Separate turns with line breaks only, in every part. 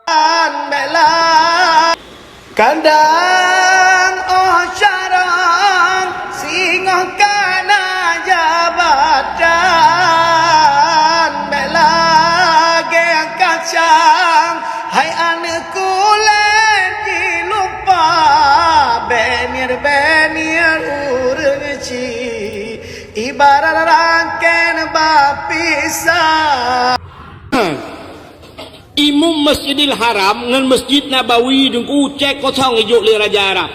bela kandang oh syarang singoh kana jabatan bela geng kacang hai anakku lagi lupa benir urci ibarat rangken bapisah
Imam Masjidil Haram ngan Masjid Nabawi dengku cek kosong ijuk le Raja Arab.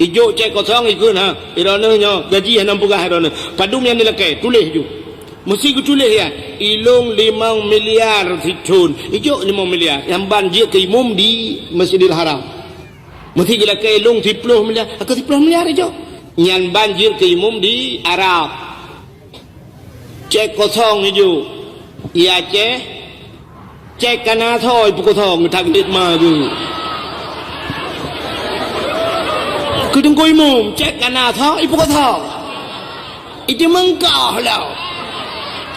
Ijuk cek kosong ikun ha. Irana nya gaji hanam pugah irana. Padum yang dileke tulis ijuk. Mesti ku tulis ya. Ilung 5 miliar fitun. Ijuk 5 miliar yang banjir ke imam di Masjidil Haram. Mesti dileke ilung 10 miliar. Aku 10 miliar ijuk. Yang banjir ke imam di Arab. Cek kosong ijuk. Iya cek cek kana thoi pukul thong thak dit ma cứ đừng coi mồm cek kana thoi pukul thong itu mengkah lah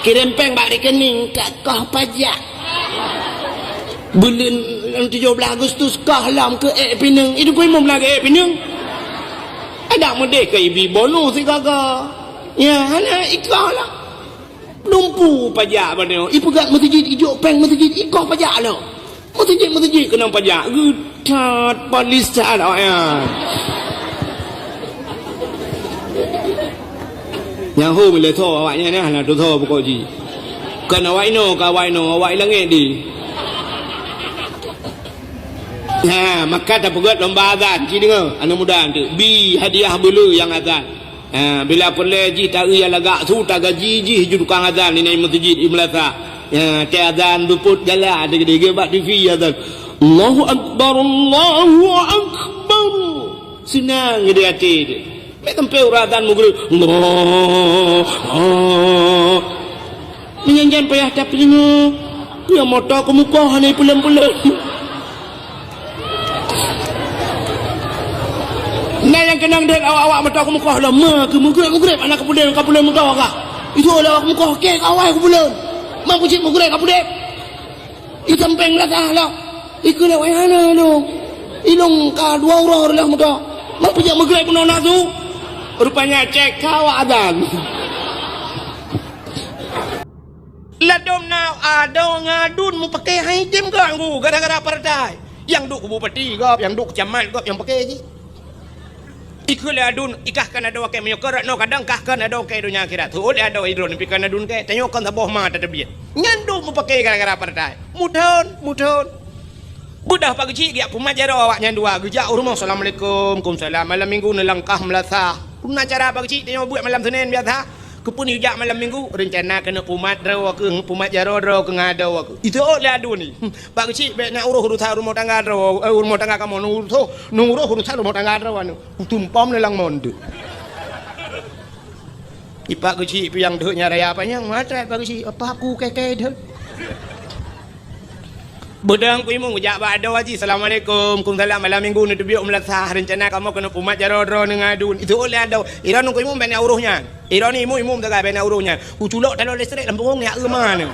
kirim peng balik rekening kat kah pajak bulan 17 Agustus kah lam ke pinang itu coi mồm lagi pinang ada mode ke ibi bonus si gaga ya hana ikah lah lumpu pajak mana ibu gat masjid ijuk peng masjid ikoh pajak lah masjid kena pajak gutat polis tak ya yang hu boleh tho awaknya ni lah tu tho pokok ji kan awak no awak langit di ha maka tak pegat lomba azan ji dengar anak muda tu bi hadiah bulu yang azan bila perleji tak ia lagak su tak gaji ji judukang azan ni masjid Imlasa ya te azan luput jala dege bak TV azan Allahu akbar senang dia hati dia mek tempe azan mugru Allah menyanyian payah tapi dia motor ke muka ni pulang-pulang nah yang kenang dek awak mata aku muka lama ke mugrib anak kepulen muka kak itu lah aku muka ke kawai aku bulan mampu cik mugrib kapudep itu tempeng lah lah ikut lah wayana lo ilung ka 2 orang lah muka mampu cik mugrib pun nak tu rupanya cek kawak adan ladom now ada ngadun mu pakai hijim ganggu gara-gara partai yang duk bupati gop yang duk camat gop yang pakai je ikulah adun ikahkan ada wakai menyokor no kadang kahkan ada wakai dunia akhirat tu oleh ada idron pikan adun ke tanyakan taboh ma ada biat nyanduk mu pakai gara-gara partai mudon budah pagi cik dia pemajara awak nyandua gejak rumah assalamualaikum kumsalam malam minggu nelangkah melasa guna cara pagi cik tanya buat malam Senin biasa kepun hijak malam minggu rencana kena pumat draw ke pumat jaro draw ke ngada aku itu oleh adu ni pak kecil baik nak urusan rumah tangga draw rumah tangga kamu nunggu urusan rumah tangga draw anu tumpam lelang monde ipak kecil yang dehnya raya apa yang matre pak kecil apa aku keke deh bedang ku imung jak ba ada waji assalamualaikum kumsalam malam minggu ni biok melasah rencana kamu kena pumat jaro draw ngadun itu oleh ada iran ku imung bena uruhnya iran ni imum tak bena uruhnya ku culok talon listrik lampung ni ke mana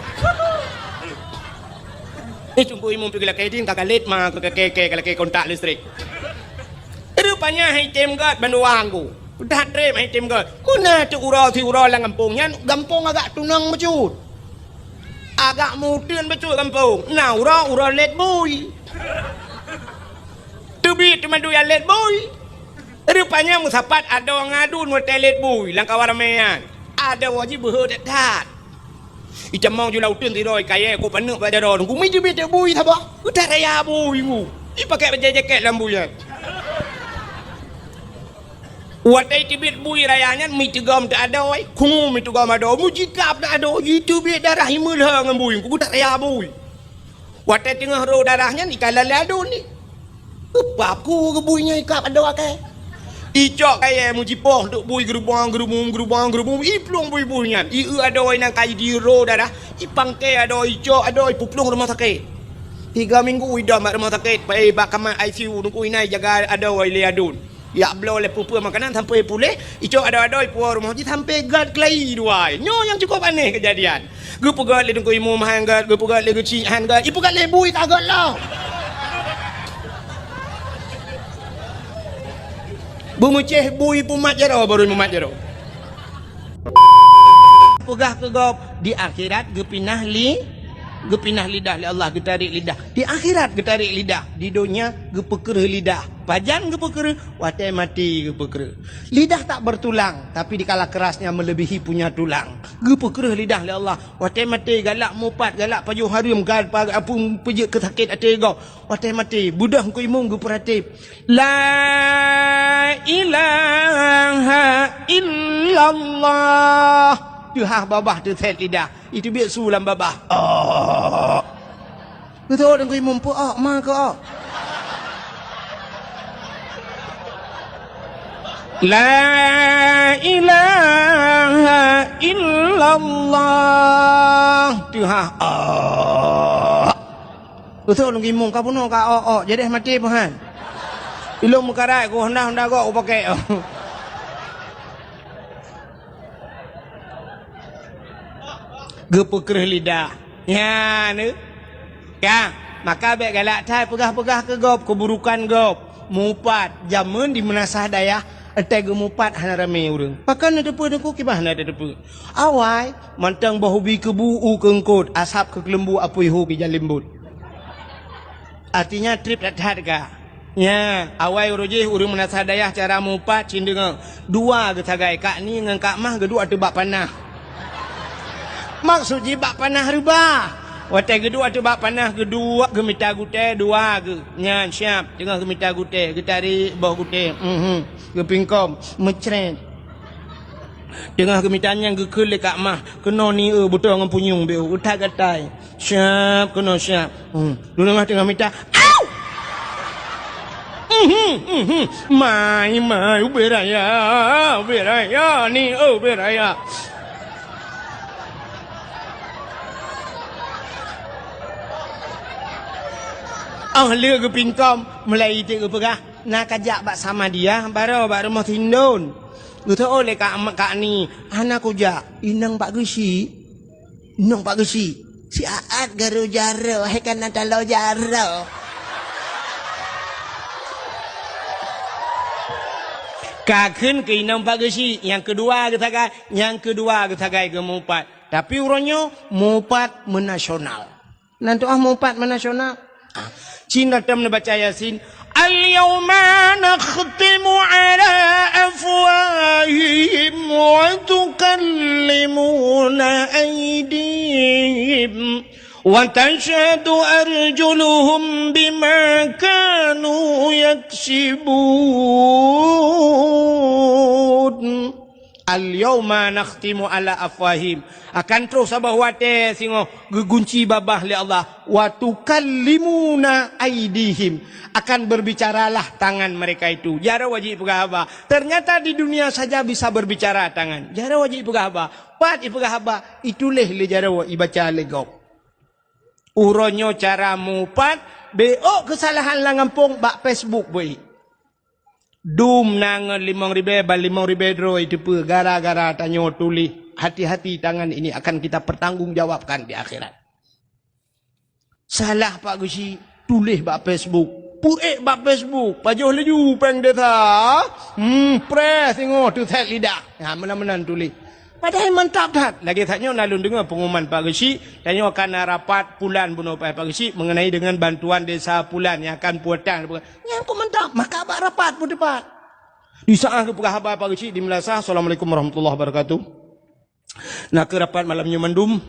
ni cungku imum pergi lakai din kakak let ma kakak keke kalau kontak listrik rupanya hitem gat banduang ku dah trem hitem gat kuna tu urau lang kampungnya kampung agak tunang mecut agak mudun betul kampung nah urau let boy tu bi tu madu ya let boy rupanya musapat ada ngadun hotel let boy lang kawaramean ada wajib berdekat icamong julau tun tidoi kaya ko panuk pada ron ku mi bete boy thaba ku tak raya boy ku i pakai baju jaket lambuyan watai tibit boy rayanya mi tegam tak ada oi ku mi tegam ada mujikap tak ada itu bi darah himul hang boy ku tak raya boy watai tengah ro darahnya ni kalau ladun ni papu ke boynya ikap ada ke icok kaya mujipoh duk boy gerubang iplong boy nyan i ada oi nang kai di ro darah ipang ke ada icok ada puplong rumah sakit 3 minggu ida mak rumah sakit pai bak kamar ICU nunggu inai jaga ada oi leadun ya blow le pupu makanan sampai pulih icok ada puar rumah ji sampai gad kelai duai nyo yang cukup aneh kejadian gu pegat le nunggu imum hang gad gu pegat le geci hang gad ipu gad le bui tagad lah Bumeceh bui pumat jaro baru pumat jaro. Pegah ke gop di akhirat gepinah lidah li Allah getarik lidah. Di akhirat getarik lidah. Di dunia gepekere lidah. Pajan gepekere, watai mati gepekere. Lidah tak bertulang, tapi dikala kerasnya melebihi punya tulang. Gepekere lidah li Allah. Watai mati galak mupat, galak pajuh harum gal apa pejek kesakit ate gau. Watai mati budah ku imung geperatip. La ilaha illallah. Tuhan babah tu set lidah. Itu biar sulam babah. Oh. Betul dan kau mampu mak kau. La ilaha illallah. Tuhan. Betul dan kau mampu kau puno kau. Jadi mati puhan. Ilmu mukarai kau hendak kau pakai. Gepekerah lidah. Ya, ni. Ya, maka baik galak thai pegah-pegah ke gop, keburukan gop. Mupat, jamun di menasah dayah, etai gemupat hana rame urang. Pakan ada depa deku kibah ada depa. Awai, mantang bahubi kebu kengkut, asap ke kelembu apui hu ki jalimbut. Artinya trip dat ka. Ya, awai urujih urang menasah dayah cara mupat cindeng. Dua ke tagai kak ni ngan kak mah kedua tebak panah. Maksud jibak panah rubah. Watai kedua tu bak panah kedua gemita gute dua ke. Nyan siap tengah gemita gute, getari bawah gute. Gepingkom mecret. Tengah gemitanya gekel dekat mah. Kena ni betul dengan punyung beu. Utak gatai. Siap kena siap. Dulu mah tengah mita. Au! Mai beraya ni beraya. Lia ke pingkom mulai itu ke pegah nak kajak bak sama dia baru rumah tindun gitu oleh kak ni anak kuja inang pak gesi si aat garu jaro hekan natalo jaro kakun ke inang pak gesi yang kedua ketagai ke mupat tapi urangnya mupat menasional nanti mupat menasional Cina tam baca Yasin Al-yawma nakhtimu ala afwahihim wa tukallimuna aydihim wa tashhadu arjuluhum bima kanu yaksibun. Al-yawma nakhtimu ala afwahim akan terus sabah wate singo gegunci babah li Allah wa tukallimuna aidihim akan berbicaralah tangan mereka itu jara wajib pegahaba ternyata di dunia saja bisa berbicara tangan jara wajib pegahaba pat ipegahaba ituleh le jara wa ibaca legop uronyo cara mupat beo kesalahan langampung bak Facebook boy Dum nang 5.000 dro itu pe gara-gara tanyo tuli hati-hati tangan ini akan kita pertanggungjawabkan di akhirat. Salah Pak Gusi tulis bak Facebook. Puek bak Facebook, pajuh leju peng deta. Press tengok tu set lidah. Ha menan-menan tulis. Padahal mantap dah. Lagi taknya nalun dengar pengumuman Pak Gesi. Tanya akan rapat pulan bunuh Pak Gesi mengenai dengan bantuan desa pulan yang akan puatan. Yang ku mantap. Maka abak rapat pun depan. Di saat ke pegah Pak Gesi di Melasa. Assalamualaikum warahmatullahi wabarakatuh. Nak ke rapat malamnya mendum.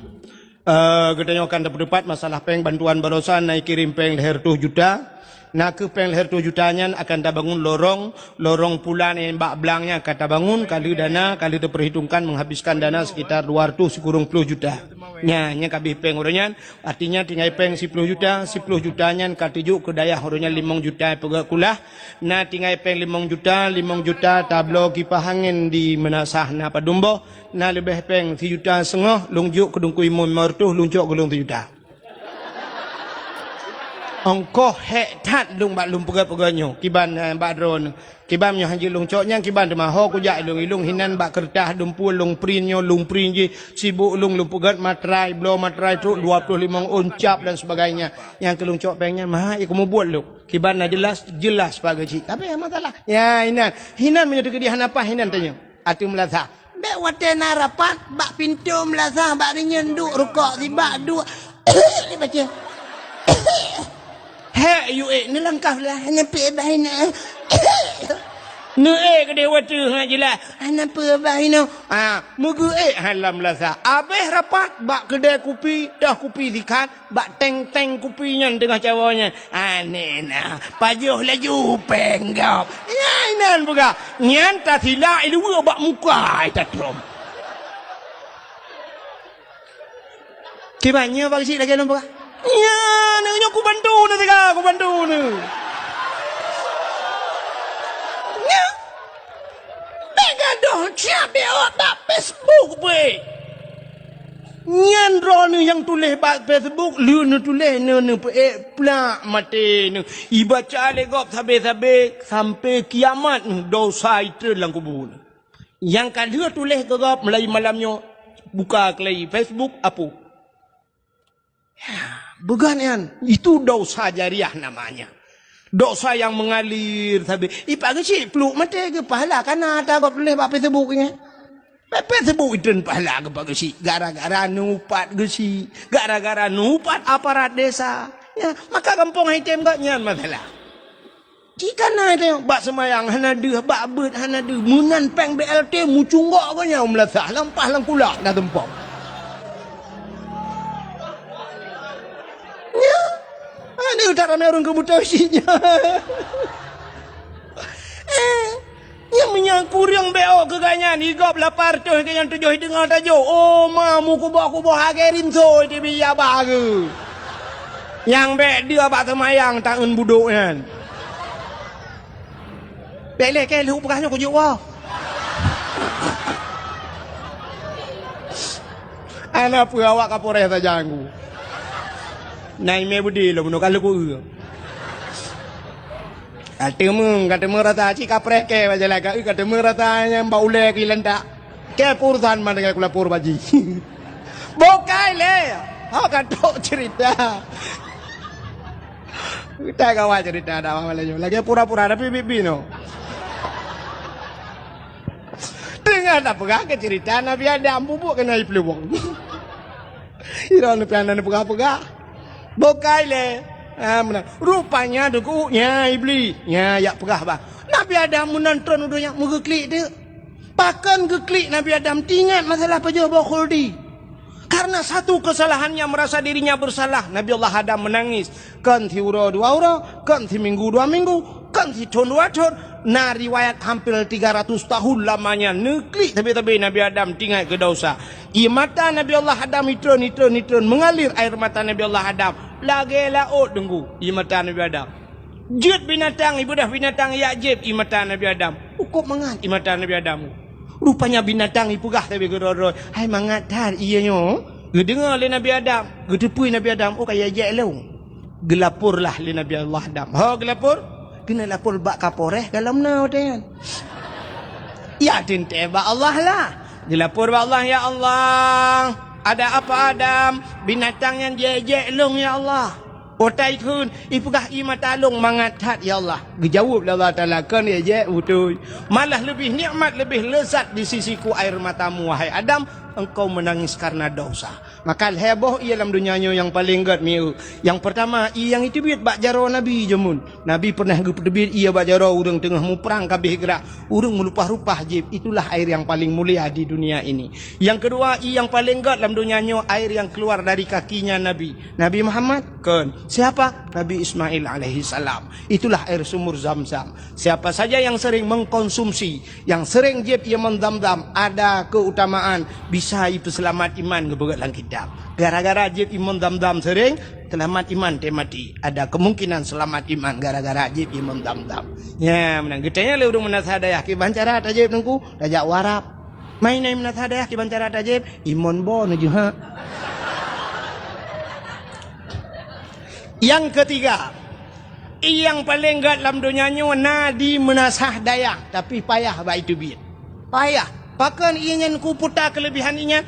Katanya akan dapat masalah peng bantuan barosan naik kirim peng leher 2 juta. Nak ke peng leher 2 jutanya akan dah bangun lorong pulan yang bak belangnya akan dah bangun kali dana kali diperhitungkan menghabiskan dana sekitar 210 juta. Nya kabih peng orangnya artinya tinggal peng 10 jutanya katijuk ke dayah orangnya 5 juta pegak kulah. Nah tinggal peng 5 juta tablo kipas angin di menasah na padumbo. Nah lebih peng 3 juta setengah lungjuk ke dungku imun martuh lungjuk ke 3 juta. Ongko hek tat lung bat lung peganyo kiban bat drone kiban nyo hanji lung cok nyang kiban de maho ku jak lung ilung hinan bat kertas dumpul lung prinyo lung prin ji sibuk lung pegat matrai blow matrai tu 25 uncap dan sebagainya yang ke lung cok pengnya mah ya kamu buat lu kiban na jelas pagai cik tapi yang masalah ya hinan menyo ke dia apa hinan tanya atu melasa be watena rapat bak pintu melasa bak nyenduk rukuk si bak dua ni baca hei you ni langkah lah nampak bahina nu ke dewa tu hajilah nampak bahina mugu halam lasa abeh rapat bak kedai kopi dah kopi dikat bak teng kopinya tengah cawanya nena pajuh laju penggap inan buka nyan tak silap ilu bak muka tak trom kibannya bagi si lagi nampak ya, nak aku bantu ni sekarang, aku bantu ni. Ya, mereka dah siap dia tak Facebook be. Nyan ni yang tulis bak Facebook, lu ni tulis ni plak mati ni. Ibaca legop sampai kiamat ni dosa itu dalam kubur. Yang kadang tulis gegap mulai malamnya buka kelai Facebook apa? Bukan itu dosa jariah namanya. Dosa yang mengalir tapi ipag si peluk mati ke pahala kana tak kau boleh buat Facebook ni. Facebook itu pahala ke pag si gara-gara nupat ke si gara-gara nupat aparat desa. Ya, maka kampung hitam gak nyan masalah. Jika na itu bak semayang hana deh bak bet hana deh munan peng BLT mucunggok ko nya umlasah lampah lang kulak dah tempok. Ini utara merun kebutuhan isinya. Yang menyangkur yang beo keganyan igop lapar tu yang tujuh dengar tajuk. Oh mamu kubuh hagerin so di biya bagu. Yang be dia bak semayang taun buduk kan. Belek ke lu bekahnya ku jiwa. Anak awak kapore saja aku. Nai me budi lo kalau ku. Kata merata cik kaprek ke baca lagi kata merata yang bau le kilanda. Ke pursan mana kula pur baji. Bokai le. Ha kata cerita. Kita kawan cerita dah malam lagi pura-pura tapi bibi no. Dengar tak pegang ke cerita Nabi Adam bubuk kena ipluwong. Ira nu piana nu pegang-pegang. Bokai le. Rupanya dukunya iblis. Ya pegah bah. Nabi Adam menonton udah muka klik dia. Pakan ke klik Nabi Adam tingat masalah pejabat khuldi. Karena satu kesalahannya merasa dirinya bersalah. Nabi Allah Adam menangis. Kan ti uro 2 uro, kan ti minggu 2 minggu, kan ti tahun 2 tahun. Nah riwayat hampir 300 tahun lamanya neklik tapi Nabi Adam tinggal ke dosa. Mata Nabi Allah Adam nitron mengalir air mata Nabi Allah Adam. Lagi laut tunggu mata Nabi Adam. Jut binatang ibadah binatang ya jeb mata Nabi Adam. Ukup mangat mata Nabi Adam. Rupanya binatang ipugah tapi geroro. Hai mangat tar ianyo. Gedengar le Nabi Adam, gedepui Nabi Adam oh kaya je long. Gelapurlah le Nabi Allah Adam. Ha gelapur? Kena lapor bak kaporeh dalam nau ten. Ya tenteba Allah lah. Dilapor bak Allah ya Allah. Ada apa Adam? Binatang yang jejek long ya Allah. Otai kun ipugah mata long mangat hat ya Allah. Dijawab Allah Taala kan jejek betul. Malah lebih nikmat lebih lezat di sisiku air matamu wahai Adam. Engkau menangis karena dosa. Maka heboh ia dalam dunianya yang paling gat miu. Yang pertama ia yang itu biat bak jaro Nabi jemun. Nabi pernah gepedebit ia bak jaro urang tengah mu perang kabeh gerak. Urang melupah-rupah jib. Itulah air yang paling mulia di dunia ini. Yang kedua ia yang paling gat dalam dunianya air yang keluar dari kakinya Nabi. Nabi Muhammad kan. Siapa? Nabi Ismail alaihi salam. Itulah air sumur Zam-Zam. Siapa saja yang sering mengkonsumsi, yang sering jib ia mendam-dam ada keutamaan bisa itu selamat iman kebegat dalam kitab. Gara-gara jib iman dam-dam sering selamat iman temati. Ada kemungkinan selamat iman gara-gara jib iman dam-dam. Ya, menang getanya le urang menasadayah ki bancara tajib nengku dajak warap. Main nai menasadayah ki bancara tajib iman bo nuju ha. Yang ketiga, yang paling gat dalam dunianya nadi menasah daya, tapi payah baik itu biar. Payah. Bahkan ingin ku putar kelebihan inya,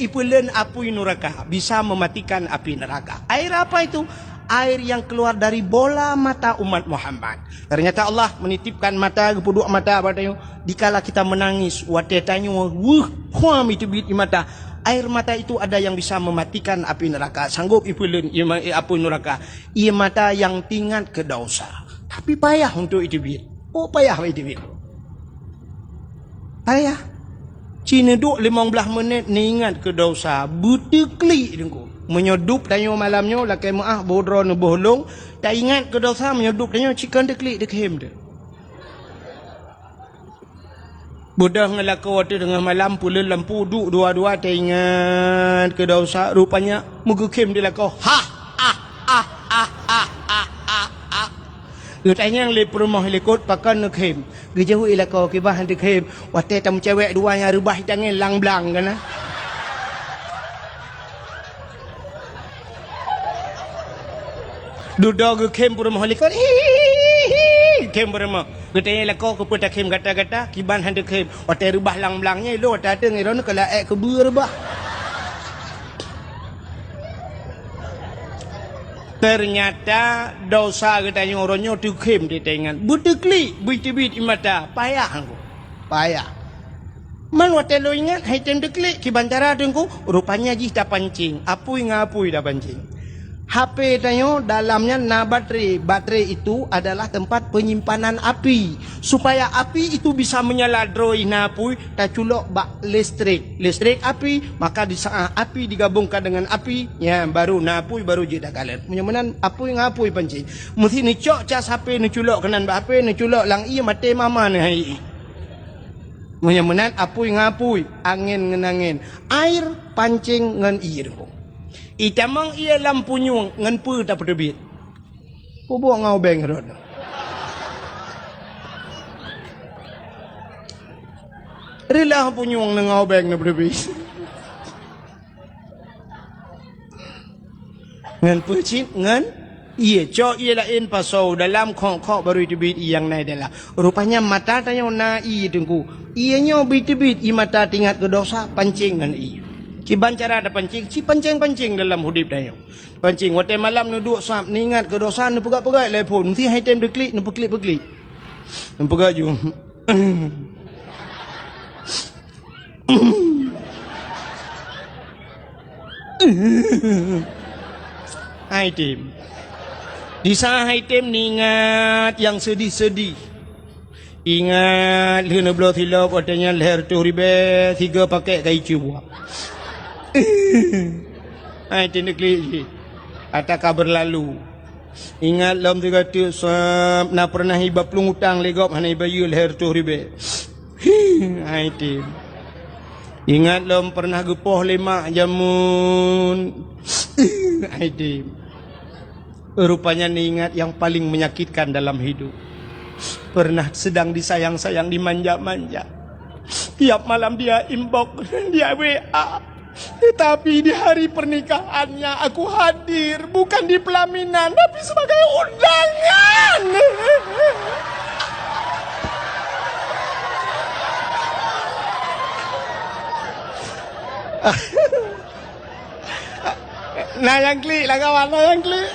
ipulen api neraka, bisa mematikan api neraka. Air apa itu? Air yang keluar dari bola mata umat Muhammad. Ternyata Allah menitipkan mata kedua mata padanya. Dikala kita menangis, watetanya huam itu bit mata. Air mata itu ada yang bisa mematikan api neraka. Sanggup ipulen api neraka. Ia mata yang tingkat ke dosa. Tapi payah untuk itu bit. Oh payah itu bit. Payah. Cina duk 15 minit ni ingat ke dosa. Butikli dengku. Menyedup tanya malamnya lakai maah bodron bohlong. Tak ingat ke dosa menyedup tanya chicken deklik dekhem dia. Budak ngelaka waktu tengah malam pula lampu duk dua-dua tak ingat ke dosa. Rupanya muka kem dia lakau. Tanya yang lepur rumah lekot pakan nak kem. Gejauh ilakau kibah hantar kem. Waktu tamu cewek dua yang rubah tangan lang-blang kan. Duduk ke kem rumah lekot. Kem rumah. Katanya lakau ke peta kem kata-kata. Kiban hantar kem. Waktu rubah lang-blangnya lo tak ada ngiron kalau ke berubah. Ternyata dosa katanya orangnya tu kem dia tengok. Butekli, bit-bit imata, payah aku. Payah. Man waktu lo ingat hai tem dekli kibantara tengku rupanya ji dah pancing. Apui ngapui dah pancing. HP tanya dalamnya na baterai. Baterai itu adalah tempat penyimpanan api. Supaya api itu bisa menyala droi na apui tak culok bak listrik. Listrik api, maka di saat api digabungkan dengan api, ya baru na apui baru je dah kalir. Menyemenan apui ngapui pancing. Mesti ni cok cas HP ni culok kenan bak HP ni culok lang iya mate mama ni hai. Menyemenan apui ngapui, angin ngenangin. Air pancing ngan iya dengku. Itamang ia lampu nyung ngan pu tak pedebit. Pubuak ngau beng rod. Rila lampu nyung nang ngau beng na pedebit. Ngan pu cin ngan ia cok ia lain pasau dalam kok baru debit yang naik adalah. Rupanya mata tanya na i tengku. Ianya bit-bit i mata tingkat ke dosa pancing ngan i. Kiban cara ada pancing, si pancing-pancing dalam hidup dia. Pancing, waktu malam nu duk sap, ni ingat ke dosa, nu pegat-pegat telefon. Mesti hai time deklik, nu peklik-peklik. Nu pegat je. Hai tim. Di sana hai tim ni ingat yang sedih-sedih. Ingat lena belah silap, katanya leher tu ribe, 3 paket kai cuba. Hai tindak lagi. Atas kabar lalu. Ingat lam tu kata sab nak pernah hibap pelung hutang legop hanai bayu leher tu ribe. Hai tim. Ingat lam pernah gepoh lemak jamun. Hai tim. Rupanya ni ingat yang paling menyakitkan dalam hidup. Pernah sedang disayang-sayang dimanja-manja. Tiap malam dia inbox, dia WA. Tetapi di hari pernikahannya aku hadir bukan di pelaminan tapi sebagai undangan. Nah yang klik lah kawan, nah yang klik.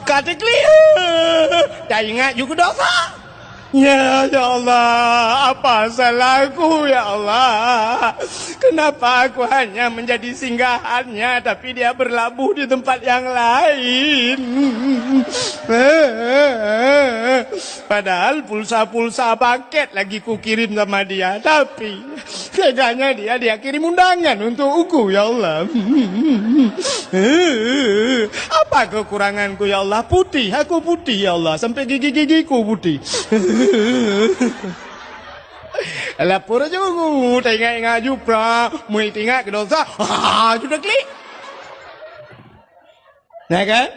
Kata klik. Tak ingat juga dosa. Ya Allah, apa salahku ya Allah? Kenapa aku hanya menjadi singgahannya tapi dia berlabuh di tempat yang lain? Padahal pulsa-pulsa paket lagi ku kirim sama dia, tapi teganya dia kirim undangan untuk aku ya Allah. Apa kekuranganku ya Allah? Putih, aku putih ya Allah, sampai gigi-gigiku putih. Lapor aja aku, tengok-tengok juga, mau tengok ke dosa, sudah klik. Nah kan?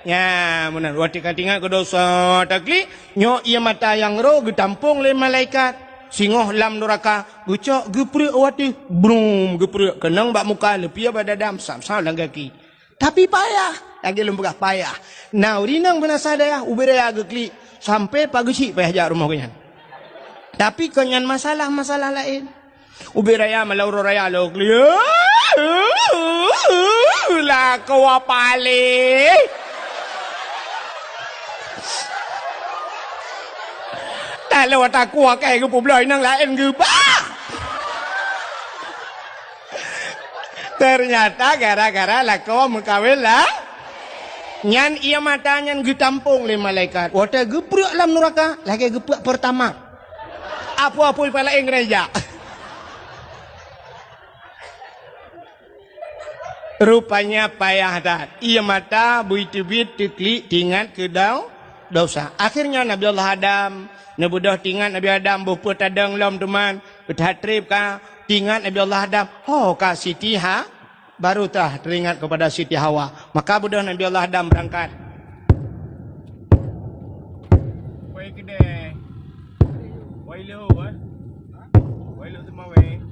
Ya, benar. Waktu tengok ke dosa, tak klik, nyok ia mata yang roh, getampung oleh malaikat. singoh lam neraka gucok geprek wati brum geprek kenang bak muka lepia badadam sam-sam lang kaki tapi payah lagi lembah payah nah urinang benasa daya uberaya gekli sampai pagi payah jak rumah kenyan tapi kenyan masalah lain uberaya malauro raya lo kli lah kau apale kalau aku kayak gue publik nang lain gue ternyata gara-gara lah kau mengkawin lah nyan ia mata nyan gue tampung le malaikat wata geprek lam neraka lagi geprek pertama apa-apa pala ing gereja rupanya payah dah ia mata buit-buit teklik tingat ke dosa akhirnya Nabi Allah Adam Nabudah tingat Nabi Adam bupa tadang lam teman berhatrib ka tingat Nabi Allah Adam ka Siti baru tah teringat kepada Siti Hawa maka budah Nabi Allah Adam berangkat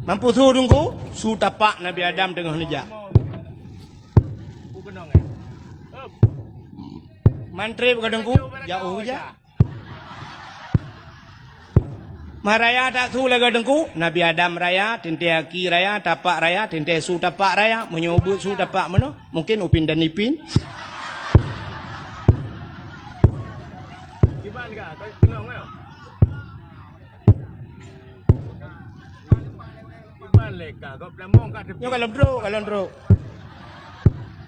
mampu tu tunggu su tapak Nabi Adam tengah nejak mantri kadangku jauh aja Maraya tak tu lega dengku Nabi Adam raya tente aki raya tapak raya tente su tapak raya menyebut su tapak mana mungkin upin dan ipin gimana enggak kenal enggak gimana leka kau pelamong kat tepi kalau bro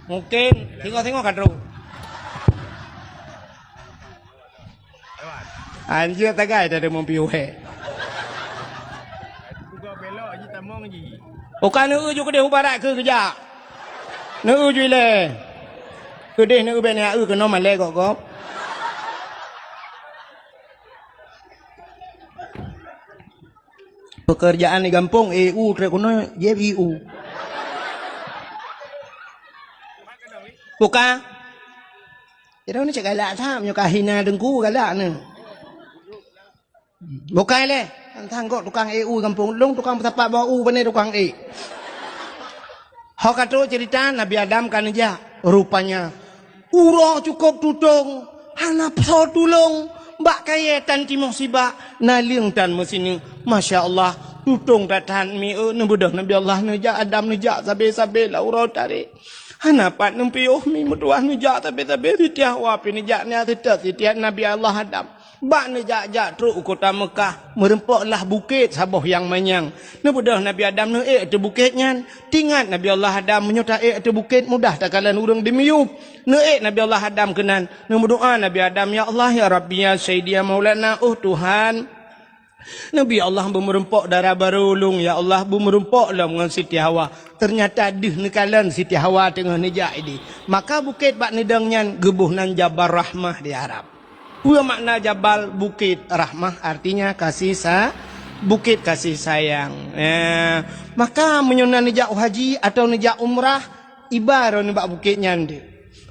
mungkin tengok kat bro anjir tagai ada mempiuhe bukan nu ju kedeh ubarat ke kerja nu ju le kedeh nu ben ya ke no male kok pekerjaan di kampung EU trek kuno JIU bukan ira ni cak galak tham nyo kahina dengku galak ni bukan le tangkok tukang EU kampung long tukang tapak bau bane tukang hok kata cerita Nabi Adam kan aja rupanya urang cukup tudung hana so tulung mbak kaya tan timong sibak naling tan mesini Masya Allah tudung datan mi nebudah Nabi Allah neja Adam neja sabe la urang tarik hana pat nempi mi mutuah neja sabe ritiah wapi neja nya tetet sitiat Nabi Allah Adam bak ni jak truk kota Mekah merempoklah bukit saboh yang manyang nebudah Nabi Adam ne tu bukitnya tingat Nabi Allah Adam menyota tu bukit mudah tak kalan urang dimiup ne Nabi Allah Adam kenan ne berdoa Nabi Adam ya Allah ya Rabbi ya Sayyidi ya Maulana Tuhan Nabi Allah bermerempok darah barulung ya Allah bermerempok lah dengan Siti Hawa ternyata dih nekalan Siti Hawa tengah nejak ini maka bukit bak nedangnya gebuh nan Jabal Rahmah di Arab Uya makna Jabal Bukit Rahmah artinya bukit kasih sayang. Maka menyunan nejak haji atau nejak umrah ibarat ni bak bukitnya ndi.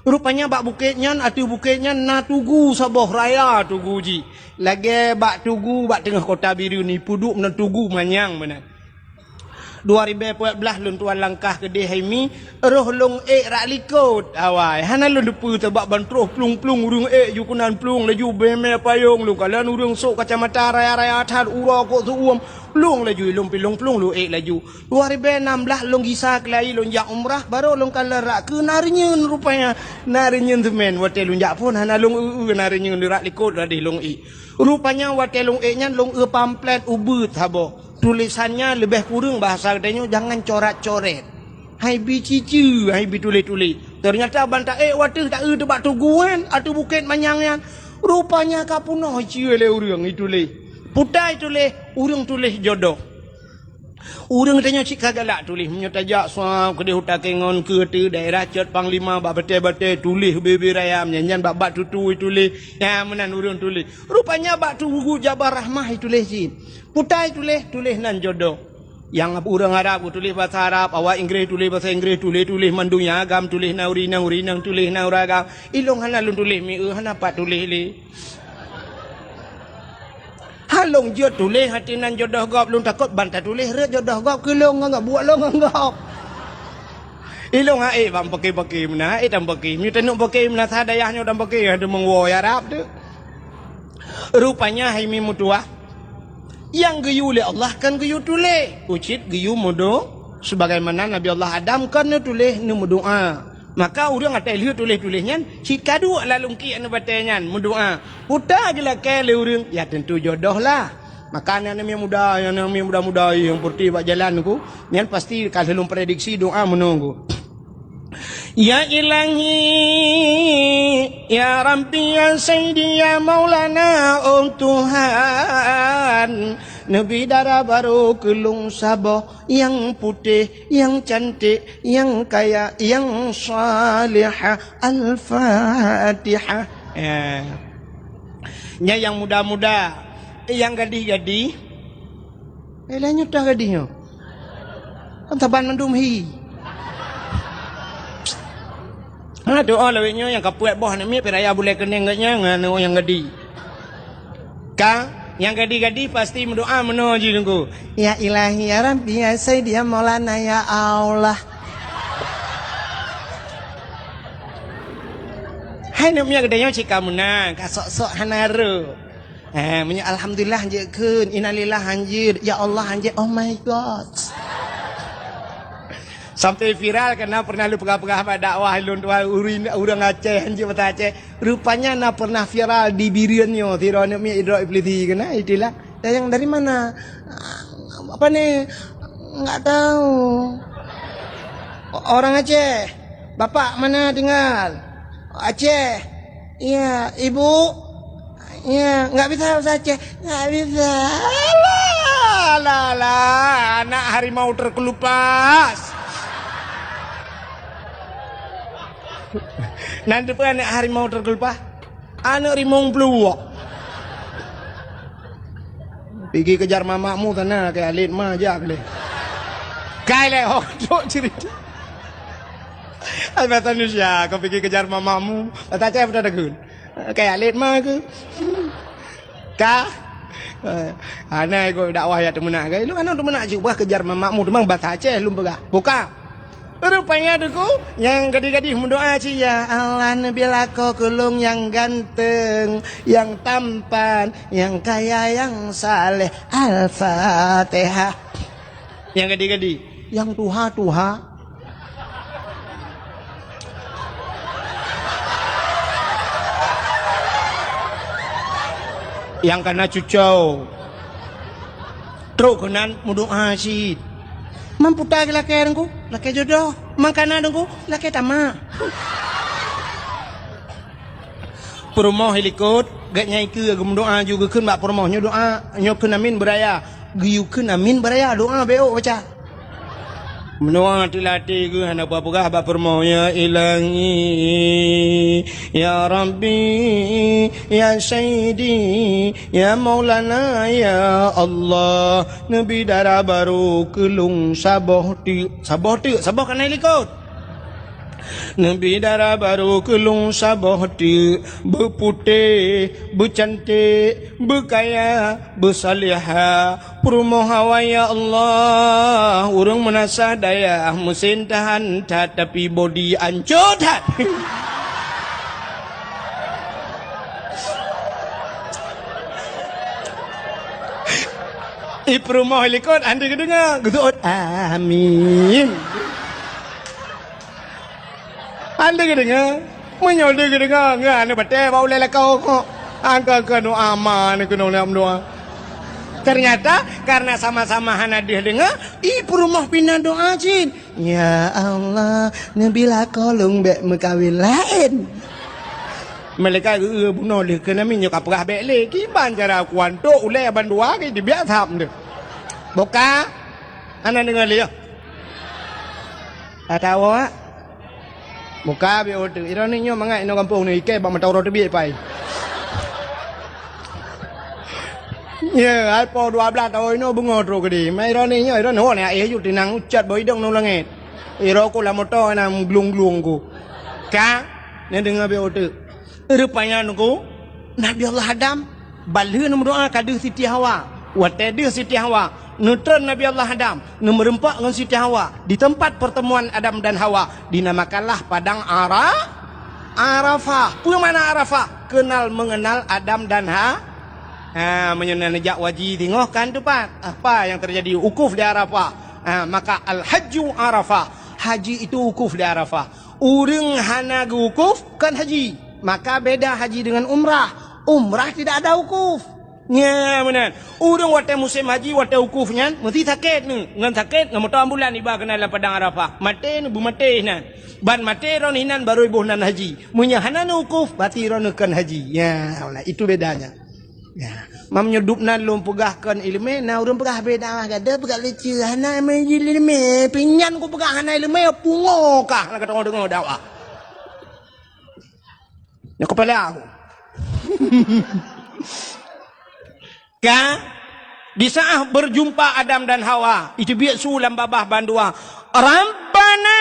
Rupanya bak bukitnya atau bukitnya na tugu saboh raya tugu ji. Lagi bak tugu bak tengah kota biru ni puduk na tugu manyang benar. 2014 lun tuan langkah ke Dehimi roh long rak likut awai hana lun depu tebak bantruh plung urung ju kunan plung laju beme payung lu kalan urung sok kacamata raya thar ura ko tu lung laju lung pilung plung lu laju 2016 long gisa kelai lun jak umrah baru long kalerak ke narinyeun rupanya narinyeun temen wate lun jak pun hana lung narinyeun rak likut radih long rupanya wate long nya long pamflet ubut habo tulisannya lebih kurang bahasa katanya jangan coret-coret. Hai bicicu, hai bitulis-tulis. Ternyata bantah waduh tak tebak tuguan atau bukit manyangnya. Rupanya kapunoh cie le urang itulis. Putai tulis, urang tulis jodoh. Urang tanya cik kagalak tulis menyotajak suam kedih utakengon ke tu daerah Cot Panglima bak bete-bete tulis bebe raya nyanyian bak tutu tulis. Ya menan urang tulis. Rupanya bak tugu Jabal Rahmah tulis si. Putai tulis nan jodoh. Yang orang Arab tulis bahasa Arab, awak Inggeris tulis bahasa Inggeris, tulis mandunya agam, tulis urinang, tulis uragam. Ilong hana lun tulis mi hana pat tulis li. Halong je tulis hati nan jodoh gop lung takut bantai tulis re jodoh gop ke long ngak buat long ngak. Ilong bang pakai mana tam pakai. Mi tenuk pakai mana sadayahnya tam pakai ada mengwo ya Arab tu. Rupanya hai mi mutua. Yang geyu oleh Allah kan geyu tulis. Ucit geyu mudo sebagaimana Nabi Allah Adam kan tulis nu doa. Maka orang atai lihat tulis-tulisnya cik kadu lalu ki anu batanya mendoa. Putar je lah kele orang. Ya tentu jodoh lah. Maka yang muda-muda yang putih buat jalan ku, yang pasti kalau prediksi doa menunggu. Ya ilahi, ya Rabbi, ya Sayyidi, ya Maulana, Tuhan. Nabi darah baru kelung Sabah yang putih, yang cantik, yang kaya, yang salihah. Al-Fatihah. Ya yang muda-muda, yang gadis-gadis. Elahnya dah gadisnya. Kan taban mendumhi. Doa lawiknya yang kapuat boh nak mi peraya boleh kening gatnya ngano yang gadi. Ka yang gadi-gadi pasti mendoa menuju nunggu. Ya ilahi ya Rabbi ya Sayyidi ya Maulana ya Allah. Hai nak mi gadanya cika menang ka sok-sok hanaru. Alhamdulillah je kun innalillah anjir ya Allah anjir oh my god. Sampai viral karena pernah lu pegah-pegah pada dakwah lun tua urang Aceh anjir mata Aceh. Rupanya na pernah viral di Biriannya tirone mi idra ibliti kena itulah. Yang dari mana? Apa nih? Enggak tahu. Orang Aceh. Bapak mana tinggal? Aceh. Iya, Ibu. Iya, enggak bisa bahasa Aceh. Enggak bisa. Lah, anak harimau terkelupas. Nanti pun anak harimau terkelupas. Anak harimau peluak. Pergi kejar mamakmu tanah kayak alit mah aja kali. Kali hodok cerita. Bahasa Indonesia kau pergi kejar mamakmu. Bahasa Aceh betul tak? Kayak alit mah ke? Kah? Anak ikut dakwah ya temenak ke? Lu kan temenak juga kejar mamakmu. Memang bahasa Aceh lu pegah. Buka. Rupanya duku yang gadis-gadis mendoa ci ya Allah nabilah kau kelung yang ganteng, yang tampan, yang kaya, yang saleh. Al-Fatihah. Yang gadis-gadis, yang tuha-tuha. Yang kena cucau. Teruk kenan mendoa ci. Mamputa ke laki dengku, laki jodoh. Mangkana dengku, laki tamak. Perumoh helikot, gak nyai ke agam doa juga kun bak perumohnya doa nyokun amin beraya. Giyukun amin beraya doa beo baca. Mendoa hati-hati ke hendak apa-apa bak perumoh ya ilahi ya Rabbi ya Sayyidi ya Maulana ya Allah. Nabi darah baru kelung Sabah kan helikot. Nabi darah baru kelung Sabah ti berputih, bercantik, berkaya, bersalihah. Perumahan ya Allah, urang menasah daya mesin tahan tapi body ancur tak. Perumahan helikot anda kedengar gedut amin. Anda kedengar, menyolder kedengar, enggak anda betul bau lelak kau kok. Angka kanu aman kanu dalam doa. Ternyata karena sama-sama hanadir dengar, rumah pindah doa jin. Ya Allah, nabilah kolong bek mekawin lain. Mereka bunuh le kena minyak apakah bek le kiban cara kuanto ulai bandua ke dibiak tham de. Boka, anda dengar le. Tahu ah? Muka be order. Ironinya mangai no kampung ni ke bang matau roti biak pai. Ya, alpo 12 tahun no bungo tro ke di. Mai ironinya iron ho ne ai yu tinang ucat boy dong no langit. Iro ko la motor nang glung-glung ko. Ka, ne dengar be order. Rupanya nunggu Nabi Allah Adam balheun berdoa ka deus Siti Hawa wa deus Siti Hawa neutron Nabi Allah Adam nu merempak dengan Siti Hawa di tempat pertemuan Adam dan Hawa dinamakanlah padang Arafah. Apa mana Arafah? Kenal mengenal Adam dan menyenanjak wajib tengok kan tu Pat. Apa yang terjadi? Ukuf di Arafah. Maka al-hajju Arafah. Haji itu ukuf di Arafah. Urang hana ukuf kan haji. Maka beda haji dengan umrah. Umrah tidak ada ukuf. Ya benar. Urang waktu musim haji waktu ukufnya mesti sakit ni. Ngan sakit ngam ambulan iba kena dalam padang Arafah. Mate nu bu mate nan. Ban mate ron hinan baru ibu nan haji. Munya hanan ukuf berarti ron kan haji. Ya Allah itu bedanya. Ya. Mam nyedupna lum pegahkan ilmu na urang pegah beda gada pegah leceh hana menjil ilmu pinyan ku pegah hana ilmu pungokah nak tengok dengar dakwah. Ya kepala aku. Di saat berjumpa Adam dan Hawa itu biak sulam babah bandua Rabbana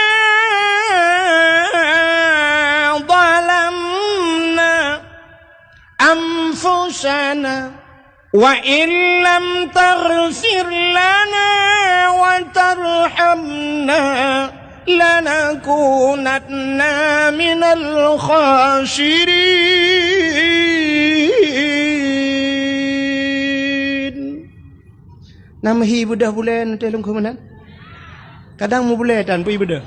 zalamna anfusana wa illam taghfir lana wa tarhamna lanakunanna minal khasirin. Nama hi budah bulan telung kemenan. Kadang mu boleh dan pi budah.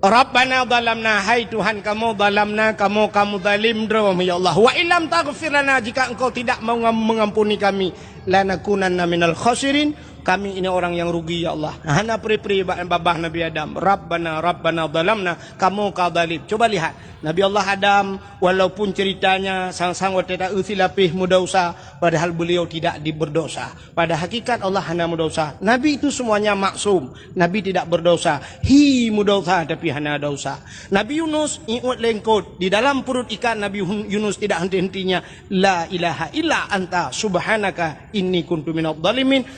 Rabbana zalamna, hai Tuhan kamu zalamna, kamu zalim drum ya Allah. Wa illam taghfir lana, jika engkau tidak mau mengampuni kami, lanakunanna minal khasirin, kami ini orang yang rugi ya Allah. Hana pri-pri babah Nabi Adam. Rabbana zalamna, kamu zalim. Coba lihat Nabi Allah Adam walaupun ceritanya sang-sang tidak usilapih mudosa, padahal beliau tidak diberdosa. Pada hakikat Allah hana mudosa. Nabi itu semuanya maksum. Nabi tidak berdosa. Hi mudosa tapi hana dosa. Nabi Yunus ingat lengkot di dalam perut ikan. Nabi Yunus tidak henti-hentinya la ilaha illa anta subhanaka inni kuntu minadh dhalimin.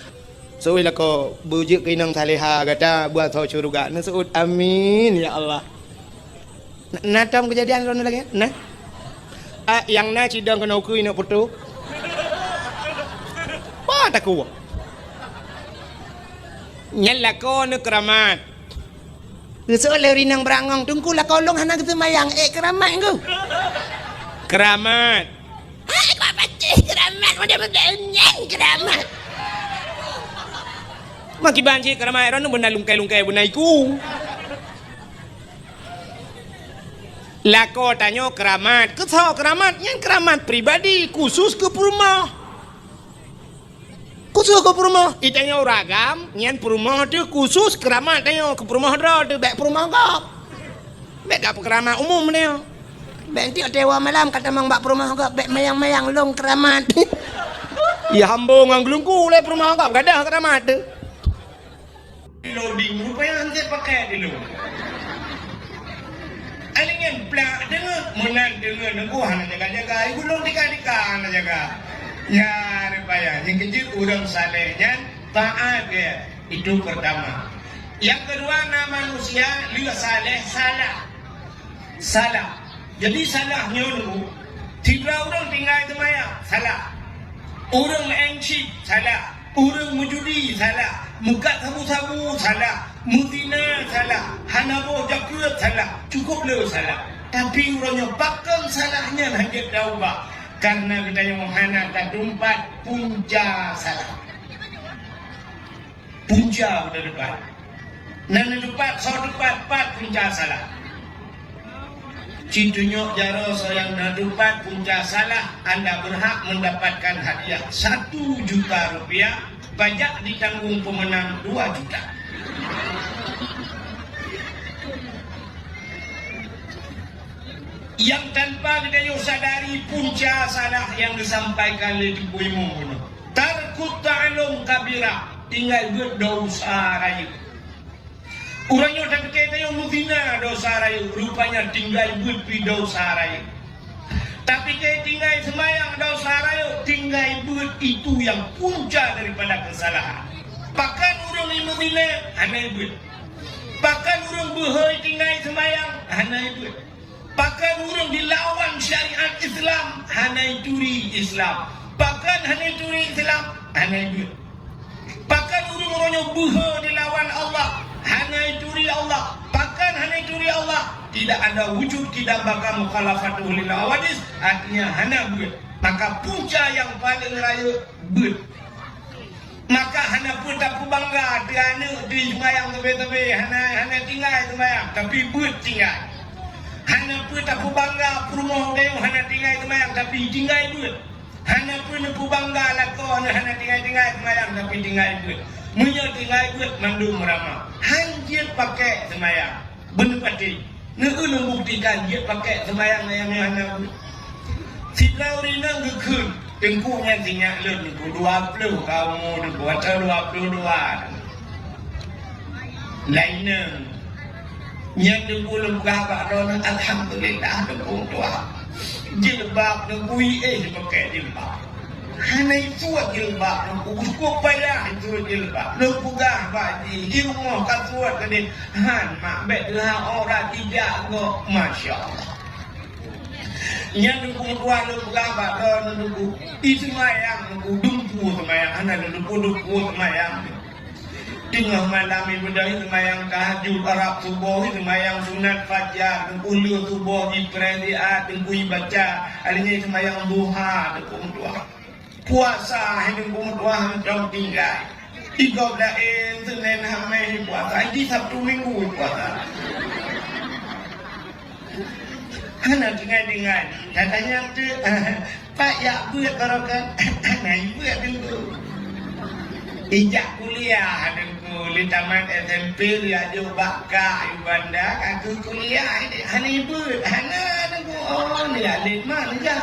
So ila ko bujuk ke inang saleha kata buat tau syurga. Nasud amin ya Allah. Natam kejadian rono lagi nah. Yang na cidang kena ukui nak putu. Apa tak ku? Nyala ko nak keramat. So le rinang berangong tungku lah kolong hana kita mayang keramat ku. Keramat. Aku apa cih keramat macam nyeng keramat. Maki banci keramat rono benda lungkai-lungkai bunaiku. Lako tanyo keramat, ketho keramat, yang keramat pribadi khusus ke rumah. Khusus ke rumah, itanya ragam, yang rumah tu khusus keramat tanyo ke rumah dah tu baik rumah kau. Baik apa keramat umum ni. Baik tiap dewa malam kata mang bak rumah kau, baik mayang-mayang long keramat. Ya hambung ang gelungku le rumah kau, gadah keramat tu. Loading rupanya nanti pakai dulu. Alingin plak dengan menang dengan nengguhan jaga-jaga, ibu long dika-dika jaga. Ya rupanya yang kecil orang salehnya taat dia itu pertama. Yang kedua nama manusia lihat saleh salah. Jadi salahnya dulu tiga orang tinggal itu maya salah. Orang engci salah. Orang menjudi salah, muka sabu-sabu salah, muzina salah, hanabo jakut salah, cukup le salah. Tapi orangnya bakal salahnya hanya tahu bah, karena kita yang hana tak dumpat punca salah. Punca udah depan, nan depan, so depan, pat punca salah. Cintunya jaro sayang nadupat punca salah, Anda berhak mendapatkan hadiah 1 juta rupiah, pajak ditanggung pemenang 2 juta. Yang tanpa kita sadari punca salah yang disampaikan oleh Ibu Imu. Tarkut ta'alum kabira, tinggal berdosa rayu. Orangnya tak kata yang muzina dosa rayu, rupanya tinggal berpi dosa rayu. Tapi kaya tinggal semayang dosa rayu, tinggal ber itu yang punca daripada kesalahan. Bahkan orang yang muzina, hana ber. Bahkan orang berhoi tinggal semayang, hana ber. Bahkan orang dilawan syariat Islam hanai turi Islam. Bahkan hanai turi Islam hanai duit. Bahkan urung-urungnya buha dilawan Allah hanai turi Allah. Bahkan hanai turi Allah tidak ada wujud tidak bakal mukhalafatul lil awadis, artinya hana buat. Maka punca yang paling raya buat. Maka hana pun tak bangga kerana di sembahyang tebe-tebe hana tinggal sembahyang tapi buat tinggal. Hana pun tak bangga rumah dia hana tinggal sembahyang tapi tinggal buat. Hana pun bangga lakon hana tinggal sembahyang tapi tinggal buat. Munya tinggal buat mandum ramah. Hanjir pakai sembahyang. Benar pasti. Nak membuktikan dia pakai sembahyang yang hana buat. Si Lauri nang gekun tengkunya tinyak le 20 kamu buat 22 lainnya yang dengku gabak don alhamdulillah dengku tua jilbab dengku pakai jilbab hana itu jilbab dengku cukup payah itu jilbab dengku gabak di rumah kasuat tadi han mak bet orang tidak go masyaallah yang dukung tua dukung gabak don dukung itu mayang dukung dumpu semayang anak dukung semayang tengah malam ibu dari semayang tahajud Arab subuh semayang sunat fajar dukung lu subuh ibrahim dukung baca alinya semayang duha dukung tua puasa dukung tua jauh tinggal 13 Senin Hamil puasa ini Sabtu Minggu puasa anak dengar katanya tu Pak ya buat barokan anak buat dulu ijak kuliah dulu di taman SMP dia jauh bakar bandar aku kuliah ini buat anak dulu oh ni alit mana je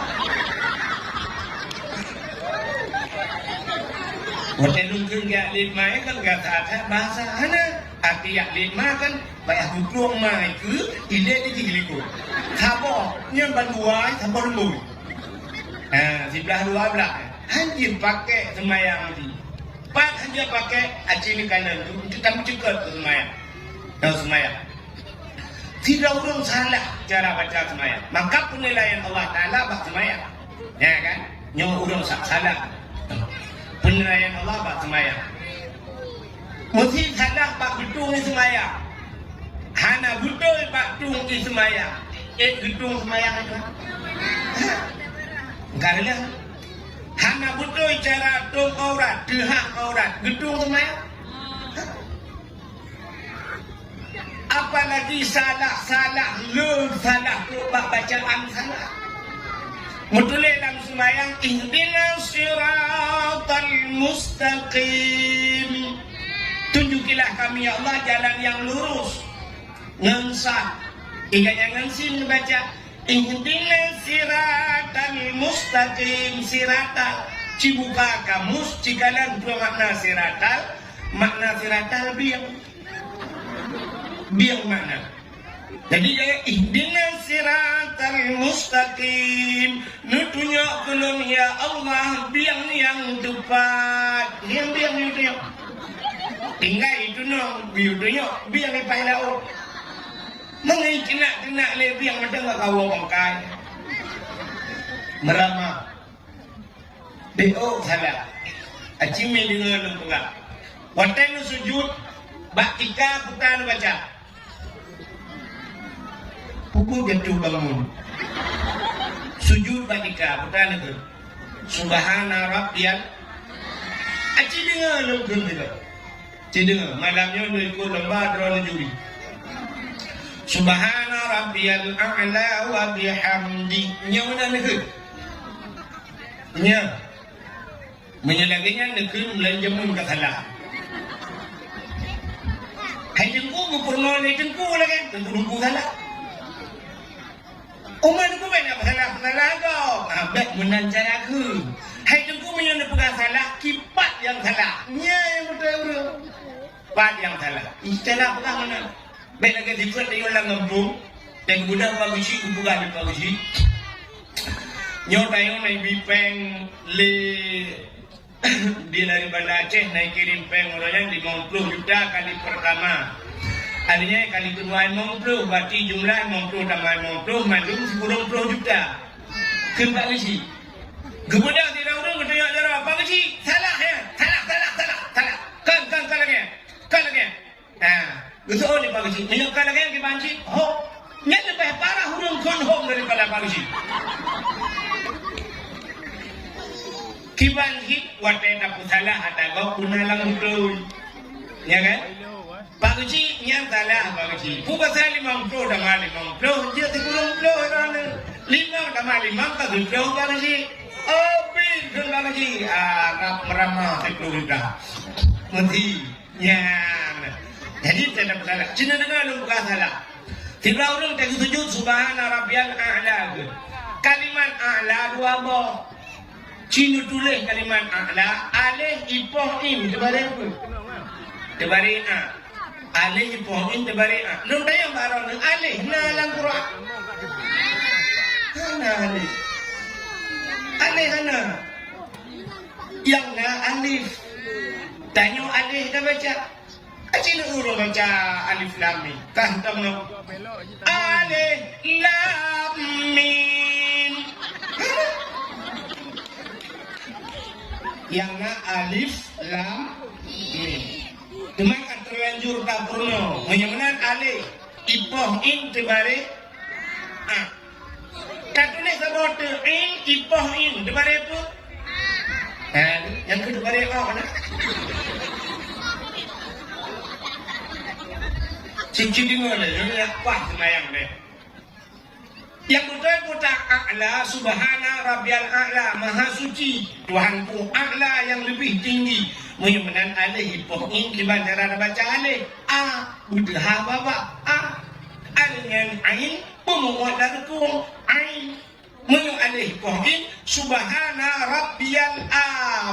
hotel lungkung ya alit mai kan kata bahasa anak arti alit mai kan bayar hukum mai ke ilet di giliku Thabo yang banduai thabo dulu. Sebelah dua belah. Hanjir pakai semayang ni. Pak hanjir pakai acili kanan tu. Kita mencegat semayang. Tahu semayang. Tidak orang salah cara baca semayang. Maka penilaian Allah Taala bak semayang. Ya kan? Yang orang salah. Penilaian Allah bak semayang. Mesti salah bak betul semayang. Hana betul bak betul semayang. Gedung semayang itu karena hana betul cara tung aurat dehak aurat gedung semayang apalagi salah lu salah bacaan salah betul dalam semayang ihdinas siratal mustaqim tunjukilah kami ya Allah jalan yang lurus ngesat Ika jangan sin baca ihdinas siratal mustaqim siratal cibuka kamus cikalan dua makna siratal biang mana jadi kayak ihdinas siratal mustaqim nutunjuk belum ya Allah biang yang tepat yang itu tinggal itu no biang lepai laut mengenai kena lebih yang ada nggak kau bangkai merama do salah acimi dengan lembunga waktu sujud baktika putan baca pukul jatuh bangun sujud baktika putan itu subhana rabbiyal aci dengan lembunga cedeng malamnya ikut lembah drone juri Subhana rabbiyal a'la wa bihamdi nyawna negeri nya menyelaginya negeri mulai jamun ke salah hai jengku pernah le jengku lagi jengku salah umman ku banyak salah kau abek menancara aku hai jengku menyana pegang salah kipat yang salah nya yang betul pat yang salah istilah pegang mana baik lagi dibuat dia orang ngembung dan kemudian bagusi bukan bagusi nyotayo naik bipeng le dia dari Banda Aceh naik kirim peng orang yang 50 juta kali pertama artinya kali kedua 50 berarti jumlah 50 tambah 50 mandum 10 juta Kena lagi. Kemudian tidak orang bertanya cara apa sih? Salah ya, salah. Kan lagi. Betul ni Pak Haji. Minyak kan lagi banci. Oh, ni lebih parah hurung konhom daripada Pak Haji. Kibanci watai tak salah ada kau punalang betul. Ya kan? Pak Haji yang salah Pak Haji. Bukan saya 50 dah 50. Dia 30 orang. 5 dah 5 tak 30 Pak Haji. Oh, bin Pak Haji. Meramah 10 dah. Mati. Ya. Jadi tidak salah. Cina dengar lu bukan salah. Tiba orang tak sujud subhana rabbiyal a'la. Kalimat a'la dua boh. Cina tulis kalimat a'la alih ipoh im tebari apa? Tebari a. Alih ipoh im tebari a. Lu dah yang barang alih na dalam Quran. Mana alih? Alih mana? Yang na alif. Tanya alih dah baca. Cina urung baca alif lam mim. Kan tahu alif lam mim. Yang na alif lam mim. Cuma kan terlanjur tak purno. Menyamanan alif ipoh in tebare a. Tak tulis sebut in ipoh in tebare apa? Yang kedua tebare a mana? Cincin dengar ni, dia kuat semayang ni. Yang betul-betul a'la, subhana rabbiyal a'la, maha suci. Tuhanku a'la yang lebih tinggi. Menyamanan alih ipohin, kiban cara baca alih. A, budha baba, a. Dengan ain, pemuat darku, ain. Menyuk alih ipohin, subhana rabbiyal a,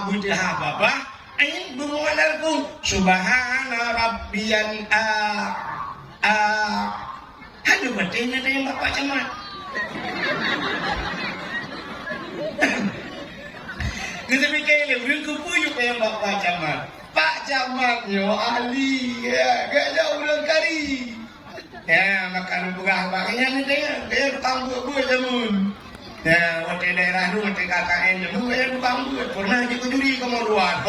budha baba. Ain, pemuat darku, subhana rabbiyal a. Aduh betul ada yang bapak camat. Kita fikir lebih kupuyuk yang bapak camat. Pak camat yo ahli ya, gak jauh ulang kari. Ya makan buah baknya ni dia tukang buah jamun. Ya waktu daerah tu waktu KKN jamun dia tukang buah. Pernah je kejuri kamu luar.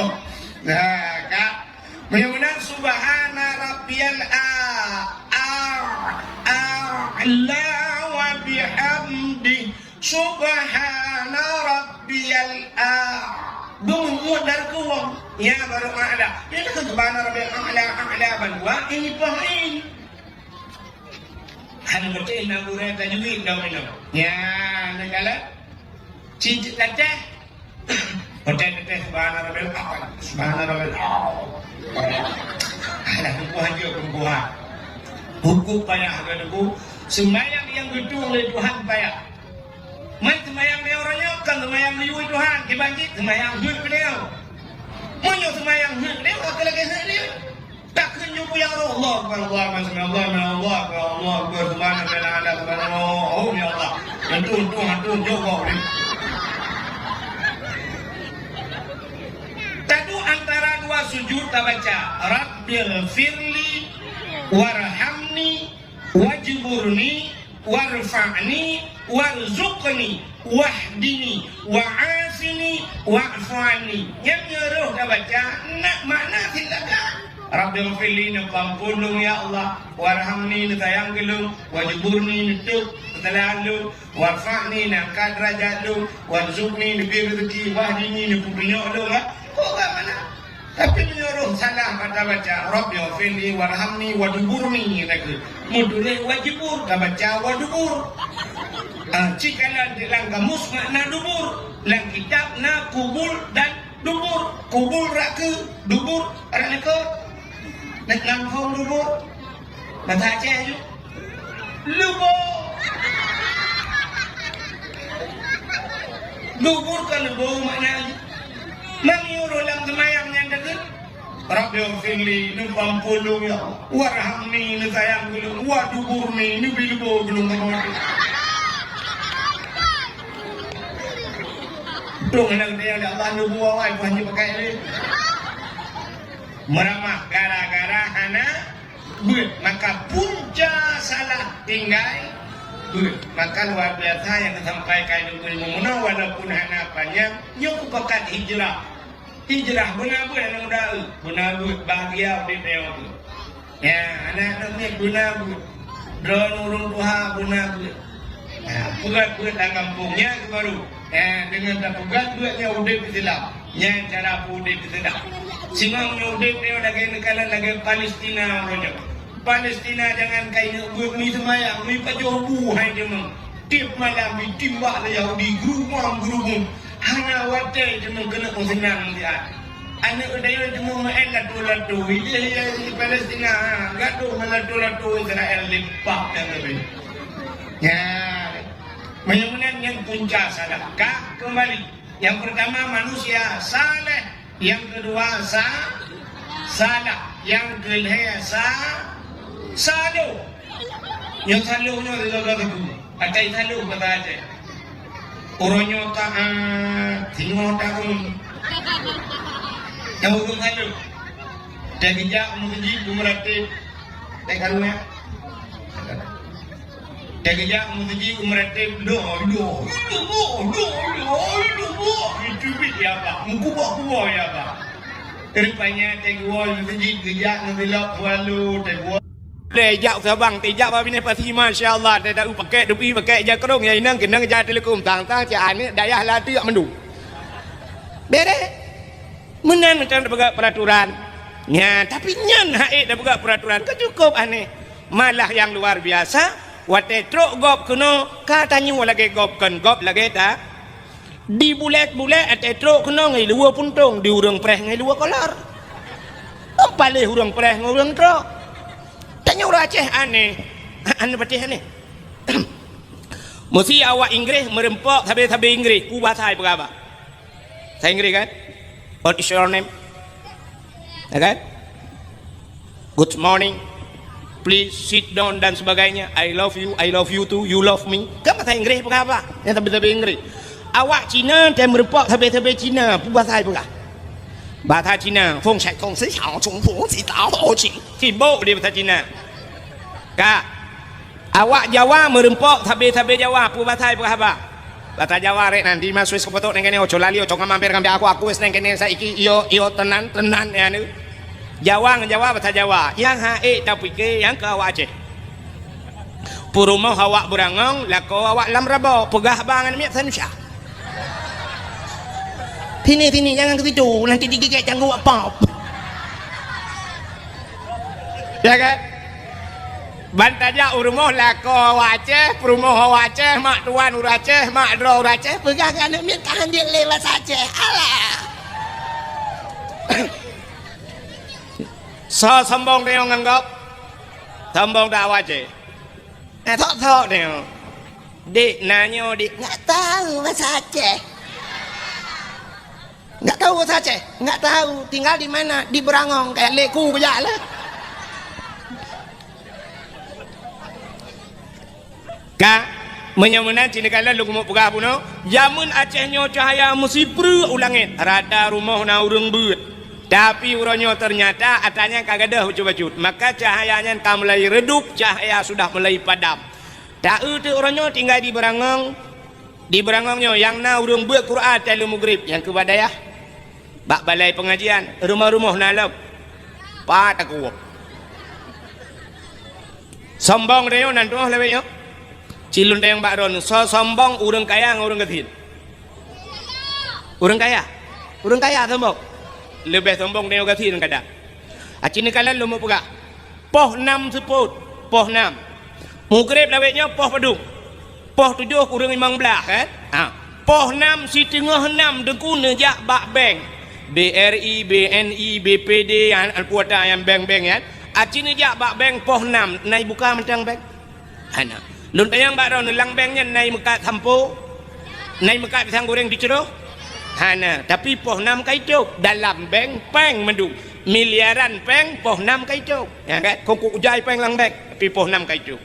Nah kak. Menyamanan subhana rabbiyal a'la wa bihamdi subhana rabbiyal Bumut dari kuwang ya baru a'la. Ini kan subhana rabbiyal a'la bandua ini pahin. Han betul nak buat tajwid dah minum. Ya negala. Cincin latih. Betul subhana rabbiyal a'la. Subhana rabbiyal a'la. Alah perempuan. Hukum payah kan aku. Semayang yang betul oleh Tuhan payah. Man semayang dia orangnya kan semayang liui Tuhan. Dibanjit semayang hut dia. Munyo semayang hut dia akan lagi hut dia. Tak kunjung yang Allah subhanallah. Oh ya Allah. Tuhan jawab ni. Tadu antara dua sujud tak baca Rabbil firli warhamni wajburni warfa'ni warzuqni wahdini wa'afini wa'fani. Yang nyeruh tak baca nak makna silakan. Rabbil firli ni pampulung ya Allah, warhamni ni sayang gelung, wajburni ni tuk ketelalu, warfa'ni ni angkat derajat lu, warzuqni ni beri rezeki, wahdini ni punyok lu. Kok tak mana? Tapi menyuruh salah baca Rabbil firli warhamni wadburni lagi. Mudulih wajibur tak baca wadubur. Jika di dalam kamus makna dubur, dalam kitab na kubul dan dubur. Kubul raka, dubur ada nak nak langsung dubur. Baca aja je. Dubur kan dubur makna mengyuruh dalam semayang yang dekat. Rabbil firli ni pampulung ya, warhamni ni sayang gelung, waduburni ni bilbo gelung ngomong. Tuh hendak dia Allah nu buang ai buang pakai ni. Meramah gara-gara hana buat maka punca salah tinggal Maka luar biasa yang disampaikan Ibu Muna walaupun hanya panjang, nyok pekat hijrah. Hijrah benar-benar mudah, benar-benar bahagia di Teo. Ya, anak ni benar-benar drone urung tuha benar-benar. Pugat-pugat dalam kampungnya baru. Dengan tak pugat-pugatnya udah bersilap. Yang cara udah bersilap. Simangnya udah Teo lagi negara lagi Palestina orangnya. Palestina jangan kain buat ni semayang ni pajobu hai demang tip malam ditimbak le Yahudi gerumang hana wate demang kena senang dia ane udayo demang main latu dia di Palestina gaduh latu Israel lipat dan lebih ya menyamakan yang punca sadakah kembali yang pertama manusia saleh yang kedua salah yang ketiga Salo, yang salo nyo dilaga tu, atai salo kata aja. Orangnya tak tengok tahun, yang bukan salo. Dan kijak mungkin umrate, tak karunya. Dan kijak mungkin umrate do. Itu dia apa? Mukubah ya apa? Terupanya tegwal mungkin kijak ngelak walu tegwal. Dejak sabang tejak babine pasti masya-Allah dah pakai dupi pakai jakrong ya inang kenang ja telekom tang-tang ja ni dayah lati yak mendu. Bere. Menan macam dah peraturan. Ya, tapi nyan haik dah buat peraturan kecukup ane. Malah yang luar biasa, wate truk gop kena katanya lagi gopkan gop lagi ta. Di bulet-bulet ate truk kena ngai luar puntung, di urang preh ngai luar kolar. Ampalih urang preh ngai urang truk. Tanya orang Aceh aneh patih aneh mesti awak Inggeris merempok habis Inggeris ku bahasa apa saya Inggeris kan what is your name ya kan good morning please sit down dan sebagainya I love you too you love me kan bahasa Inggeris apa yang tapi Inggeris awak Cina dan merempok habis Cina ku bahasa apa bahasa Cina, Feng Shai Kong Si Xiao Chung Fu Si Tao Ho Qing. Sibuk dia bahasa Cina. Kak, awak Jawa merempok tabe-tabe Jawa, apa bahasa apa? Bahasa Jawa rek nanti masuk sekolah neng kene ojo lali ojo ngamampir ngambil aku wis neng kene saiki iyo tenan ya nu. Jawa bahasa Jawa. Yang hae tak pikir yang ke awak Aceh. Purumah awak berangong, lako awak lam rabo, pegah bangan miak sanusya. Sini jangan ke situ nanti digigit jangan apa ya kan bantaja urmoh lako Aceh perumoh Aceh mak tuan Aceh mak dro Aceh pegang anak mian tahan dia lewat Aceh alah so sombong dia nganggap sombong dah Aceh thok dia dik nanya dik nggak tahu bahasa Aceh. Nggak tahu bahasa Aceh, nggak tahu tinggal di mana, di Berangong kayak leku aja lah. Kak, menyamanan cina kala lu mau pegah puno, jamun Acehnya cahaya mesti per ulangit, rada rumah na urang beut. Tapi urangnya ternyata atanya kagak dah coba-cut, maka cahayanya tak mulai redup, cahaya sudah mulai padam. Tak itu urangnya tinggal di Berangong, di Berangongnya yang na urang beut Quran telu maghrib, yang kepada ya. Bak balai pengajian rumah-rumah nalap pat aku sombong dia nanti lewe yo cilun yang bak ron so sombong urang kaya urang ketin urang kaya sombong lebih sombong dia ketin kada acini kalian lu mau pegak poh 6 seput poh 6 mugrib lewe nya poh padung poh 7 urang 15 kan poh 6 si tengah 6 dengku nejak bak beng BRI, BNI, BPD yang kuota yang bank-bank ya. Acini dia bak bank poh 6 naik buka mentang bank. Ana. Lun tayang bak ron lang banknya naik muka tampo. Naik muka pisang goreng diceroh. Ana, tapi poh 6 kaicuk dalam bank peng mendung. Miliaran peng poh 6 kaicuk. Ya kan? Kongku ujai peng lang bank tapi poh 6 kaicuk.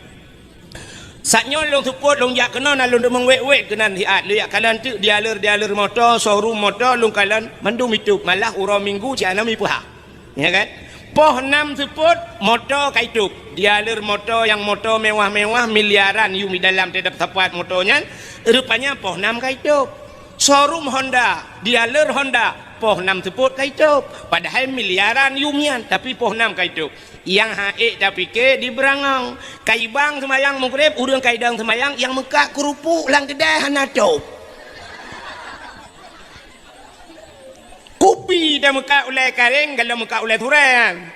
Saknya long support long jak kena na long demang wek kena hiat liat kalan tu dialer motor showroom motor long kalan mandum itu malah urang minggu jana mi puha ya kan Poh 6 sebut motor kaituk. Dealer motor yang motor mewah-mewah miliaran you di dalam tidak tepat motornya. Rupanya poh 6 kaituk. Showroom Honda, dealer Honda, poh 6 sebut kaituk. Padahal miliaran yumian tapi poh 6 kaituk. Yang haik tapi ke di berangong. Kaibang semayang mukrib, urang kaidang semayang yang mekak kerupuk lang kedai hanacop. Kopi dah muka ulai karing kalau muka ulai turan.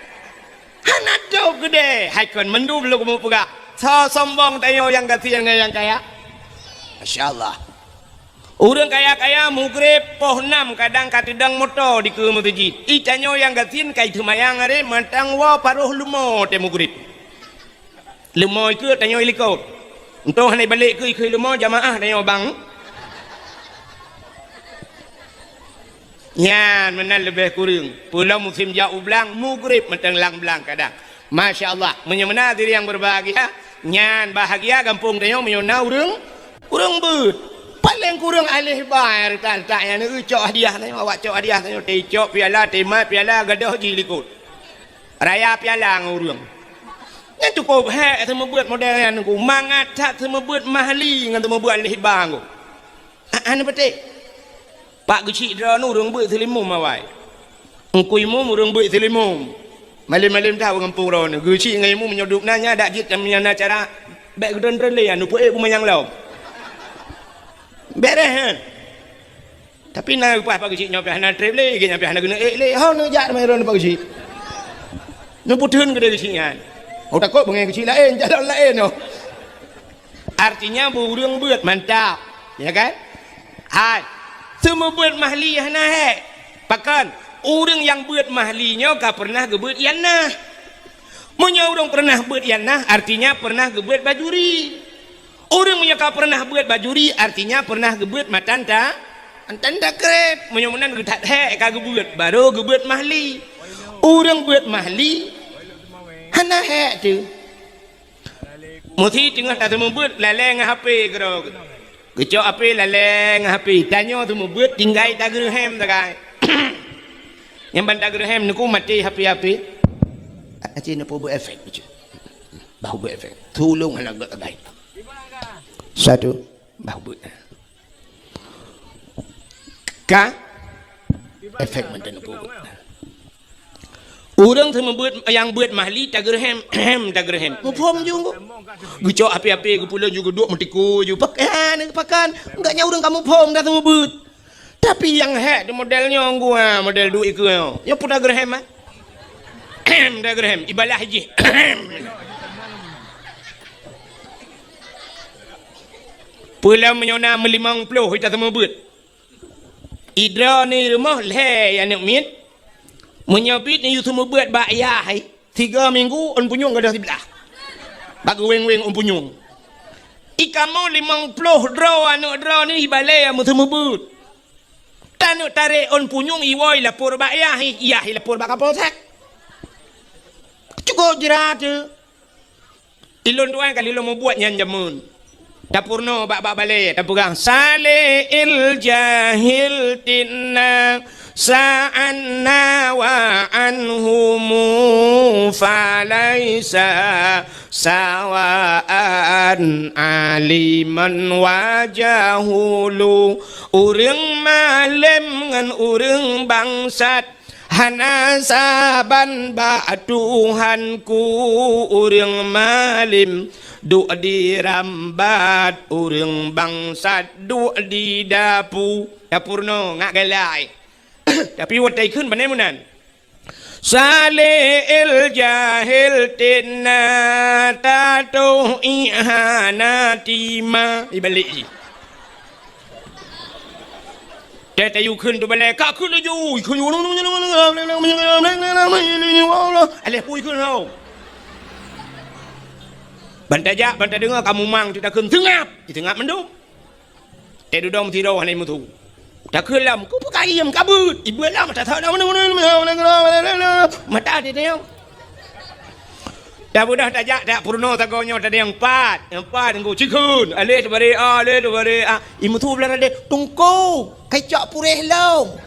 Hana jauh gede. Haikon mendu belum kamu pegak. So sombong tayo yang kasihan yang kaya. Masya Allah. Orang kaya-kaya mugrib poh 6 kadang katidang motor di ke masjid. Itanyo yang kasihan kai tumayang are matang wa paruh lumo te mugrib. Lumo itu tanyo ilikot. Untuk hanai balik ke lumo jamaah tanyo bang. Yan menal lebih kurang. Pulau musim jauh belang, mugrib mentenglang belang kadang. Masya Allah, menyemena diri yang berbahagia. Yan bahagia kampung tanya menyona urang ber. Paling kurang alih bayar tak yang ni cok hadiah tanya awak cok hadiah tanya cok piala tema piala gadah jilikut. Raya piala ngurang. Yang cukup hek sama buat model yang aku mangat tak sama buat mahli dengan sama buat alih bang aku. Anu betul. Pak kecil dah nu orang buat selimum awai. Engkau imum orang buat selimum. Malam-malam tahu kampung ron. Kecil dengan imum menyoduk nanya dak jit namanya cara baik dan relay anu puai pumayang lau. Beres kan. Tapi nak pas pak kecil nyopah nak relay ke nyopah nak guna le. Hau nu jak mai ron pak kecil. Nu putun ke dia kecil kan. Oh takut bengai kecil lain jalan lain no. Artinya burung buat mantap. Ya kan? Hai. Semua buat mahli yana he. Pakan orang yang buat mahlinya kah pernah gebuat yana. Munya orang pernah buat yana artinya pernah gebuat bajuri. Orang munya kah pernah buat bajuri artinya pernah gebuat matanta. Antanda krep. Munya menan getat he kah gebuat baru gebuat mahli. Orang buat mahli hana he tu. Mesti tengah tak semua buat laleng HP kerok. Kecok api laleng api tanya tu membuat tinggal tak gerhem tak kai. Yang bantak gerhem nuku mati api aci nak buat efek macam bau buat efek tolong anak gak baik satu bau buat ka efek macam nak buat orang tu membuat yang buat mahli tak gerhem tak gerhem mufom juga gucok api-api ke pulau juga duk metiku juga pakan enggak nya orang kamu pom dah semua buat tapi yang hek modelnya gua model duit ke yang pun tak gerhem tak gerhem ibalah haji pulau menyona melimang puluh kita semua buat idra ni rumah leh yang nak mit menyabit ni you semua buat bayar 3 minggu on punyung gadah sebelah bagi weng-weng on punyung ikamu 50 draw anak draw ni balai amu semua buat tanuk tarik on punyung iwoi lapor bayar iya lapor bak kapolsek cukup jerat tu ilun tuan kali lo mau buat nyan jamun dapurno bak balai dapur gang salil jahil tinna sa'anna wa anhumu falaysa sawa'an aliman wa jahulu urang malim ngan urang bangsat hana saban ba Tuhanku urang malim duk di rambat urang bangsat duk di dapurno ngak galai tapi watai kun bane munan salil jahil tinna tatu ihanatima ibalik tayu kun tu bale ka kun ju kun aleh pui kun hau bantaja banta dengar kamu mang tidak kun tengap mendung te dudong tido hanai mutu tak kelam ku pakai ayam kabut ibu lah mata tak mata dia tengok dah budak tajak tak purno tagonya tak ada yang empat engkau cikun alih tu bari imu tu belah ada tungku kecak purih long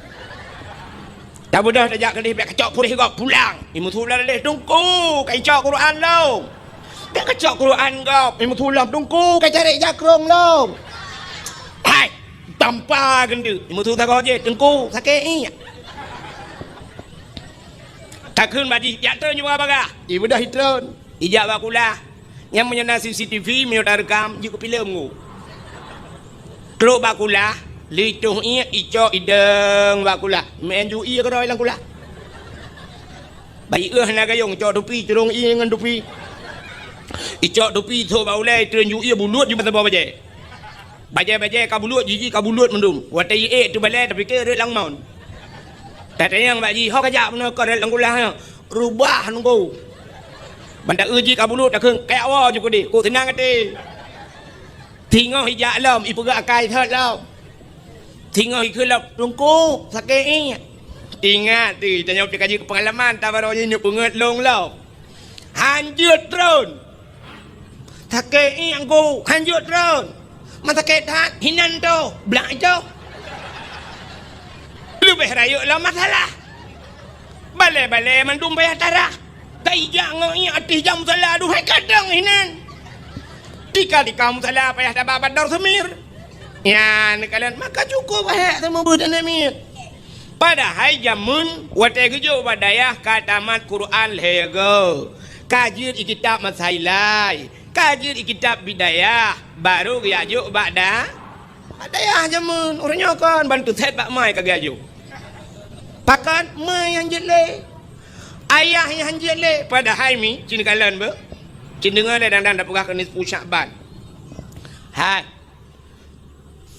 Tak mudah tak jak kedih kacok purih kau pulang. Imu tulang leh tungku kai cok Quran lo. Biar kacok Quran kau. Imu tulang tungku kai cari jakrong lo. Hai, tanpa gendu. Imu tu tak kau je tungku sakit ni. Tak kun bagi ya turun juga baga. Ibu dah hitron. Ijak bakulah. Yang menyana CCTV menyota rekam juga film ngu. Kalau bakulah lituh ia icok ideng bakulah. Menju ia keroi lang kulah. Baik nak gayung cok dupi turung ia dengan dupi. Icok dupi tu baulai turun ia bulut di mata bawah baje. Baje ka bulut jiji ka bulut mendum. Watai tu balai tapi ke lang maun. Kata yang baji hok ajak mana kau lang kulah rubah nunggu. Banda uji ka bulut tak keng kek wa juga di. Ku tenang hati. Tinggal hijak lam ibu gak akai thot lam. Tinggal ikut lam tungku sakit ni. Ingat tu tanya kaji pengalaman tak baru ni penget long lam. Hanjut drone. Sakit ni aku hanjut drone. Mata sakit tak hinan tu belak tu. Lebih rayuk lah masalah. Balai-balai mandum bayar tarah. Tak ijak ngoi artis jam salah duhai kadang hinan. Jika di kamu salah payah dapat badar semir. Ya, ni kalian maka cukup payah sama budan semir. Padahal jamun watai kejo badayah katamat Quran lego. Kajir kitab masailai. Kajir kitab bidayah. Baru gajuk bada. Badayah jamun. Orangnya kan bantu set pak mai kagak gajuk. Pakan mai yang jelek. Ayah yang jelek. Padahal mi cini kalian ber. Cendengar dah dan dah pegah kena 10 Syakban. Hai.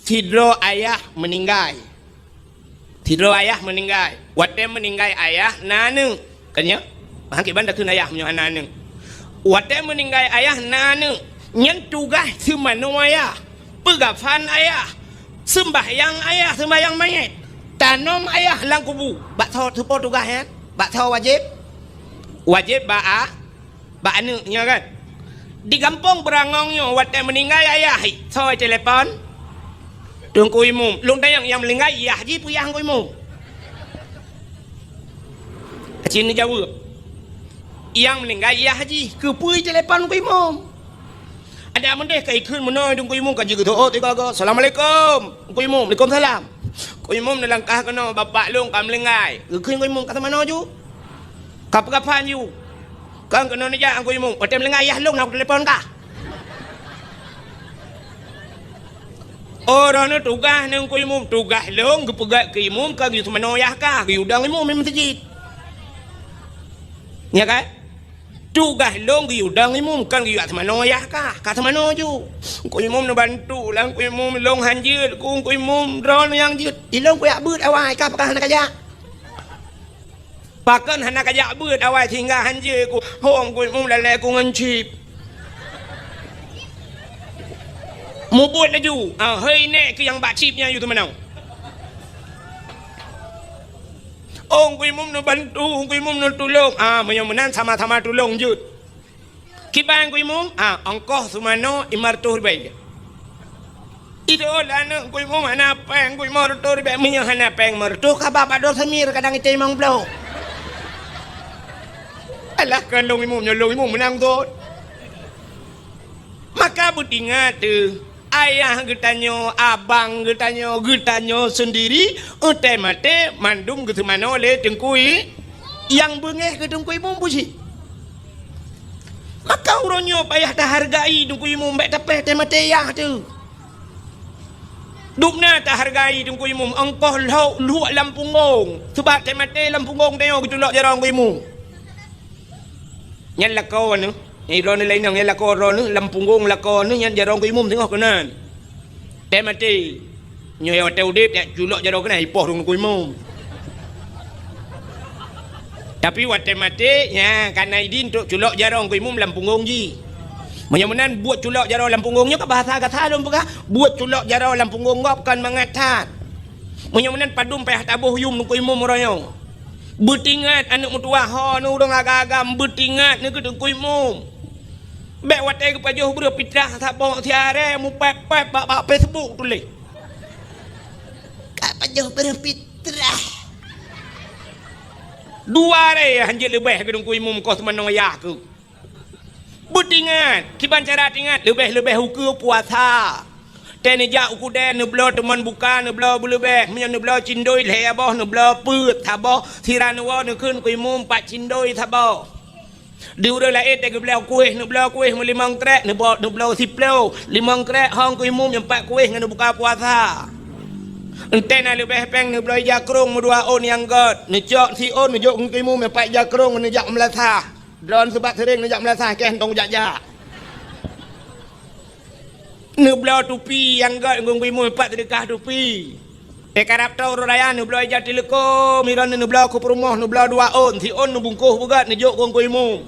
Tidro ayah meninggal. Tidro ayah meninggal. Wate meninggal ayah nanu. Kanya. Hangkit bandar kena ayah punya nanu. Wate meninggal ayah nanu. Nyen tugas semano ayah. Pegafan ayah. Sembahyang ayah, sembahyang mayat. Tanam ayah lang kubu. Bak tahu tupo tugas ya? Bak tahu wajib? Wajib ba'a. Bak anu nya kan? Di kampung berangongnya watai meninggal ayah soi telepon tunggu imum lung tayang yang meninggal ayah ji puyang ku imum cini jawab yang meninggal ayah ji ke pui telepon ku imum ada mendeh kai kun menoi tunggu imum ka jiga oh tiga go assalamualaikum ku imum waalaikumsalam ku imum nelangkah kena bapak lung ka meninggal kun ku imum kata mana ju kapan ju Kang kena ni jak aku imum. Patem lengah ayah long nak telefon kah? Orang ni tugas ni aku imum. Tugas long kepegat ke imum kah gitu mana ayah kah? Udang imum memang masjid. Ya kan? Tugas long udang imum kan gitu mana ayah kah? Kata mana ju? Aku imum nak bantu lah. Aku imum long hanjir. Aku imum drone yang jut. Ilong aku yak but awal kah pakah nak kajak? Pakan hendak kajak beut awal tinggal hanjir ku. Hong ku mum lalai ku ngancip. Mu buat laju. Hei nek ke yang bak chipnya you tu mana? Ong ku mum nak bantu, ku mum nak tolong. Menan sama-sama tolong jut. Kibang ku mum, ongkoh sumano imartuh baik. Itu lah nak ku mum hana peng ku martuh baik minyak hana peng martuh ka bapa do samir kadang itu memang blow. Alah kan long imum menang tu. Maka butingat tu ayah getanyo, abang getanyo sendiri utai mate mandum gitu mana oleh tengkui yang bengeh ke tengkui imum puji. Maka uronyo payah dah hargai tengkui imum baik tapeh te mate ya tu. Dupna tak hargai tengkui imum engkau luak lampungong sebab te mate lampungong tengok gitu lok jarang ku imum. Nhân là cô nữa, nhảy rồi này lấy nào nhân là cô rồi nữa, làm phùng gông là cô nữa, nhân giờ rong cái mồm tiếng học cái này, tem mà chi, nhiều tàu đếp vậy, chủ lộ giờ đâu cái này bỏ thùng cái mồm, tapi wat tem mati, ya, karena idin tu chủ lộ giờ rong cái mồm làm phùng gông gì, mà yang mana buat chủ lộ giờ rong làm phùng gongnya ke bahasa kata dong bukan, buat chủ lộ giờ rong làm phùng gong ngop kan mengatakan, mà yang mana padum payah tabuh yum cái mồm orangnya. Betingat anak mutua ho nu dong agam betingat ni kedeng kui mum. Bek watai ke pajuh berpitrah tak bawa tiare mu pep bak Facebook tulis. Kak pajuh berpitrah. Dua re hanjil lebih ke dong kuimum kau semenang ayah ku. Betingat, kiban cara tingat lebih hukum puasa. Tene jak uku den neblo teman buka neblo bulebeh menyo neblo cindoi le aboh neblo put thaboh siranawa ne kun kuimum pat cindoi thaboh. Diurang lain tak neblo kuih melimang trek neblo siplo limang trek hang kuimum yang pat kuih ngene buka puasa. Entena lebih peng neblo jakrung medua on yang god nejok si on nejok kuimum yang pat jakrung nejak melasah. Dron sebab sering nejak melasah ken tong jak. Neblau tupi yang gak ngungui mu empat sedekah tupi. Karap tau raya neblau aja teleko miran neblau ku perumah neblau dua on si on nubungkuh bugat nejuk ngungui mu.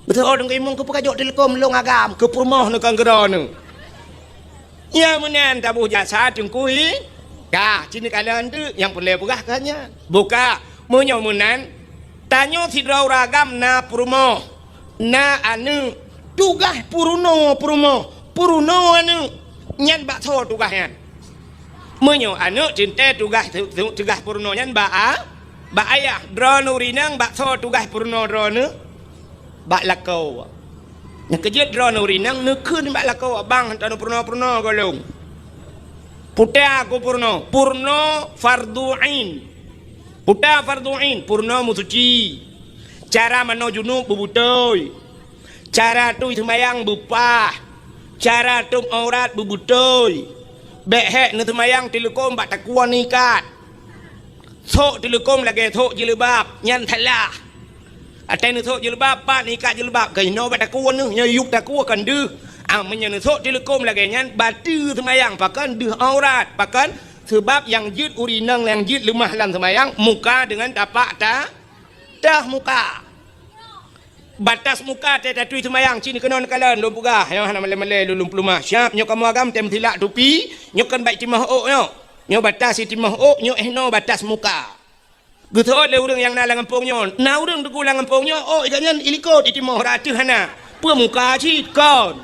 Betul on ngungui mu ku pekajok teleko melong agam ke perumah ne kang gerana. Ya menan tabuh jasa jengkui. Ka cini kalian tu yang boleh buka kanya. Buka munyo menan tanyo sidrau ragam na perumah. Na anu tugas perumah. Puruno anu nyan bak tho tugas nyan. Menyo anu cinta tugas puruno nyan bak ayah drone urinang bak tho tugas puruno drone bak lakau. Yang kejut drone urinang nekun bak lakau abang tanu puruno golong. Puta aku purno fardu ain. Puta fardu ain purno musuci. Cara mano junub bubutoi. Cara tu sembayang bupah. Cara tum aurat bubutoi. Behek ne semayang telekom bak takuan nikat. Thok telekom lagi thok jilbab nyan thalah. Atai ne thok jilbab pat nikat jilbab kai no bak takuan ne nyayuk takuan kan de. Menyan ne thok telekom lagi nyan batu semayang pakan de aurat pakan sebab yang jid urinang yang jid lemah dalam semayang muka dengan tapak dah muka. Batas muka tak tatui semayang cini kenon kalan lom pugah yang hana male lulum plumah siap nyok kamu agam tem tilak tupi nyok kan baik timah ok nyok batas timah ok nyok no batas muka gitu le urang yang nalang kampung nyon na urang dugu lang kampung nyo oh ikanyan ilikot timah ratu hana pu muka cit kon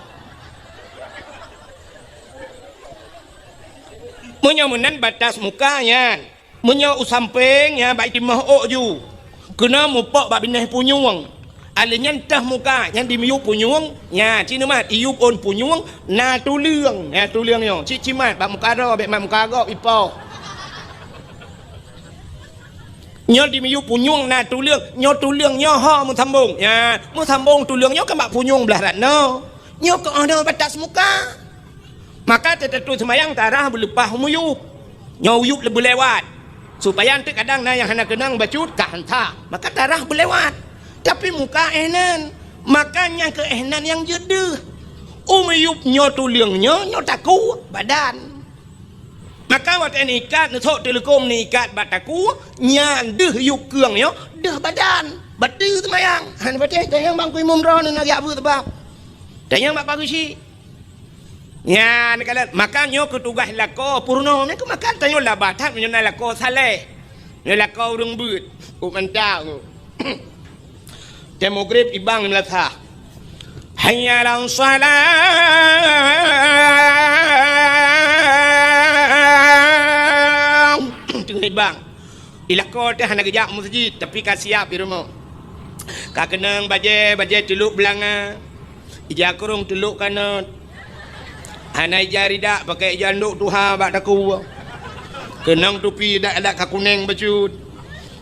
munyo menan batas muka nyan munyo usampeng ya baik timah ok ju kena mupok bak binah punyuang alanya entah muka yang dimiuk punyung nya cina mat iup on punyung na tu leung yo cimat bak muka ro bek muka go ipo nyo dimiuk punyung na tu leung nyo ho mu sambung ya mu sambung tu leung nyo kan bak punyung belah ratno nyo ko ada batas muka maka tetatu semayang tarah berlepah muyup nyo uyup lebih lewat supaya nanti kadang na yang hana kenang bacut kahanta maka tarah berlewat. Tapi muka ehnan makanya ke ehnan yang jeda umiyup nyo tuliang nyo taku badan maka wat ikat thok telekom ni ikat bataku nyan deh yuk keung nyo deh badan batu semayang han bateh tayang bang kui mumron na ya bu tebak tayang bak bagusi nyan kalan maka nyo ketugas lako purno ne makan tayo labatat nyo na lako saleh nyo lako urang beut umanta Demokrat ibang melatah. Hayya ala salam. Tengah ibang. Ilako teh hana gejak masjid tapi kasiap di rumah. Kakenang baje teluk belanga. Ija kurung teluk kanan. Hana ija ridak pakai janduk tuha bak taku. Kenang tupi dak kakuneng bacut.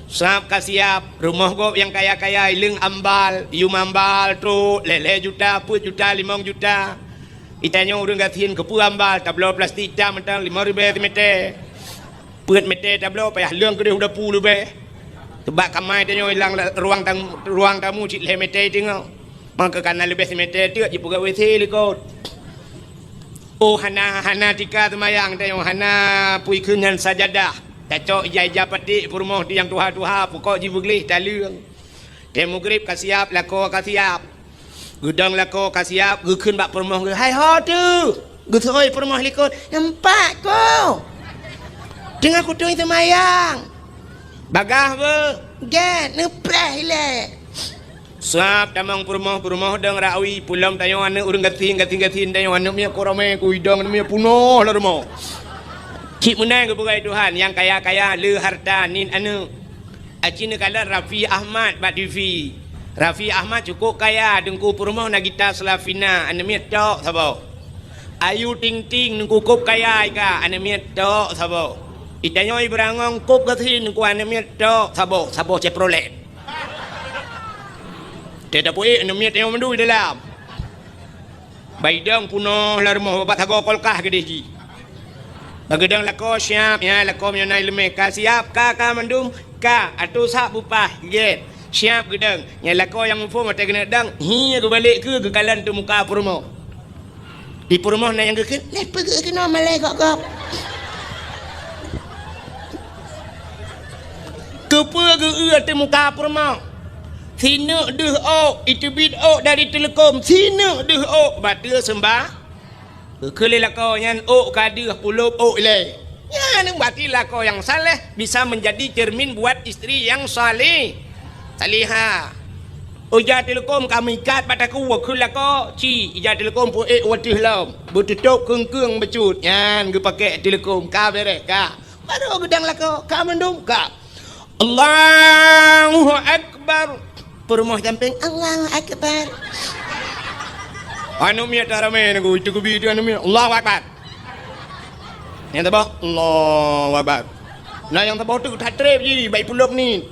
Sap kasiap rumah gop yang kaya-kaya iling ambal iu ambal tu lele juta put juta 5 juta itanya urang gatin ke pu ambal tablo plastik jam mentang 5,000 meter put meter tablo payah leung ke dah pu lebih sebab kamai tanya hilang ruang tamu cik le meter tengok maka kana lebih meter tu je puga WC likot oh hana tika semayang tanya hana pui keungan sajadah Tacok ija pati purmoh di yang tuha pokok jibu gelih talung. Demokrat kasiap lako kasiap. Gudang lako kasiap gukun bak purmoh ge hai ho tu. Gutoi purmoh likut empat ko. Dengar kutung semayang. Bagah be get nepreh le. Sap tamang purmoh deng rawi pulam tayo ane urang gatin tayo ane mia korame kuidang mia punoh la rumah. Cik menang ke bukai Tuhan yang kaya-kaya le harta nin anu Acina kala Rafi Ahmad Bat TV. Rafi Ahmad cukup kaya dengku perumah nak gitar Selafina anemiat tok sabo. Ayu Ting Ting dengku kop kaya ka anemiat tok sabo. Itanyoi berangong kop katin dengku anemiat tok sabo. Sabo Chevrolet. Tidak boleh anemiat yang mendu dalam. Baidang puno la rumah babat hago kolkah gede ji. Bagedang lako siap ya lako menai lemeh ka siap ka mandum ka atu sak bupah get. Siap gedang. Nya lako yang mufo mata kena dang. Hi aku balik ke kalan tu muka purmo. Di purmo na yang ke lepa ke kena malai kok. Kepa ke te muka purmo. Sina deh itu bid dari telekom. Sina deh batal sembah. Kelila kau yang kadah puluh le. Ya ni batilah kau yang salah bisa menjadi cermin buat isteri yang saleh. Salihah. Ujar telekom kami ikat pada ku kelila kau ci ujar telekom pu watih lam. Betutup keng becut. Yan gue pakai telekom ka bere ka. Baru gedang lah kau mendung ka. Allahu Akbar. Perumah camping Allahu Akbar. Anu miat darame nagu itu ku video anu miat Allahu Akbar. Yang tabah Allahu Akbar. Nah yang tabah tu tak trip je baik pulak ni.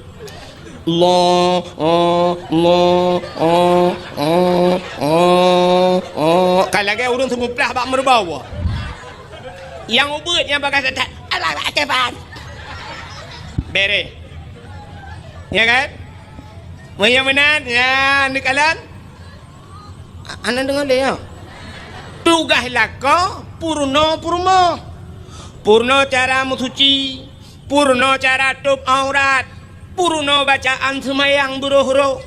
Kalau lagi urun semua pelah bak merbau. Yang ubud yang bagai tak Allahu Akbar. Bere. Ya kan? Yang benar, ya, ni kalian. Anda dengar dia. Tugaslah kau purno. Purno cara mensuci, purno cara tutup aurat, purno bacaan semayang buruh-buruh.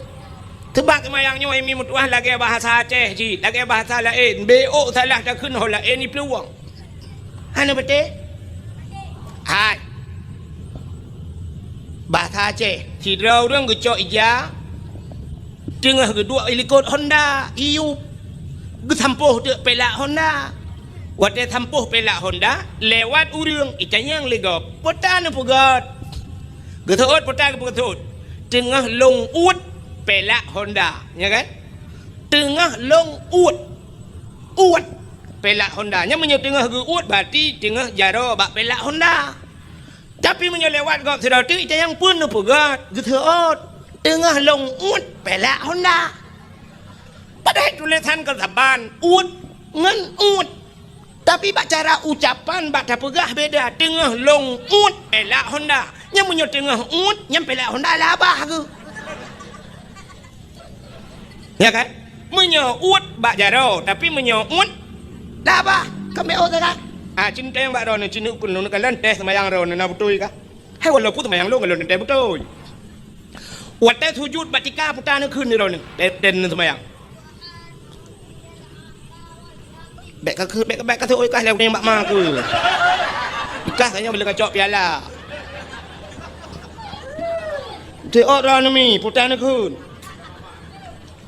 Sebab semayangnya ini mutuah lagi bahasa Aceh ji, lagi bahasa lain. BO salah tak kena lain ni peluang. Anda betul? Hai. Bahasa Aceh, tidak orang gecok ija. Tengah kedua ilikot Honda iu gesampuh tu pelak Honda wate sampuh pelak Honda lewat urang itanyang legop potan pugat getut potan getut tengah long ut pelak Honda ya kan tengah long ut pelak Honda nya menyo tengah ge ut berarti tengah jaro bak pelak Honda tapi menyo lewat gop sedau tu itanyang pun pugat getut tengah long ut pelak Honda. Padahal tulisan kesaban ut ngan ut. Tapi bak cara ucapan bak pegah beda. Tengah long ut pelak Honda. Yang punya tengah ut yang pelak Honda labah ke. Ya kan? Menyo ut bak jaro tapi menyo ut labah. Kami tak kan? Cinta yang bak ron cinta kun nun kalan teh semayang ron na betul ka. Hai walaupun semayang long kalon teh betul. Wadah sujud batika putar nak kun ni ron den semayang. Bek ka tu oi kah leu tembak ma ke. Ikah saya boleh kacok piala. Te orang ni putar nak kun.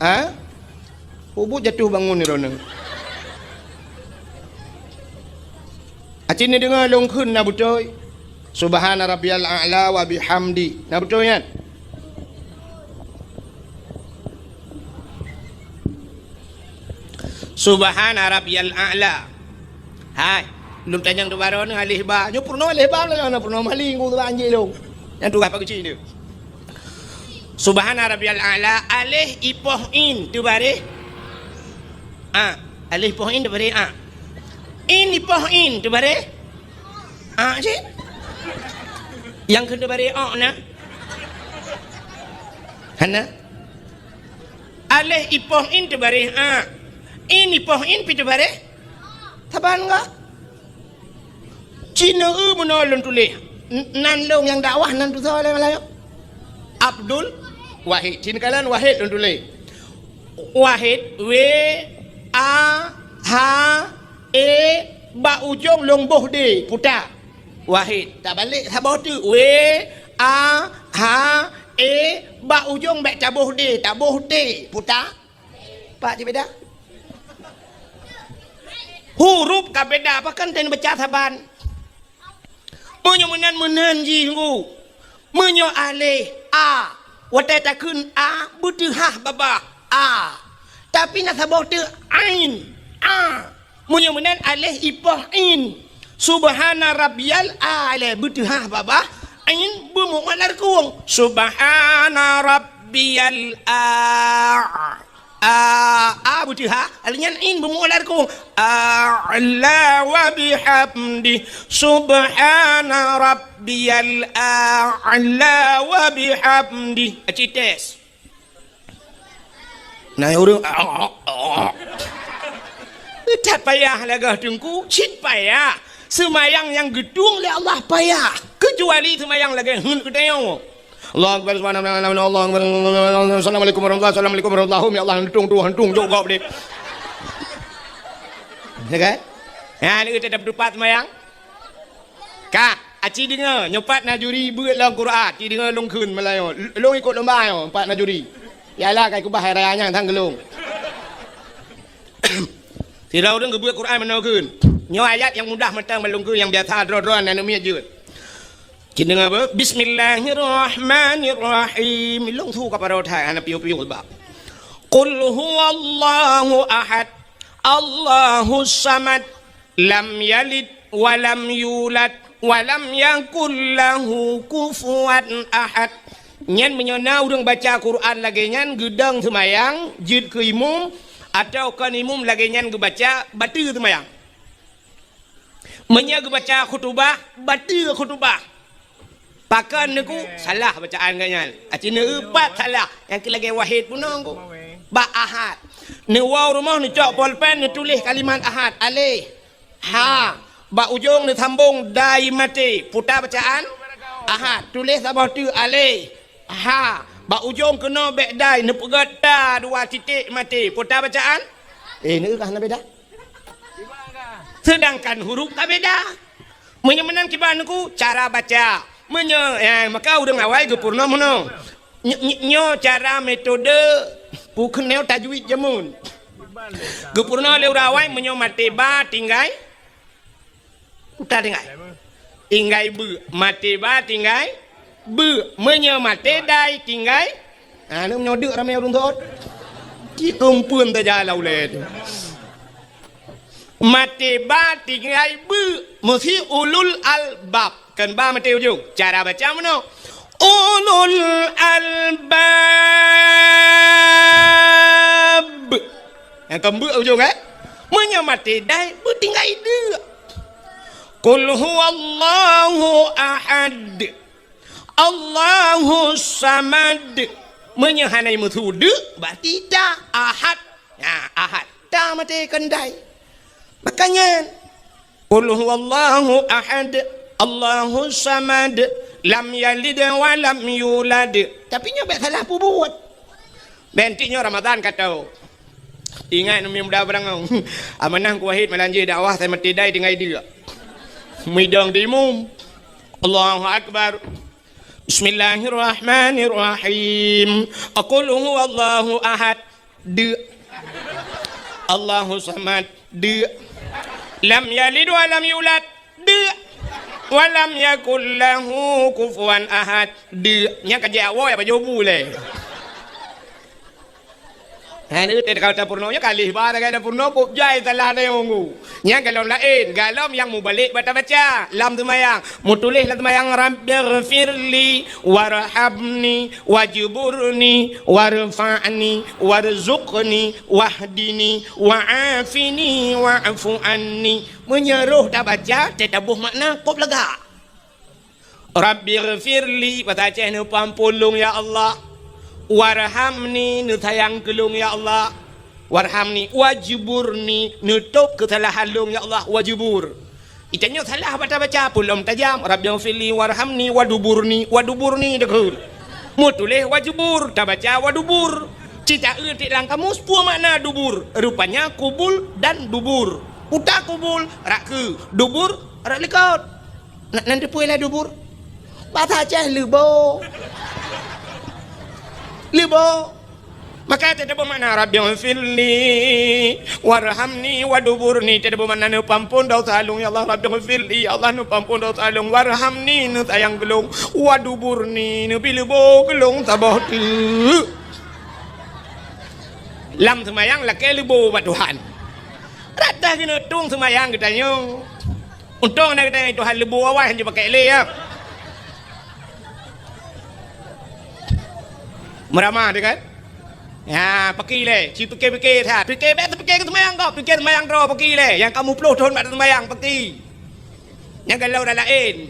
Ha? Ubud jatuh bangun ni ron. Acin ni dengar long kun na betul. Subhana rabbiyal a'la wa bihamdi. Na betul kan? Subhana rabbiyal a'la. Hai, belum tanyang tu baru ni alih ba. Nyo purno alih ba lah na purno maling ku anjing long. Yang tu apa kecil dia. Subhana rabbiyal a'la alih ipoh in tu bare. Alih ipoh in tu bare In ipoh in tu bare. Je. Yang kena bare na. Hana. Alih ipoh in tu bare ini poin pitu bare taban enggak Cina menolong tulis nan long yang dakwah nan tu soal yang lain Abdul Wahid Cina kalian Wahid long tulis Wahid W A H E ba ujung long boh de putar Wahid tak balik sabar tu W A H E ba ujung baik tabuh de tabuh de putar pak je beda huruf ka beda apa kan ten baca saban menyo menan ji ku menyo alih a wate ta kun a butuh ha baba a tapi nak sabah tu ain a munya menan alih ipah in subhana rabbiyal a'la butuh ha baba ain bu mualar kuang subhana rabbiyal butuh ha alinya in bu mualar kuang a'la wa bihamdi subhana rabbiyal a'la wa bihamdi acites nah orang tak payah lagah tungku cit payah semayang yang gedung oleh Allah payah kecuali semayang lagi hun ketayang Allah Akbar subhanallah Allah Akbar assalamualaikum warahmatullahi ya Allah hantung jogop deh ya kan ya ni kita dapat dupat semayang kak aci dengar nyopat najuri buat dalam Quran aci dengar long kun Melayu long ikut lomba yo empat najuri yalah kai ku bahai rayanya thang gelung thì đâu đó người buat Quran mana kun nyo ayat yang mudah mentang belum kun yang biasa dron dan mi ajut kita dengar apa bismillahirrahmanirrahim long thu kepada thai ana piu-piu ba qul huwallahu ahad allahus samad lam yalid wa lam yulad wa lam yakul lahu kufuwan ahad nyen menyona urang baca Quran lagi nyen gedang semayang jid ke imum atau kan imum lagi nyen baca batu semayang menya baca khutbah batu khutbah pakan niku salah bacaan ganyan acina empat salah yang lagi wahid pun nangku ba ahad ni waw rumah ni cok pulpen ni tulis kalimat ahad alih ha ba ujung ni sambung dai mati putar bacaan ahad tulis sabah tu alih ha ba ujung kena bek dai ni pegata dua titik mati putar bacaan ni kah na beda sedangkan huruf tak beda menyemenang kibanku cara baca maka udah ngawai gepurna mono nyo cara metode bukan neo tajwid jamun gepurna le urawai menyo mate ba tinggai uta tinggai bu mate ba tinggai bu menyo mate dai tinggai nu menyo deuk ramai urang thot ki tumpuan ta jalau le mate ba tinggai bu mesti ulul albab kan ba mati ujung cara baca mana ulul albab yang kembu ujung menyamati dai bertinggai dia qul huwallahu ahad Allahu samad menyahanai musudu berarti dah ahad ahad dah mati kendai makanya qul huwallahu ahad Allahu samad lam yalid wa lam yulad tapi nyobek salah pu buat bentinya Ramadan kata ingat mi muda berang amanah ku wahid melanji dakwah saya mati dai dengan dia midang dimum Allahu akbar bismillahirrahmanirrahim aqul huwallahu ahad de Allahu samad de lam yalid wa lam yulad de walam yakul lahu kufuwan ahad nya kerja awak apa jobu le ni kau tak purno nya kali ba dah purno pop jai salah dia ongu nya kalau lain galam yang mu balik baca lam semayang mu tulis lam semayang rabbighfirli warhamni wajburni warfa'ni warzuqni wahdini wa'afini wa'fu anni menyeruh tak baca tetabuh makna pop lega rabbighfirli baca ni pampulung ya Allah warhamni nu sayang kelung ya Allah warhamni wajburni nutup kesalahan lung ya Allah wajbur itanya salah baca pulum tajam rabbighfirli warhamni waduburni dekul mu tulis wajbur tak baca wadubur cita eutik lang kamus pu makna dubur rupanya kubul dan dubur uta kubul rak ke dubur rak lekot nanti puilah dubur baca lebo Maka tidak bermakna Rabbi ghfirli warhamni waduburni, tidak bermakna nu pampun dosa alung ya Allah Rabbi ghfirli ya Allah nu pampun dosa alung, warhamni nu sayang gelung, waduburni nu bilbo gelung tabah tu. Lam semayang laki libo buat Tuhan. Rata kena tung semayang kita nyo. Untung nak kata Tuhan libo awal hanya pakai le ya. Meramah dia kan? Ya, pergi le. Si pergi tak. Pergi betul pergi ke semayang kau. Pergi semayang terus pergi le. Yang kamu 10 tahun pada semayang pergi. Yang kalau dah lain.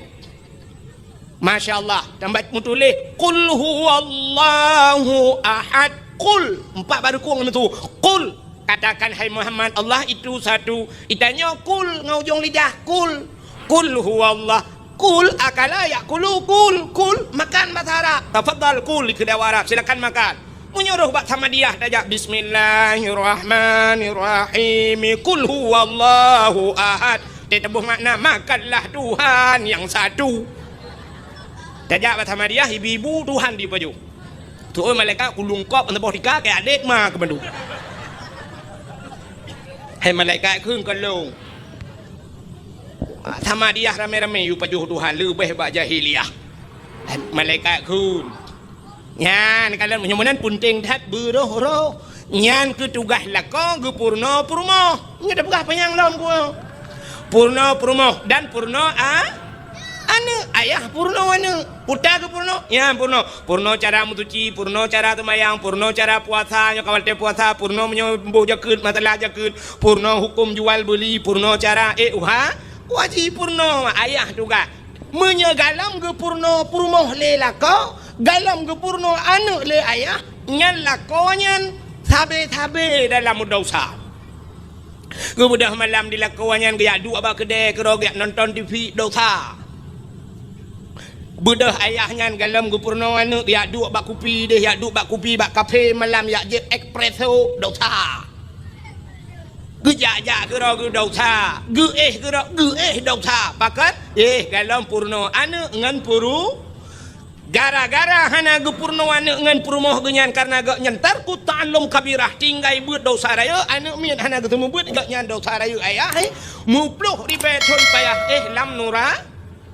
Masya Allah. Tambah tulis. Qul huwallahu ahad. Qul. 4 baru kurang itu. Qul. Katakan hai Muhammad Allah itu satu. Itanya qul ngaujung lidah. Qul. Qul huwallah. Kul akala yakulu kul makan bahasa Arab. Tafadhal kul di kedai Arab, silakan makan. Menyuruh buat sama dia saja. Bismillahirrahmanirrahim. Kul huwallahu ahad. Dia tebuh makna makanlah Tuhan yang satu. Tajak buat sama dia ibu-ibu Tuhan di baju. Tu malaikat kulung kop antara tika kayak adik mah ke bandu. Hai malaikat keung kalung. Sama dia ramai-ramai you pajuh Tuhan lebih bak jahiliah. Malaikat kun. Nyan kalau menyemunan punting that beroh. Nyan ke tugas lako ke purno purmo. Ngan dah pegah panyang lawan gua. Purno purmo dan purno anu ayah purno anu. Putar ke purno? Ya purno. Purno cara mencuci, purno cara semayang, purno cara puasa, nya kawal te puasa, purno menyembuh jakut masalah jakut, purno hukum jual beli, purno cara wajib purno ayah juga menyegalam ke purno purmoh le lako galam ke purno anu le ayah nyan lako nyan tabe dalam dosa ke budak malam di lako nyan gaya duk abang kedai ke rogak nonton TV dosa budak ayah nyan galam ke purno anu gaya duk bak kopi deh ya duk bak kopi bak kafe malam ya je espresso dosa cứ dạ cứ ro cứ đầu xa cứ đầu xa pakat galam purno anu ngan puru gara-gara hana gu purno anu ngan purmoh genyan karena gak nyentar ku ta'allum kabirah tinggai buat dosa raya anu mian hana ketemu buat gak nyan dosa raya ayah mupluh ribeton payah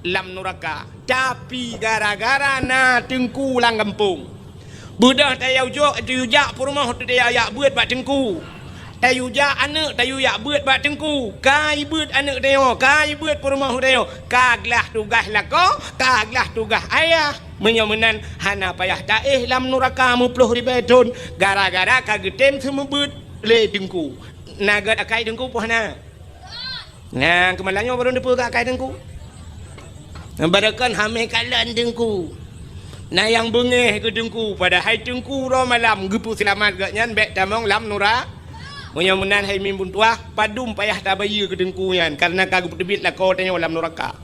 lam nuraka tapi gara-gara na tengku lang kampung budah tayau jo jak purmoh tu dia ya buat bak tengku tayu ja anak tayu ya buat bak tengku kai buat anak dia kai buat purmah dia kaglah tugas lako kaglah tugas ayah menyemenan hana payah ta lam nuraka mupluh ribetun gara-gara kagetem semua buat le tengku nagat akai tengku pohna nah kemalannya baru depu akai tengku barakan hame kalan tengku nah yang bengeh ke tengku pada hai tengku ro malam gepu selamat gak nyan bek tamong lam nuraka menyamunan hai mimbun tua padum payah tabayu ke dengkuyan karena kagum tebit lah kau tanya dalam neraka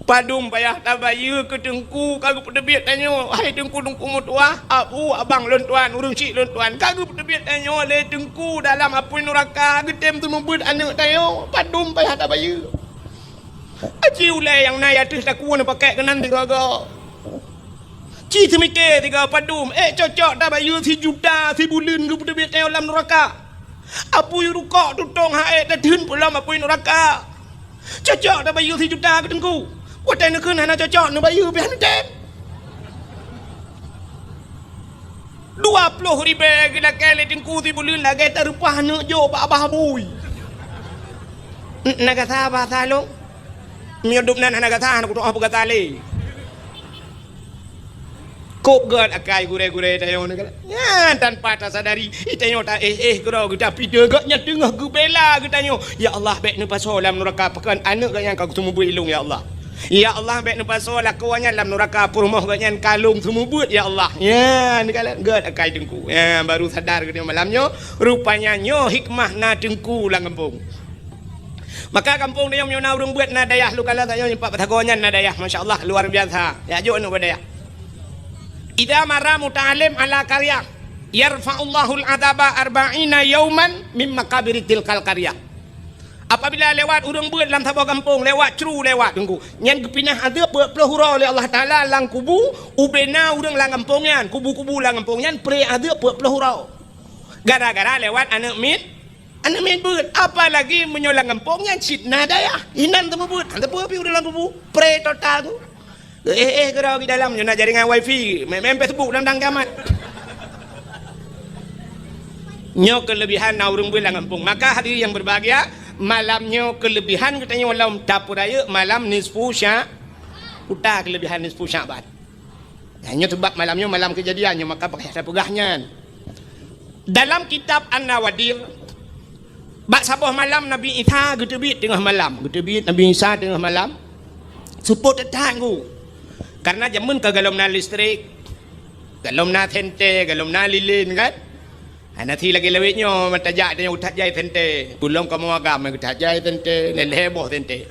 padum payah tabayu ke dengku kagum tebit tanya hai dengku mutua abu abang lon tuan urung cik lon tuan kagum tebit tanya le dengku dalam apun neraka gedem tu membut anak tanya padum payah tabayu aji ulai yang nai atus laku nak pakai kenan tiga Ci semike tiga padum cocok dah bayu si juta si bulan ke budak biat dalam neraka. Apu yu rukok tutong hae dah dun pulam apu neraka. Cocok dah bayu si juta ke tengku. Watai nak kena cocok nak bayu biar tem. 20,000 kita kele tengku si bulan lagi terupah nak jo abah bui. Nak kata apa salong? Miudup nan nak kata nak kutu apa kata le. Kop gad akai gure-gure tayo ni kala. Ya tanpa tak sadari itayo ta gero kita pide gak nya tengah gu bela kita ya Allah baik nu pasal dalam neraka pekan anak gak yang kau semua buat ilung ya Allah. Ya Allah baik nu pasal lakuannya dalam neraka purmoh gak yang kalung semua buat ya Allah. Ya ni kala gad akai tengku. Ya baru sadar ke malamnya rupanya nyo hikmah na tengku lang kampung. Maka kampung dia menyona urung buat nadayah lu kala tayo nyempak patagonyan nadayah masya-Allah luar biasa. Ya jo anu badayah. Idza marra muta'allim ala qaryah yarfa'ullahu al-'adaba 40 yawman min makabiri tilkal qaryah. Apabila lewat urang beut dalam tabah kampung, lewat ceru lewat tunggu. Nyan kepinah ada pelahura oleh Allah Taala lang kubu, ubena urang lang kampung nyan, kubu-kubu lang kampung nyan pre ada pelahura. Gara-gara lewat anak mit beut. Apalagi menyolang kampung nyan sitna daya. Hinan temu beut. Anta pi urang lang kubu, pre total tu. Gerau di dalam nak jaringan wifi, main Facebook dan gamat. Nyo kelebihan na urang beut lang kampung. Maka hadirin yang berbahagia, malamnya kelebihan katanya walau dapur raya malam nisfu utar kelebihan nisfu Syaban. Hanya sebab malamnya malam kejadiannya maka pakai pegahnya. Dalam kitab An-Nawadir bak sabah malam Nabi Isa getebit tengah malam. Getebit Nabi Isa tengah malam. Suput tetanggu. Karena jamun ke galom na listrik, galom na tente, galom na lilin kan. Nanti lagi lewitnya matajak dia utat jai tente. Belum kamu agam utat jai tente, leleboh tente.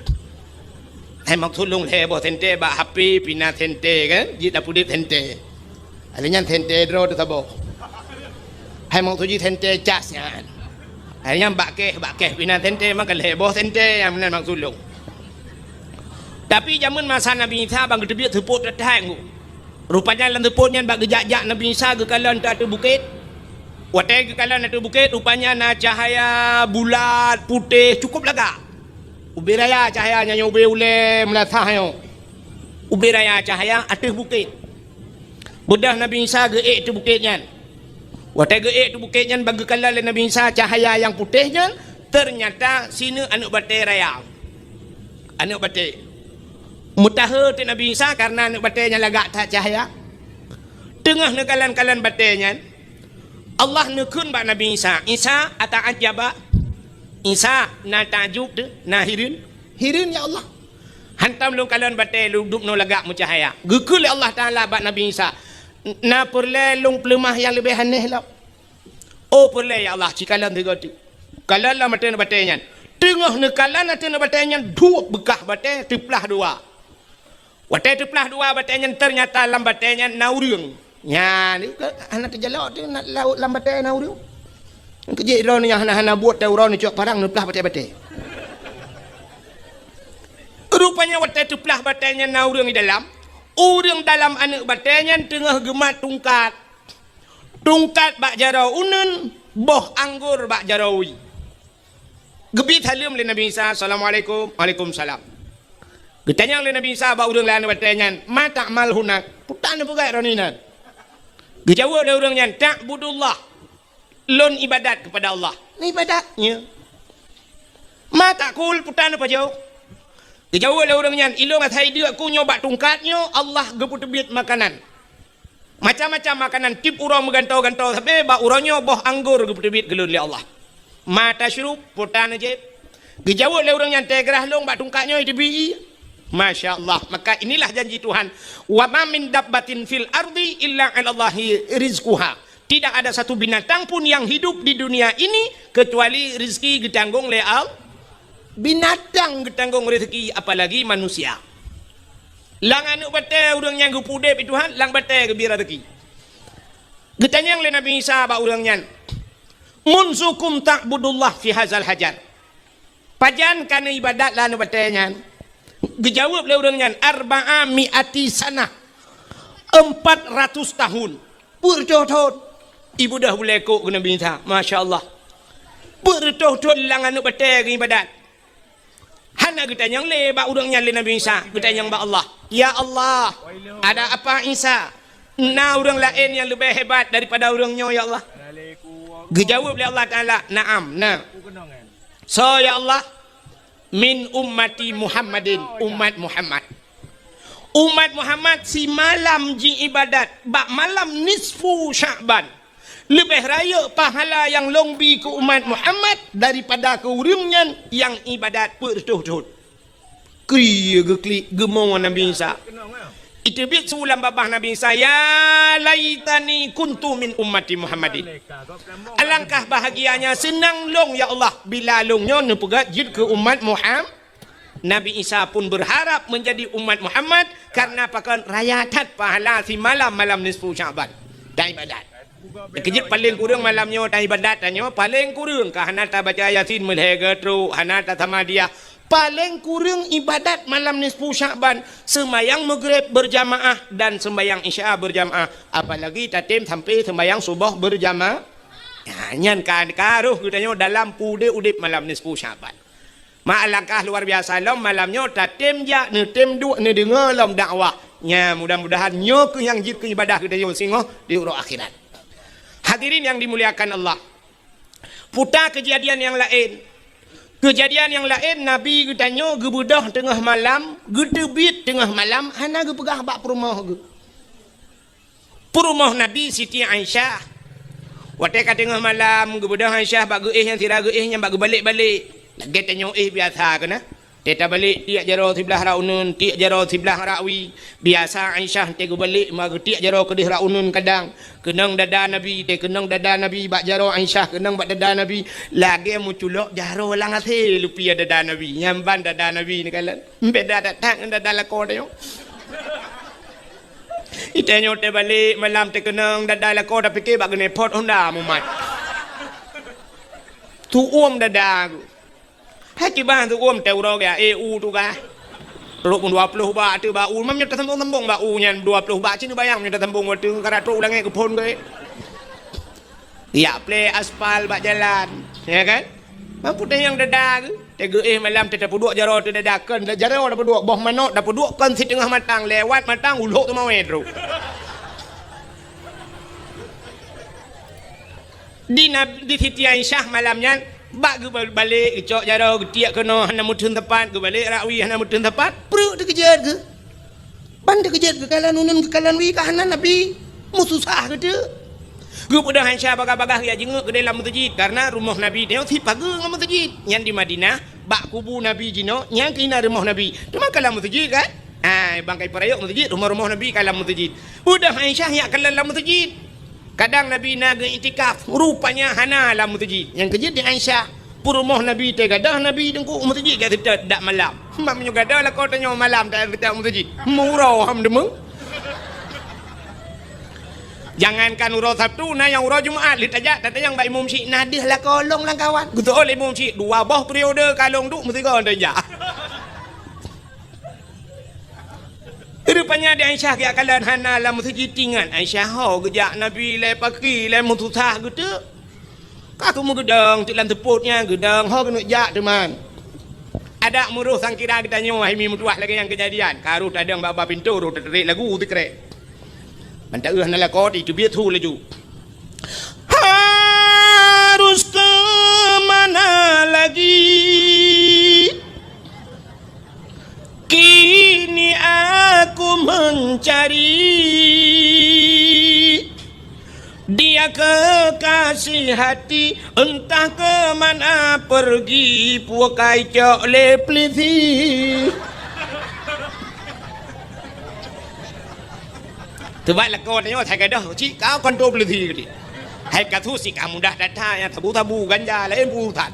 Hai maksud long leleboh tente ba HP pina tente kan? Jita pudit tente. Alinya tente dro tu tabo. Hai maksud ji tente cas kan. Alinya bakeh pina tente maka leleboh tente yang benar maksud long. Tapi zaman masa Nabi Isa bang gedebit teput tetang. Rupanya lan teputnya bag gejak-jak Nabi Isa ke kalan tak ada bukit. Watai ke kalan ada bukit, rupanya na cahaya bulat putih cukup laga. Ubi raya cahayanya yang ubi ule melatahnya. Ubi raya cahaya atas bukit. Budah Nabi Isa geek tu bukitnya. Watai geek tu bukitnya bagi kalan Nabi Isa cahaya yang putihnya, ternyata sini anak batai raya. Anak batai. Mutaha tu Nabi Isa karena anak batainya lagak tak cahaya. Tengah nekalan-kalan batainya. Allah nekun bak Nabi Isa. Isa ata'ajaba. Isa na ta'jub tu, na hirin. Hirin ya Allah. Hantam lu kalian batai lu duduk no lagak mu cahaya. Gekul Allah Ta'ala bak Nabi Isa. Na perle lung pelemah yang lebih aneh lah. Oh perle ya Allah. Cikalan tiga tu. Kalan lah mata na batainya. Tengah nekalan mata na batainya. Dua bekah batai, teplah dua. Watai teplah dua batainya ternyata lam batainya nauriung. Ya, ni anak terjalak tu nak laut lambat dia nak urang. Kejik ron yang hana buat tau ron cok parang neplah batai-batai. Rupanya watai tu plah batainya nak urang di dalam. Urang dalam anak batainya tengah gemat tungkat. Tungkat bak jarau unun, boh anggur bak jarawi. Gebit halim le Nabi Isa, Assalamualaikum. Waalaikumsalam. Getanya le Nabi Isa bak urang lain batainya, "Ma ta'mal hunak?" Putan pegai roninan. Dijawab oleh orangnya, ta'budullah. Lon ibadat kepada Allah. Ini ibadatnya. Ma takul putan apa jauh? Dijawab oleh orangnya, ilong atai dia aku nyoba tungkatnya, Allah geput tebit makanan. Macam-macam makanan, tip urang megantau-gantau, tapi bak urangnya boh anggur geput tebit gelun oleh Allah. Ma tasyrub putan aja. Dijawab oleh orangnya, tegrah long bak tungkatnya itu bi. Masya Allah. Maka inilah janji Tuhan. Wa ma min dabbatin fil ardi illa 'alallahi rizquha. Tidak ada satu binatang pun yang hidup di dunia ini kecuali rezeki ditanggung oleh Allah. Binatang ditanggung rezeki, apalagi manusia. Lang anu batai urang yang gupudep itu Tuhan, lang batai gebira rezeki. Getanya oleh Nabi Isa ba urangnya. Munsukum ta'budullah fi hazal hajar. Pajan kana ibadat lah anu batainya. Dijawab oleh orangnya, arba'a mi'ati sana, 400 tahun. Bertotot. Ibu dah boleh kok ke Nabi Isa. Masya Allah. Bertotot lang anu batai ke ibadat. Hana kita yang lebak orangnya le Nabi Isa. Kita yang ba Allah. Ya Allah, ada apa Isa? Na orang lain yang lebih hebat daripada orangnya ya Allah. Dijawab oleh Allah Ta'ala, na'am, na. So ya Allah, min ummati Muhammadin, umat Muhammad. Umat Muhammad si malam ji ibadat, bak malam nisfu Syaban. Lebih raya pahala yang longbi ke umat Muhammad daripada ke urangnya yang ibadat bertuh-tuh. Kriya geklik gemong Nabi Isa. Itu biar seulang babah Nabi Isa, ya laitani kuntu min ummati Muhammadin. Alangkah bahagianya, senang long ya Allah bila longnya nepegat jid ke umat Muhammad. Nabi Isa pun berharap menjadi umat Muhammad karena pakan rayatat pahala si malam-malam nisfu Syaban. Dan ibadat. Kejit paling kurang malamnya tak ibadat tanya paling kurang kahanata baca Yasin mulhega tru hanata tamadiyah paling kurang ibadat malam nisfu Sya'ban sembayang maghrib berjamaah dan sembayang isya berjamaah apalagi tatim sampai sembayang subuh berjamaah nyan kan karuh katanya dalam pude udip malam nisfu Sya'ban alangkah luar biasa lom malamnya tatim ja ne tem duk ne dengar lom dakwah nya mudah-mudahan nyo ke yang jid ke ibadah kita yo singoh di urang akhirat. Hadirin yang dimuliakan Allah. Putar kejadian yang lain. Kejadian yang lain Nabi katanya gebudah tengah malam, gedebit tengah malam, hana ge pegah bak perumah ge. Perumah Nabi Siti Aisyah. Wate ka tengah malam gebudah Aisyah bak geih yang tira geih yang bak balik-balik. Lagi tanya biasa kana. Teta balik tiak jaro sebelah raunun, tiak jaro sebelah rawi. Biasa Aisyah tegu balik mag tiak jaro kedih raunun kadang. Kenang dada Nabi, kenang dada Nabi bak jaro Aisyah, kenang bak dada Nabi. Lagi mu culok jaro lang ate lupia dada Nabi. Nyamban dada Nabi ni kalan. Beda datang dada lako dah yo. Itenyo te balik malam te kenang dada lako dah fikir bak gene pot Honda mu mat. Tu dada aku. Hai kibah tu teu ro ya EU tu ka. Ruk 20 ba tu ba mam nyata tembung ba nyan 20 ba cini bayang nyata tembung tu kara tu ulang ke pon ke. Ya play aspal ba jalan, ya kan? Mampu teh yang dada ke. Tege malam teh dapur jaro tu dadakan, jaro dapur boh manok dapur kan si tengah matang lewat matang uluk tu mau tu. Di Siti Aisyah malamnya bak ke balik cok jaro tiak kena hana mutun tepat ke balik rawi hana mutun tepat perut dikejat ke ban dikejat ke kalan unun ke kalan wi kahanan Nabi mususah ke tu gue pada Aisyah bagah-bagah ya jenguk ke dalam masjid karena rumah Nabi dia si pagu ngam masjid yang di Madinah bak kubu Nabi jino yang kena rumah Nabi cuma kalam masjid kan bangkai perayok masjid rumah-rumah Nabi kalam masjid udah Aisyah ya kalam masjid. Kadang Nabi naga itikaf, rupanya hana lah masjid. Yang kerja di Aisyah, purumah Nabi te gadah Nabi dengku masjid kat kita dak malam. Mamnya gadah lah kau tanya malam tak kita masjid. Murau ham demeng. Jangankan urau Sabtu na yang urau Jumaat litajak tata yang bak imam syik nadih lah kolong lah kawan. Gitu oleh imam syik dua boh periode kalong duk mesti kau tajak. Rupanya di Aisyah kaya kalan hana lah masjid tingan Aisyah ho gejak Nabi le paki le mutusah gitu kaku mu gedang tilan teputnya gedang ho kena jak teman ada muruh sang kira kita nyo himi mutuah lagi yang kejadian karu tadang baba pintu ru terik lagu tikrek mantak hana lah kau itu biar tu laju harus ke mana lagi kini aku mencari dia kekasih hati entah ke mana pergi puakai cok leplisi Terbaiklah kau tanya saya kata cik kau kontrol peliti ni hai katu si kamu dah datang ya tabu-tabu ganja lain burutan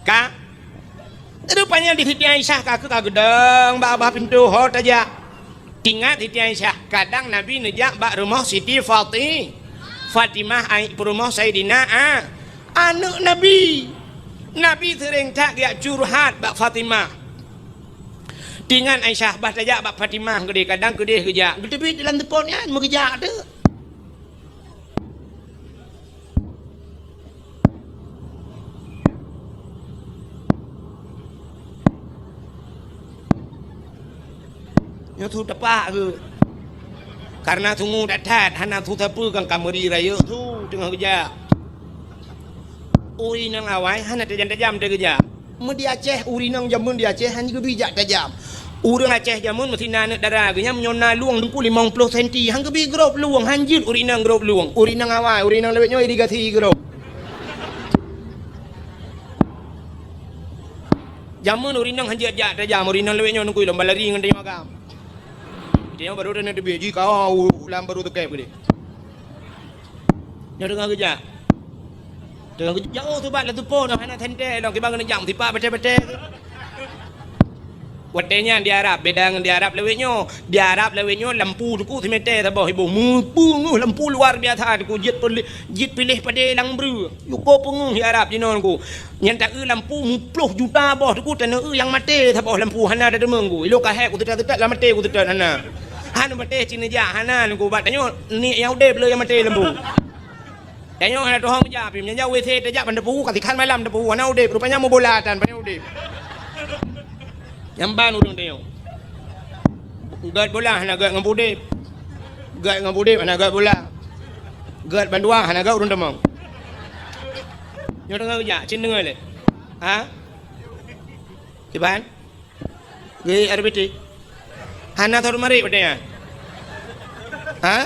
ka rupanya di Siti Aisyah kakak gedang bak pintu hot aja. Ingat Siti Aisyah kadang Nabi nejak bak rumah Siti Fatimah rumah Sayyidina anak Nabi. Nabi sering tak dia curhat bak Fatimah. Dengan Aisyah bah tajak bak Fatimah gede kadang gede kerja. Gede dalam depannya mau kerja tu. Yang tu tepak ke karena tunggu datat hana tu tapu kang kameri raya tu tengah kerja uri nang awai hana tajam-tajam dia kerja mu di Aceh uri nang jamun di Aceh hanya bijak tajam urang Aceh jamun mesti nak darah genya menyona luang dengku 50 cm hang kebi grop luang hanjut uri nang grop luang uri nang awai uri nang lewetnya irigasi grop jamun uri nang hanjut jak tajam uri nang lewetnya nungku lomba lari ngan dia makam dia baru dah nak biji kau ulam baru tekep dia. Dia dengar kerja. Dengar kerja jauh tu bat lah tu pun hana tente dong kibang kena jam tipa bete-bete. Watenya di Arab beda dengan di Arab lewetnya. Di Arab lewetnya lampu tu ku semete tabah ibu mumpu lampu luar biasa tu jit pilih pada lang bru. Yo ko pengu di Arab jinon ku. Yang tak lampu 10 juta boh tu ku tanah yang mati tabah lampu hana ada demeng ku. Ilo ka hek ku tetat la mati ku tetat hana. Hana mati cina ja hana ku bat tanyo ni yang ude le yang mati lampu. Tanyo hana tu hang ja pi nya we the te ja ban depu ka tikan malam depu hana ude rupanya mau bolatan pan ude. Yang ban urang dia. Gat bola hana gat dengan budip. Gat dengan budip hana gat bola. Gat bandua hana gat urang demang. Nyo dengar kerja, cin dengar le. Ha? Kiban? Ge RBT. Hana thor mari pataya. Ha?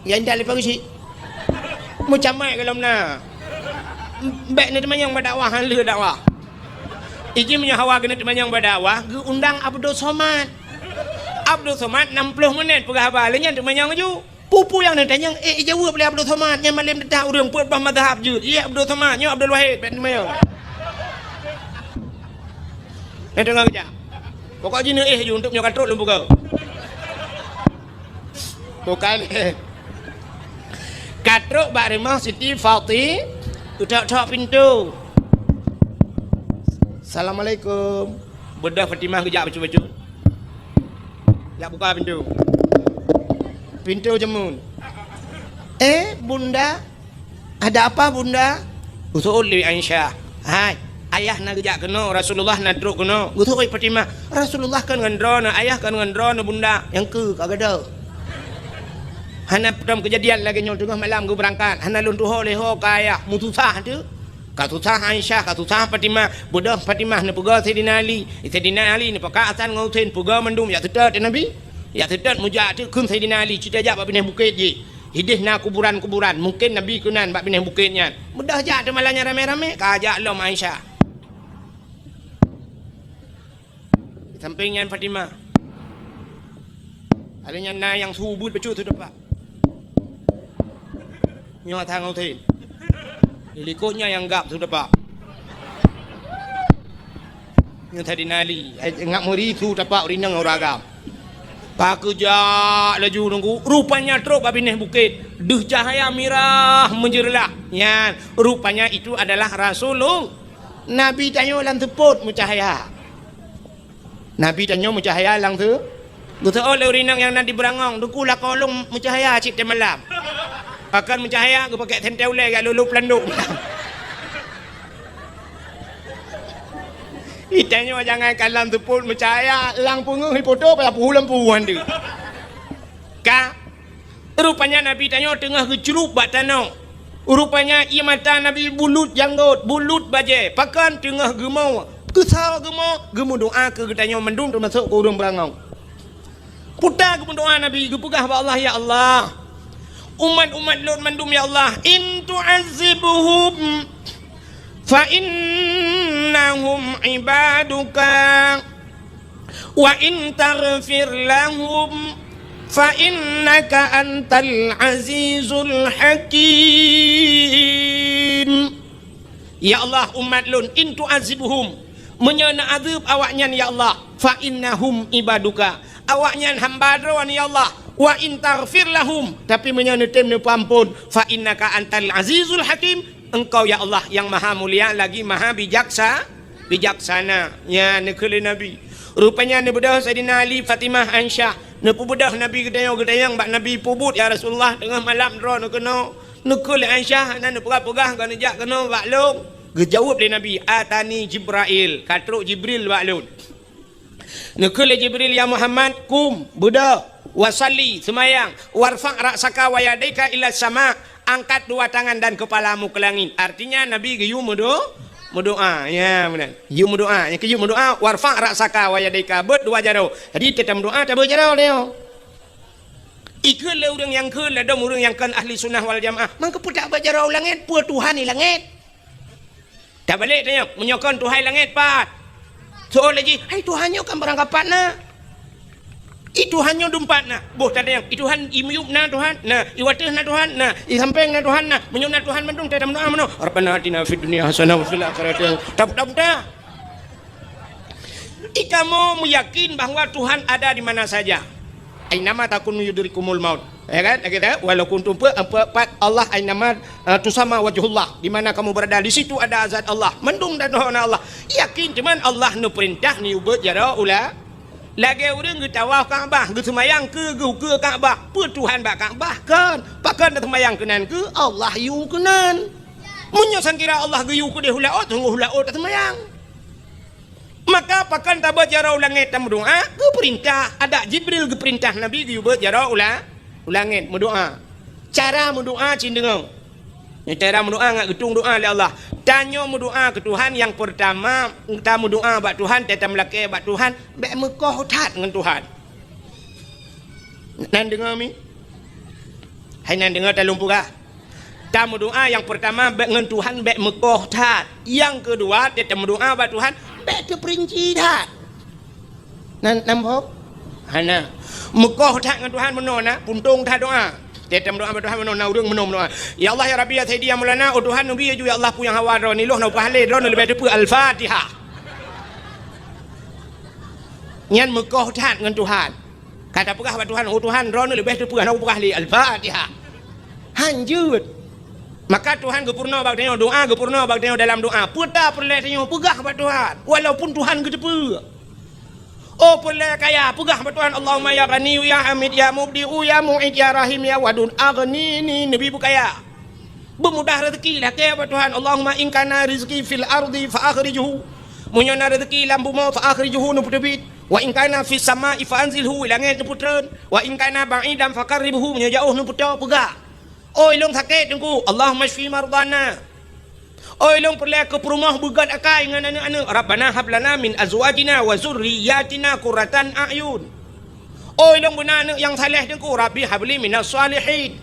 Yang dak lepas si. Mu camai kalau na. Bek ni teman yang berdakwah han le dakwah. Iji punya hawa kena teman berdakwah, undang Abdul Somad. Abdul Somad 60 menit pegah balenya teman yang ju. Pupu yang nanti yang jawab oleh Abdul Somad yang malam dah urang puat bah mazhab je. Ya Abdul Somad, nya Abdul Wahid ben teman. Ni dengar kerja. Pokok je ni je untuk nyokat truk lembu kau. Bukan katruk Mbak Rimah Siti Fati tutup pintu. Assalamualaikum. Bedah Fatimah kejap baca-baca. Ya buka pintu. Pintu jemun. Bunda. Ada apa bunda? Usul li Aisyah. Hai, ayah nak kejap kena Rasulullah nak truk kena. Usul Fatimah. Rasulullah kan ngandrona, ayah kan ngandrona bunda. Yang ke kagak ada. Hana pernah kejadian lagi nyol tengah malam gue berangkat. Hana luntuh leho kaya mutusah tu. Katusah Aisyah, katusah Fatimah, budak Fatimah ni pegah Sayyidina Ali. Sayyidina Ali ni pakai asan ngautin pegah mendum ya tetat Nabi. Ya tetat mujak tu kun Sayyidina Ali cerita jak bab pindah bukit je. Hidih na kuburan-kuburan, mungkin Nabi kunan bab pindah bukitnya. Mudah jak tu malahnya rame-rame, kajak lom Aisyah. Di sampingnya Fatimah. Adanya na yang subut becu tu dapat. Nyawa tang ngautin. Likutnya yang gap sudah pak. Yang tadi nali, ngap muri tu dapat rinang orang gap. Pak kerja laju nunggu. Rupanya truk babineh bukit. Duh cahaya mirah menjerlah. Ya, rupanya itu adalah Rasulullah. Nabi tanya lang teput mucahaya. Nabi tanya mucahaya lang tu. Betul oleh rinang yang nanti berangong. Dukulah kolong mucahaya cik malam. Akan mencahaya, aku pakai tentel leh kat lulup landuk. Itanya jangan kalam tu pun mencahaya, lang pungung hipoto pada puhulam puhuan dia. Ka, rupanya Nabi tanya tengah kejerup bak tanah. Rupanya ia mata Nabi bulut janggut, bulut baje, pakan tengah gemau. Kesal gemau doa ke tanya mendung termasuk ke urang berangau. Putar ke doa Nabi, gepegah ba Allah ya Allah. Umat-umat Lut mandum ya Allah, in tu'azibuhum fa innahum ibaduka wa in taghfir lahum fa innaka antal azizul hakim. Ya Allah umat Lut, in tu'azibuhum menyana azab awaknya ya Allah, fa innahum ibaduka awaknya hamba drawan ya Allah. Wa in taghfir lahum tapi menyanetem ne pampun fa innaka antal azizul hakim, engkau ya Allah yang maha mulia lagi maha bijaksana. Ya nekele Nabi rupanya ne bedah Sayyidina Ali Fatimah Aisyah ne pubedah Nabi gedayang bak Nabi pubut ya Rasulullah tengah malam ro ne kena nekele Aisyah ne pegah-pegah kan jak kena bak long gejawab le Nabi atani Jibril katruk Jibril bak long nekele Jibril ya Muhammad kum bedah wasalli semayang warfa' ra'saka wa yadaika ila sama, angkat dua tangan dan kepalamu ke langit. Artinya Nabi geyu berdoa ya benar. Yu berdoa, yang keyu berdoa warfa' ra'saka wa yadaika berdua jaro. Jadi tetap doa tak berjaro dia. Ikut le urang yang ke le dom urang yang kan ahli sunnah wal jamaah. Mangke putak berjaro langit pu Tuhan ni langit. Tak balik tanya menyokon Tuhan langit pat. So lagi, hai Tuhannya kan beranggapan na. Itu hanya dumpat na. Boh tak ada yang itu han imyup na Tuhan. Nah, iwatih na Tuhan. Nah, isampeng na Tuhan na. Menyup na Tuhan mendung tak ada doa mano. Rabbana atina fid dunya hasanah wa fil akhirati hasanah. Tak. kamu meyakin bahawa Tuhan ada di mana saja. Ainama takunu yudrikumul maut. Ya kan? Kita walaupun Allah ainama tusama wajhullah. Di mana kamu berada di situ ada zat Allah. Mendung dan doa Allah. Yakin cuman Allah nu perintah ni ubet jara ula. Lagi orang ke tawaf Kaabah, ke semayang ke Kaabah. Apa Tuhan bak Kaabah kan? Pakan dah semayang kenan ke Allah yu kenan. Menyosan kira Allah ke yu ke dia hulaut, tunggu hulaut dah semayang. Maka pakan tak berjara ulangit dan berdoa ke perintah. Ada Jibril ke perintah Nabi ke berjara ulangit berdoa. Cara berdoa cindengau. Cara berdoa ngak getung doa oleh Allah. Tanya berdoa ke Tuhan yang pertama, kita berdoa bak Tuhan, kita melaki bak Tuhan, bak Mekah tat dengan Tuhan. Nan dengar mi? Hai nan dengar talung pura. Kita berdoa yang pertama bak dengan Tuhan bak Mekah tat. Yang kedua kita berdoa bak Tuhan bak terperinci tat. Nan nampak? Hana. Mekah tat dengan Tuhan menona, puntung tat doa. Kita berdoa kepada Tuhan menona urang menona. Ya Allah ya Rabbi ya Sayyidi ya Maulana, oh Tuhan Nabi ya Allah pu yang hawa ro ni loh na pahle ro lebih depa Al-Fatihah. Nyan Mekah tat dengan Tuhan. Kata pegah kepada Tuhan, oh Tuhan ro lebih depa na pahle Al-Fatihah. Hanjut. Maka Tuhan gepurna bak tanya doa, gepurna bak tanya dalam doa. Puta perle tanya pegah kepada Tuhan. Walaupun Tuhan ke depa. Oh pula kaya pegah Tuhan Allahumma ya Ghani ya Hamid ya Mubdi'u ya Mu'id ya Rahim ya Wadud aghnini Nabi kaya bermudah rezeki lah kaya Tuhan Allahumma in kana rizqi fil ardi fa akhrijhu munyana rezeki lam bumi fa akhrijhu nu putebit wa in kana fis sama'i fa anzilhu langit nu putreun wa in kana ba'idan fa qarribhu munya jauh nu putar pegah oh ilung sakit tengku Allahumma shfi mardana. Oh ilong perlu ke perumah begat akai dengan anak-anak. Rabbana hablana min azwajina wa zurriyatina qurratan a'yun. Oh ilong guna anak yang saleh dengku. Rabbi habli minas salihin.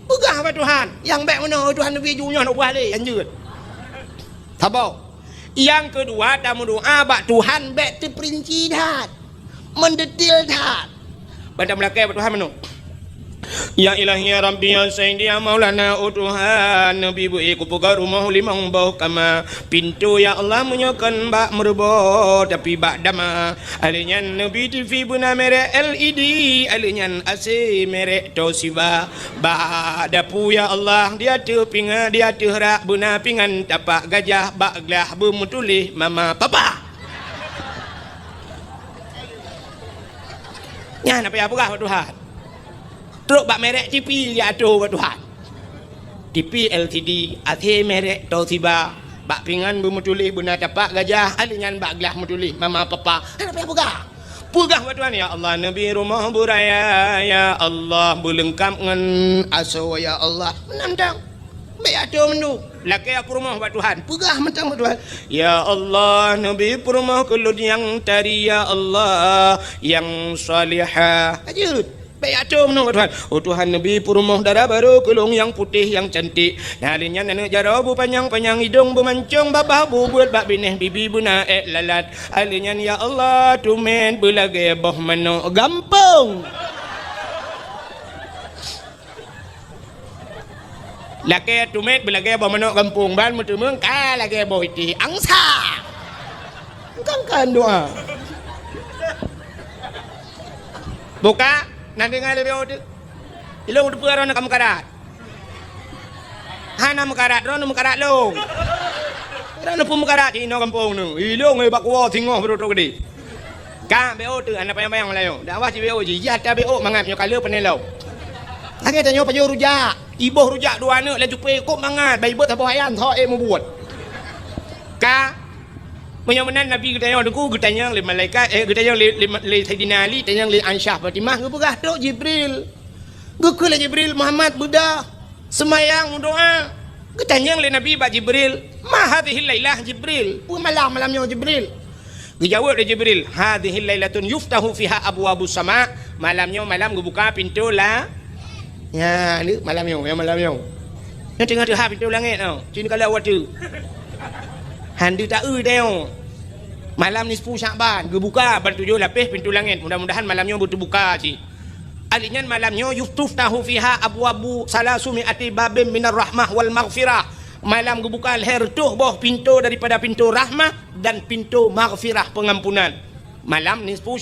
Pegah apa Tuhan? Yang baik mana Tuhan Nabi junya nak buat leh anjut. Sabar. Yang kedua tamu doa bak Tuhan baik terperinci dah. Mendetil dah. Pada melakai Tuhan mana? Ya ilahi ya Rabbi ya Sayyidi ya Maulana oh Tuhan Nabi bu iku pugar rumah limang bau kama pintu ya Allah menyokan bak merbo tapi bak dama alinyan Nabi TV buna merek LED alinyan AC merek Toshiba bak dapu ya Allah dia tu pinga dia tu rak buna pingan tapak gajah bak gelah bermutulih mama papa nya apa ya pegah Tuhan. Teruk bak merek TV ya aduh Tuhan. TV LCD, AC merek Toshiba, bak pingan bermutulih buna tapak gajah, alingan bak gelah mutulih mama papa. Apa yang pegah? Pegah Tuhan ya Allah Nabi rumah buraya ya Allah berlengkap dengan aso ya Allah. Menandang. Baik aduh menu. Laki aku rumah buat Tuhan. Pegah mentang buat Tuhan. Ya Allah Nabi rumah kelut yang tari ya Allah yang salihah. Ajud. Baik aduh menunggu Tuhan. Oh Tuhan Nabi rumah darah baru kulung yang putih yang cantik. Nalinya nenek jara bu panjang-panjang hidung bermancung babah bu buat bak bineh bibi buna lalat. Alinya ya Allah tumen belage boh mano gampang. Laki tumet belage boh mano gampung ban mutu mung ka lage boh iti angsa. Kan doa. Buka nanti ngalih beode, ilong udah pura nak kamu karat, hana mekarat, rono mekarat long, rono pun mekarat ini kampung nu, ilong bak wah tinggal berotok gede, kah beode, anak payang-payang melayu, dah wajib beode, ya dah beode mangap nyokalu penelau, lagi tanya pajo rujak, ibuh rujak dua anak laju pekop mangat, bayi buat apa hayan, thok mau buat, kah Menyaman Nabi kita yang aku kita yang le malaikat kita yang le Sayyidina Ali kita yang le Aisyah Fatimah ke berah dok Jibril. Ke le Jibril Muhammad Buddha semayang doa. Kita yang le Nabi ba Jibril. Ma hadhihi lailah Jibril. Malam-malamnya Jibril. Dijawab oleh Jibril, hadhihi lailatun yuftahu fiha abwabus sama. Malamnya malam buka pintu lah. Ya, ni malamnya. Yang tengah tu pintu langit tau. Sini kalau awak tu. Handi tak deo. Malam ni 10 Syakban, gebuka bar 7 lapis pintu langit. Mudah-mudahan malamnya berbuka ci. Alinya malamnya yuftahu fiha abwabu salasumi'ati babim minar rahmah wal maghfirah. Malam gebuka leher tuh boh pintu daripada pintu rahmah dan pintu maghfirah pengampunan. malam nisfu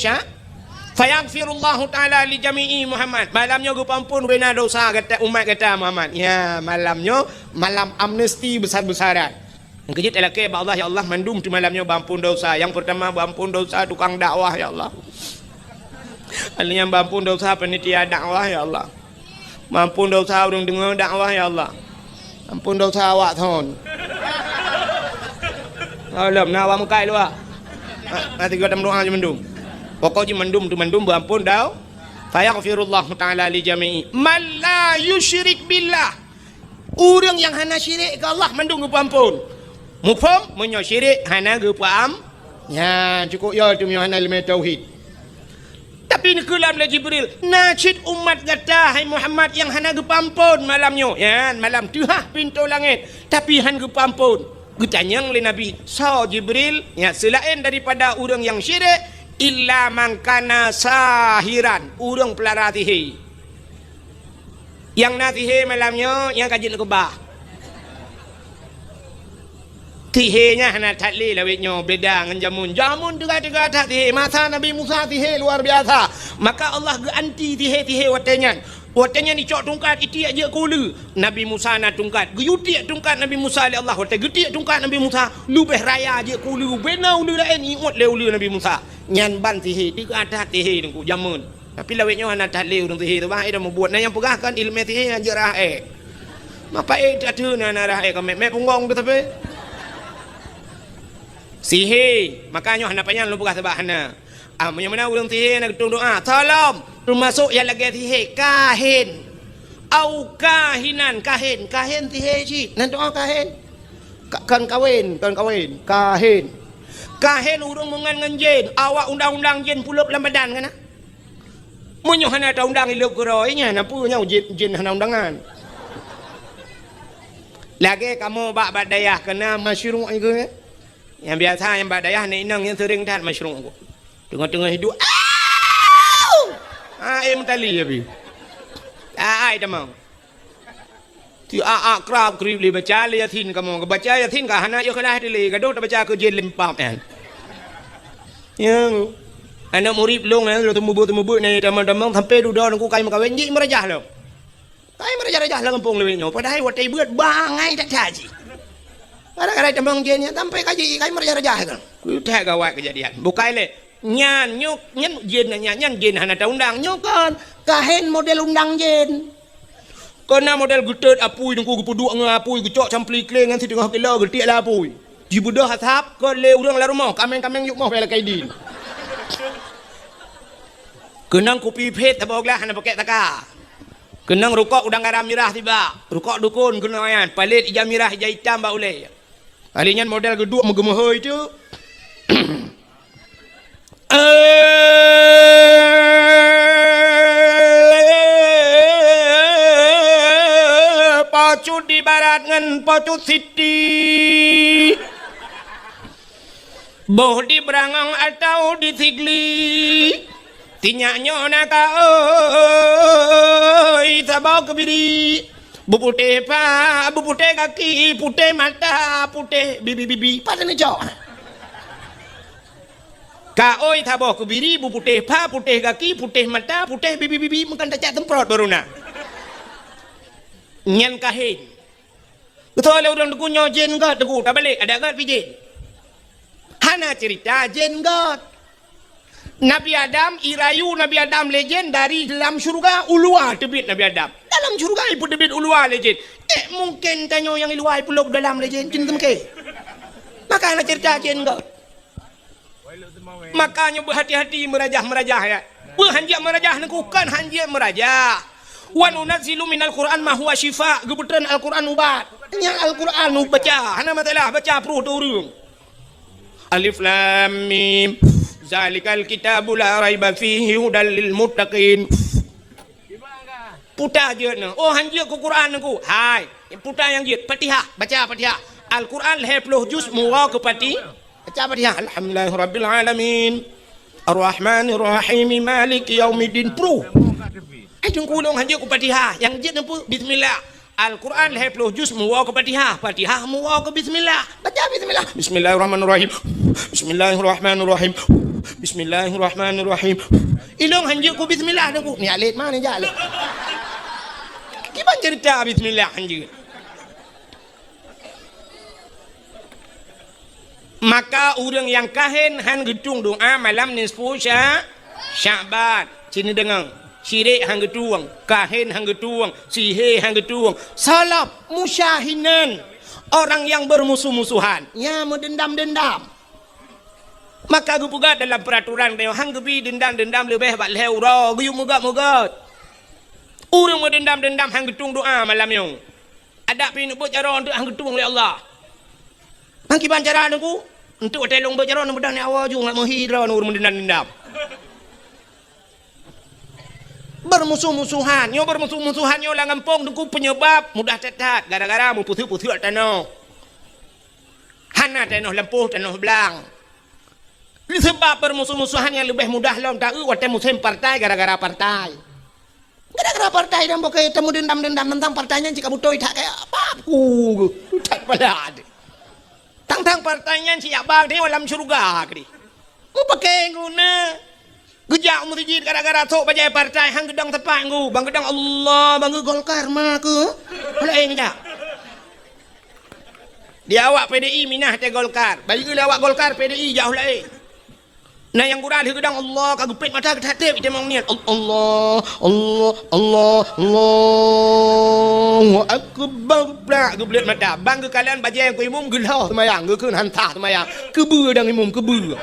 fayaghfirullahu ta'ala li jami'i Muhammad. Malamnya gue ampun bina dosa kata umat kata Muhammad. Ya, malamnya malam amnesti besar-besaran. Yang kejut adalah ke Allah, ya Allah mandum tu malamnya ampun dosa. Yang pertama ampun dosa tukang dakwah, ya Allah. Yang ampun dosa panitia dakwah, ya Allah. Ampun dosa orang dengar dakwah, ya Allah. Ampun dosa awak thon. Alam nak awak mukai lu ah. Nanti gua doa je mendum. Pokoknya mendum tu mendum berampun dah. Fayaghfirullahu ta'ala li jami'i man la yusyrik billah. Orang yang hana syirik ke Allah mendum gua ampun. Mufhum menyo syirik hana gua paham. Ya cukup ya tu hana ilmu tauhid. Tapi ni kelam la Jibril. Najid umat kata hai Muhammad yang hana gua ampun malamnya. Ya malam tu pintu langit. Tapi han gua ampun. Gutanya oleh Nabi so Jibril ya selain daripada orang yang syirik illa mangkana sahiran orang pelara tihe yang natihe malamnya yang kajian kebah tihenya hana tatli lawitnya beda dengan jamun tega tak tihe masa Nabi Musa tihe luar biasa maka Allah ganti tihe watenya watenya ni cok tungkat iti aja kulu Nabi Musa na tungkat guyuti tungkat Nabi Musa li Allah wate geti tungkat Nabi Musa lubeh raya aja kulu benau lu lain ingot leu Nabi Musa nyan ban tihe di ada tihe nungku jamun tapi lawetnya ana tak leu tihe tu bah ida membuat na yang pegahkan ilmu tihe aja rae mapa tak tu na rae ka me punggong tu tapi sihe makanya hana panjang lu pegah sebab hana yang mana orang tihe nak doa tolong termasuk yang lagi tihe kahin au kahinan kahin tihe ji nan doa kahin kan kawin kahin urang mengan jin awak undang-undang jin pulup dalam badan kana munyo hana ta undang iluk geroinya na punya jin hana undangan lagi kamu bak badayah kena masyru' itu yang biasa yang badayah ni inang yang sering tat masyru' aku tengah-tengah hidup mentali ya bi ai tamam ti akrab krib li baca yatin kamu baca yatin ka hana yo kalah dili gaduh ta baca ke jin limpam kan yang anak murid long lu temu ni teman-teman sampai duduk aku kai makawin ji merajah lo kai merajah lah kampung lewinyo padahal watai buat bangai tak haji kadang-kadang teman jennya sampai kaji kai merajah kan ku tak gawat kejadian bukai le nyan jin hana ta undang nyokan kahen model undang jin kena model gutet apui nungku gepuduk ngapui gecok campli kleng ngan tengah kilo getik lah apui jibudah hatap ke le urang la rumah kameng yuk mau pela kaidin kenang kopi pet taboglah hana pakai taka kenang rukok udang garam mirah tiba rukok dukun kena yan palit ijam mirah ijam hitam ba ulai kalinya model geduk megemehoi tu Pacut di barat ngan pacut siti boh di berangang atau di sigli tinyaknya naka oi sabau kebiri bupute kaki putih mata putih bibi pada ni jauh Kaoi thaboh kubiri bu putih pa putih kaki putih mata putih bibi makan tak temprot baru nak nyan kahin betul le orang dukunyo jen god duku tak balik ada god pijin hana cerita jen god Nabi Adam irayu Nabi Adam legend dari dalam syurga ulua tebit Nabi Adam dalam syurga ibu tebit ulua legend mungkin tanyo yang iluai pulau dalam legend jen temke makanya cerita jen god makanya berhati-hati merajah ya berhanjak merajah nekukan hanjak merajah wa nunazzilu minal Qur'an ma huwa syifa gebetan Al-Qur'an ubat yang Al-Qur'an baca hana matalah baca pruh turung alif lam mim zalikal kitabu la raiba fihi hudal lil muttaqin putar je na oh hanjak ke Quran aku hai putar yang je Fatihah baca Fatihah Al-Qur'an 20 juz muwa ke Fatihah baca Fatihah alhamdulillahirabbil alamin arrahmanir rahim maliki yaumiddin pruh ajung kulung hanja ku Fatihah yang jid nampu bismillah Al-Quran 20 juz muwa ke Fatihah muwa ke bismillah baca bismillah bismillahirrahmanirrahim bismillahirrahmanirrahim Bismillahirrahmanirrahim. Ilong hanjuk ku bismillah dah ku. Ni alit mana je alit. Gimana cerita bismillah hanjuk? Maka orang yang kahin han gedung doa malam nisfu Sya'ban. Sini dengar. Syirik hang getuang, kahin hang getuang, sihir hang getuang, salap musyahinan, orang yang bermusuh-musuhan, ya mendendam-dendam. Maka gue pegat dalam peraturan dia, hang gebi dendam-dendam lebih bat leu ro, gue mugat-mugat. Orang mendendam-dendam hang getung doa malam yang. Ada pin buat cara untuk hang getung oleh Allah. Hang kiban cara aku untuk telong buat cara mudah ni awal juga menghidra nur mendendam-dendam. Bermusuh-musuhan, nyo bermusuh-musuhan nyo lang ampong tunggu penyebab mudah tetat gara-gara mu putih-putih tanah. Hana tanah lempuh tanah belang. Sebab bermusuh-musuhan yang lebih mudah lom tak wate musim partai gara-gara partai. Gara-gara partai dan bokai temu dendam-dendam tentang partainya jika butoi tak kayak apa aku tak balad. Tentang partainya siap bang dia dalam syurga kedi. Mu pakai guna gejak masjid gara-gara tok bajai partai hang gedang tepat ngu bang gedang Allah bang Golkar mah ke lain tak dia awak PDI minah te Golkar bagi ke awak Golkar PDI jauh lain nah yang kurang dia gedang Allah kagupit mata ketatip kita mau niat Allah Allah Allah Allahu akbar blak geblet mata bang ke kalian bajai ku imum gelah semayang ke keun hantah semayang kebeu dang imum kebeu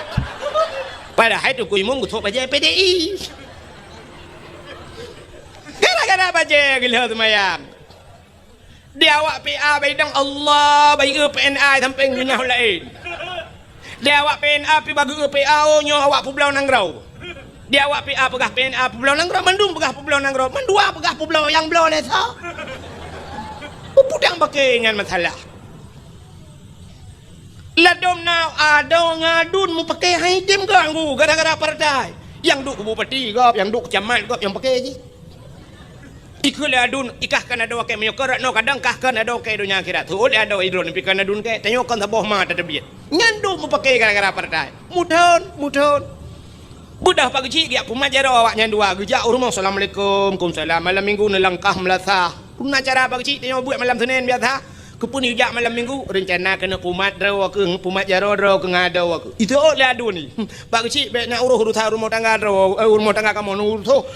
padahal itu ku imum ku tok bajai PDI. Gara-gara bajai gelah semayang. Dia awak PA baidang Allah bagi PNI sampai ngunyah lain. Dia awak PNA pi bagi PAO nyo awak Pulau Nangrau. Dia awak PA pegah PNA Pulau Nangrau mandung pegah Pulau Nangrau mandua pegah Pulau yang belau le sa. Pudang pakai dengan masalah. Ladom now ada ngadun mu pakai haitim ganggu gara-gara partai. Yang duk bupati gop, yang duk camat gop yang pakai je. Ikul adun ikahkan ada wakai menyokor no kadang kahkan ada wakai dunia akhirat. Tu ada idron pikan adun ke tanyokan saboh ma tadabiyat. Ngandu mu pakai gara-gara partai. Mudon. Budah pagi cik ya pemajaro awak nyandua gejak rumah assalamualaikum kumsalam malam minggu nelangkah melasah. Puna cara pagi cik tanyo buat malam Senin biasa. Kepun ujak malam minggu rencana kena pumat draw ke pumat jaro draw ke ngadau aku itu oleh adu ni pak kecil be nak uruh urusan rumah tangga draw rumah tangga kamu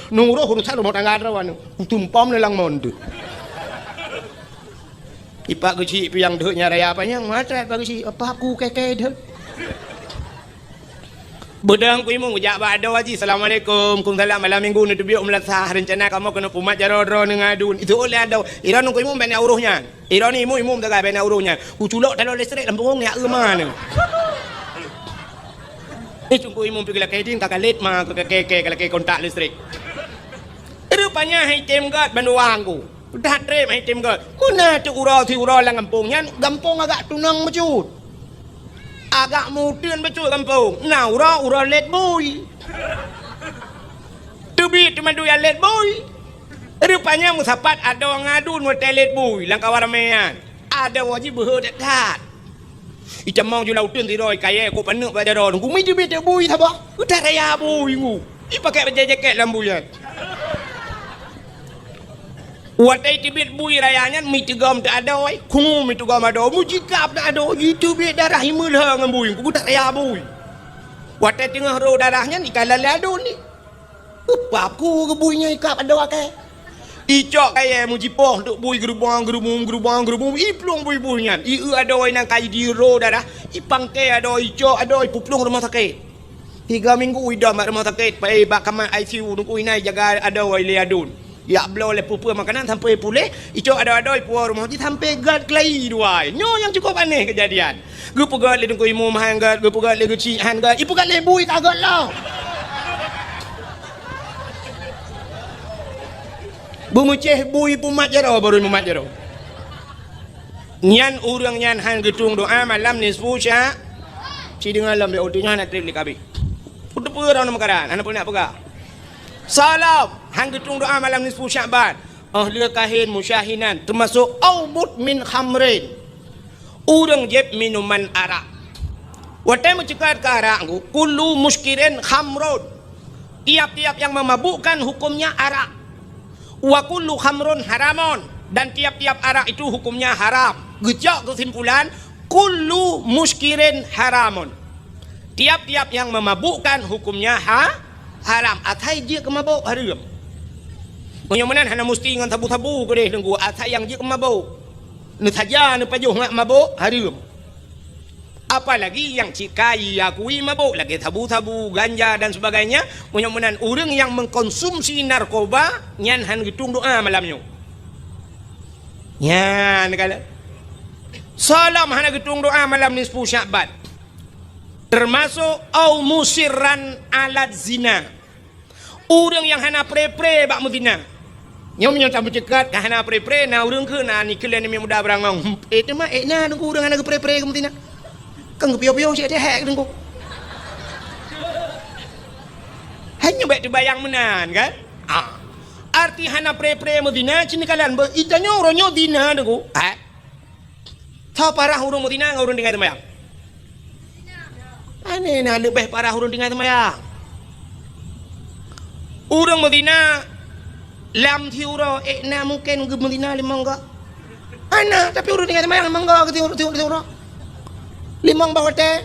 nuruh urusan rumah tangga draw anu tumpam lelang mondu ipak kecil piang deh nyaraya apa yang matre pak kecil apa aku keke deh bedang ku imong ujak ba ada waji assalamualaikum kumsalam malam minggu ni tubiuk melasah rencana kamu kena pumat jaro draw ngadun itu oleh ada iran ku imong bena uruhnya iran ni imum tak bena uruhnya ku culok dalam listrik lampung ni ak mana ni tunggu imum pergi laki din kakalit mah keke laki kontak listrik rupanya hitim gat banduang ku dah trip hitim gat mana tu urau ti urau lang kampungnya kampung agak tunang mecut agak mudin betul kampung. Nah, urau let boy. Tubi cuma dua let boy. Rupanya musapat ada ngadun hotel let boy. Langkah waramean. Ada wajib berdekat. Icam mau jual utun tiroi kaya aku penuh pada ron. Aku mesti bete boy sabah. Udah raya boy ngu. Ipakai baju jaket lambuyan. Watai tibit bui rayanya mitigam tak ada oi. Ku mitigam ada. Mujikap tak ada. Itu bit darah himul hang bui. Ku tak raya bui. Watai tengah ro darahnya ikan lalado ni. Apa aku ke buinya ikap ada wakai. Icok kaya mujipoh untuk bui gerubang. Iplung bui-buinya. Iu ada oi nang kai di ro darah. Ipangke ada icok ada puplung rumah sakit. 3 minggu ida mak rumah sakit. Pai bak kamar ICU nunggu inai jaga ada oi liadun. Ya belau le pupur makanan sampai pulih icok ada puar rumah di sampai gad kelai dua nyo yang cukup aneh kejadian gue pegat le dengku imum hang gad gue pegat le geci hang gad ipu gat le bui kagak lah bumuceh bui pumat jaro baru pumat jaro nyan urang nyan hang getung doa malam nisfu sya ci dengan lam dia otinya nak trip likabi udah pura nama karan anak pun nak pegah salam hang getung doa malam nisfu Sya'ban ahli kahin musyahinan termasuk aubut min khamrin urang jeb minuman arak Watai mencekat ke arak ku, kullu muskirin khamrun. Tiap-tiap yang memabukkan hukumnya arak. Wa kullu khamrun haramun, dan tiap-tiap arak itu hukumnya haram. Gejak kesimpulan, kullu muskirin haramun. Tiap-tiap yang memabukkan hukumnya haram. Atai je kemabuk haram. Menyamunan hana mesti dengan tabu-tabu ke deh tengku. Atai yang je kemabuk. Ni saja ni pajuh ngak mabuk haram. Apalagi yang cikai akui mabuk lagi tabu-tabu ganja dan sebagainya. Mudah-mudahan orang yang mengkonsumsi narkoba nyan han gitung doa malamnya. Nyan kala. Salam han gitung doa malam nisfu Sya'ban. Termasuk au musirran alat zina. Orang yang hana pre-pre bak muzina. Nyom nyom tak bercekat ka hana pre-pre na orang ke na ni kalian ni muda berangong. Tema na nunggu orang hana pre-pre ke muzina. Kan pio-pio cik dia hack tengku. Hanya baik terbayang menan kan? Arti hana pre-pre Medina cini kalian itanya orangnya dina tengku. Tahu parah orang Medina ngau orang dengar terbayang. Ane na lebih parah orang dengar terbayang. Orang Medina lam tiura na mungkin ke Medina limang enggak. Ana tapi orang dengar terbayang limang enggak ke tiura. Limang bawate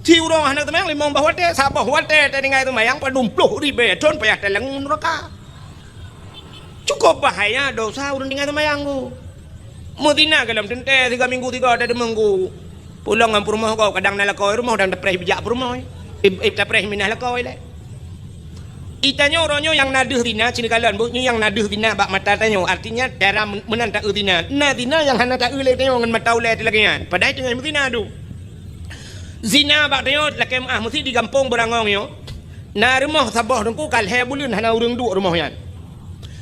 tiuro anak temayang limang bawate sabah wate tadi ngai temayang padumpluh ribe ton payah telang neraka. Cukup bahaya dosa urang ngai temayang ku. Medina dalam tente 3 minggu 3 ada minggu. Pulang ngam rumah kau kadang nalakoi rumah dan depreh bijak rumah. Depreh minah lakoi le. Itanya orangnya yang naduh dina cini kalian bu yang naduh dina bak mata tanyo artinya cara menan tak dina. Nah dina yang hana tak ule tanyo ngan mata ule lagi. Padahal dengan Medina tu. Zina bak tengok lakem mesti di kampung berangong yo. Na rumah sabah dengku kalhe bulun hana urang duk rumah yan.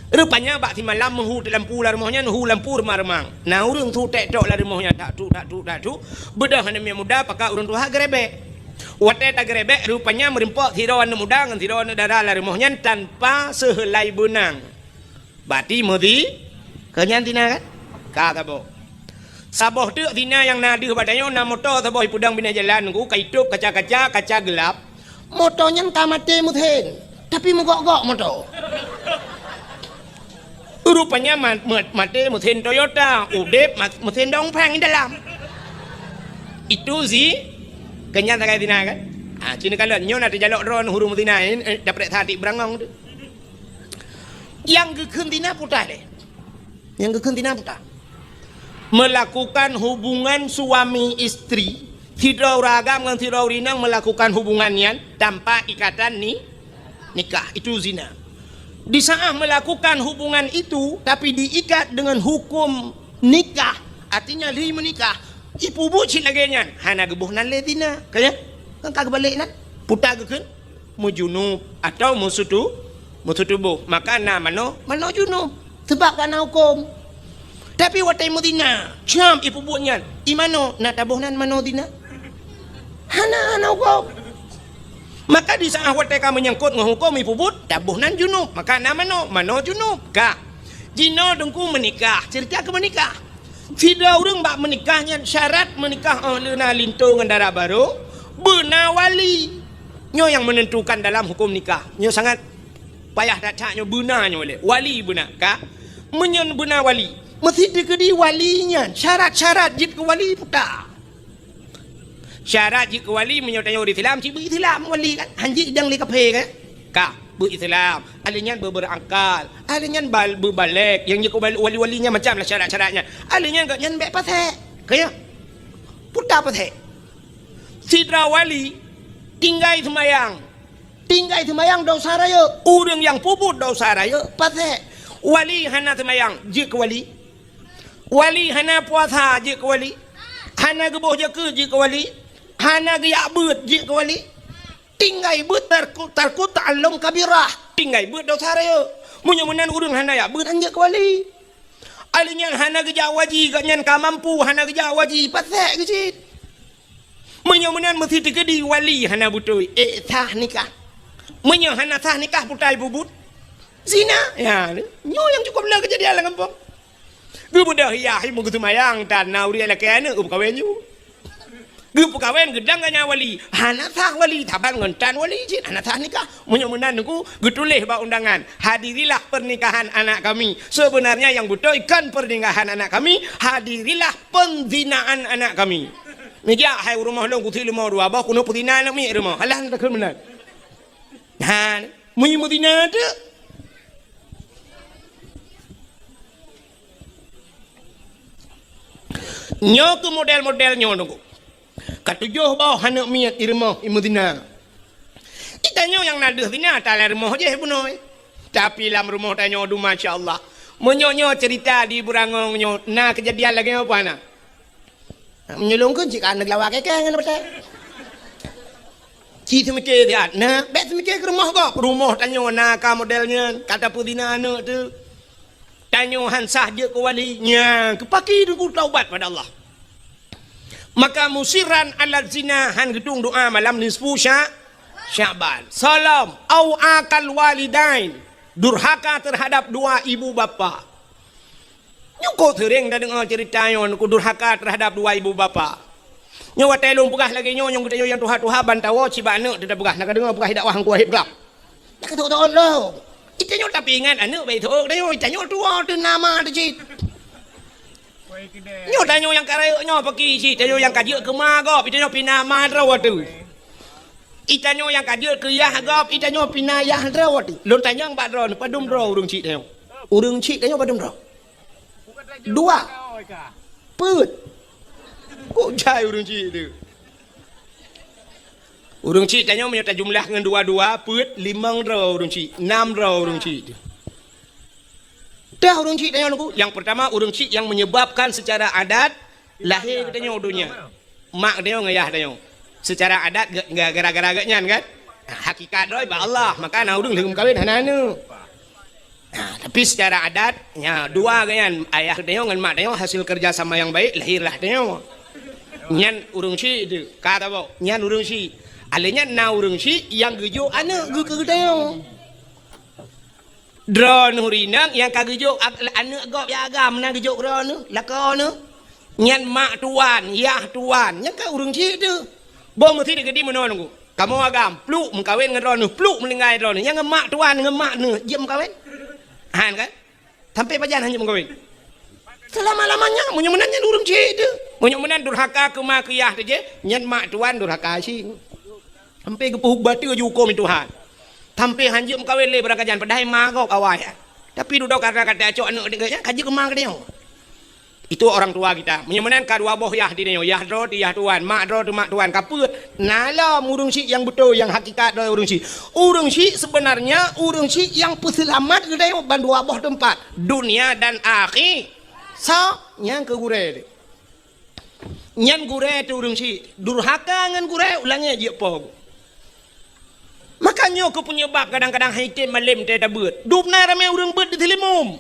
Rupanya bak ti malam hu lampu la rumahnya hu lampu remang. Na urang tu tek tok la rumahnya tak tu. Bedah hana muda pakak urang tu ha grebek. Wate tak grebek rupanya merempok tiroan muda ngan tiroan dara la rumahnya tanpa sehelai benang. Bati mesti kenyan tina kan? Ka tabo. Sabah tu dina yang nadi badanya na motor sabah pudang bina jalan ku kaitup kaca gelap. Motornya kamate muthen. Tapi mogok-gok motor. Rupanya mate muthen Toyota, udep muthen dongpeng di dalam. Itu sih kenyan tak dina kan? Cina kalau nyo nak jalok ron huru mutina dapat tadi berangong tu. Yang gekun dina putar deh. Yang gekun dina putar. Melakukan hubungan suami istri tidak ragam dengan tidak rinang melakukan hubungannya tanpa ikatan nikah itu zina. Di saat melakukan hubungan itu tapi diikat dengan hukum nikah artinya li menikah ipu bucin lagi nya hana gebuh nan le zina kaya kan kagak balik nan putar gekeun mujunub atau musutubuh maka mano junub sebab kana hukum. Tapi watai Medina, jam ibu buatnya. Imano nak tabuhnan mano dina? Hana hukum. Maka di saat watai kamu menyangkut ngehukum ibu buat tabuhnan junub. Maka mano junub. Ka, jino dengku menikah. Cerita ke menikah. Tidak orang bak menikahnya syarat menikah lena lintu dengan darah baru. Benar wali. Nyo yang menentukan dalam hukum nikah. Nyo sangat payah tak caknya benarnya boleh. Wali benar. Ka, menyen benar wali. Mesti dikedi walinya. Syarat-syarat jid ke wali putar. Syarat jid ke wali menyertai orang Islam. Cik berislam wali kan. Hanjik idang li kape kan. Kak berislam. Alinya berangkal. Alinya berbalik. Yang jika wali-walinya macam lah syarat-syaratnya. Alinya kat nyan bek pasek. Kaya. Putar pasek. Sidra wali. Tinggai semayang. Tinggai semayang dosa raya. Orang yang puput dosa raya. Pasek. Wali hana semayang. Jid ke wali. Wali hana puasa je ke wali. Hana gebuh jaka je ke wali. Hana geyak beut je ke wali. Tinggai beut tarku ta'allum kabirah. Tinggai beut dosa raya. Munyan urang hana ya beut anje ke wali. Alinya hana geja waji ganyan ka mampu hana geja waji pasek ke cit. Munyan mesti tegedi wali hana butoi sah nikah. Munyan hana sah nikah putai bubut. Zina. Ya, nyo yang cukup lah kejadian lah kampung. Gue mudah hiyahi mau ketumayang dan nauria lah kena kawenyu. Gu pekawen gedang ganya wali. Hanatah wali taban ngentan wali cik. Hanatah nikah. Menyemenan aku getulih ba undangan. Hadirilah pernikahan anak kami. Sebenarnya yang betul ikan pernikahan anak kami. Hadirilah penzinaan anak kami. Meja hai rumah long kuthi rumah dua bah kuno putina nak mi rumah. Alah nak kemenan. Han, mui putina tu. Nyo ke model-model nyo nunggu. Katujuh bawah hanak miat di rumah imudina. Itanya yang nadah dina talah rumah je punoi. Tapi dalam rumah tanya du masya-Allah. Menyo cerita di burangong nyo na kejadian lagi apa na? Menyolong kun jika anak lawak ke kan betul. Ci semikir dia. Nah, bet semikir ke rumah kok. Rumah tanya na ka modelnya kata pudina anak tu. Tanya hansah je ke walinya. Kepaki du taubat pada Allah. Maka musiran ala zina han gedung doa malam nisfu Syaban. Salam au akal walidain. Durhaka terhadap dua ibu bapa. Nyuko sering dah dengar cerita yon ku durhaka terhadap dua ibu bapa. Nyawa telung pegah lagi nyong kita yang tuha-tuha bantawa ciba anak tidak pegah nak dengar pegah dakwah ku ahib gelap. Tak tahu lo. Kita nyong tapi ingat anak baik tu dah nyong kita nyong tua tu nama tu cik. Nyo tanyo yang karaya nyo pergi si tanyo yang kajak ke magop itanyo pinah madrawat tu. Itanyo yang kajak ke yah gop itanyo pinah yah drawat tu. Lon tanyo yang badro padum draw urung cik tanyo. Urung cik tanyo padum draw. Dua. Put. Kok jai urung cik tu. Urung cik tanyo menyata jumlah dengan dua-dua put 5 draw urung cik, 6 draw urung cik tu. Dah urung cik tanya aku. Yang pertama urung cik yang menyebabkan secara adat lahir katanya udunya. Mak dia ngayah tanya. Secara adat enggak gara-gara agaknya kan? Hakikat doi ba Allah, maka na urung lehum kawin hananu. Tapi secara adat ya dua ganyan ayah dia dengan mak dia hasil kerja sama yang baik lahirlah dia. Nyan urung cik itu kata bau, nyan urung cik. Alenya na urung cik yang gejo anak ge dia. Drone hurinang yang kagejuk anak gop ya agam na gejuk drone laka nu nyan mak tuan yah tuan nya ka urung cik tu bom mesti digedi menon ku kamu agam pluk mengkawin dengan drone pluk melingai drone yang mak tuan dengan mak nu jem kawin han kan sampai pajan hanya mengkawin selama-lamanya munyo menan nyan urung cik tu munyo menan durhaka ke mak yah tu je nyan mak tuan durhaka si sampai ke puhuk batu ju hukum Tuhan. Tampi hanjum kawin le berakajan padahal magok awal. Tapi duduk kata-kata acok anak dia kaji kemang dia. Itu orang tua kita. Menyemenan kadua boh yah di yah dro di yah tuan, mak dro tu mak tuan kaput. Nala urung si yang betul yang hakikat do urung si. Urung si sebenarnya urung si yang peselamat gede bandua boh tempat dunia dan akhir. So yang ke gure. Nyan gure tu urung si durhaka ngan gure ulangnya je po. Makanya aku punya bab kadang-kadang haitim malam tak beut. Dubna ramai urang beut di Telimum.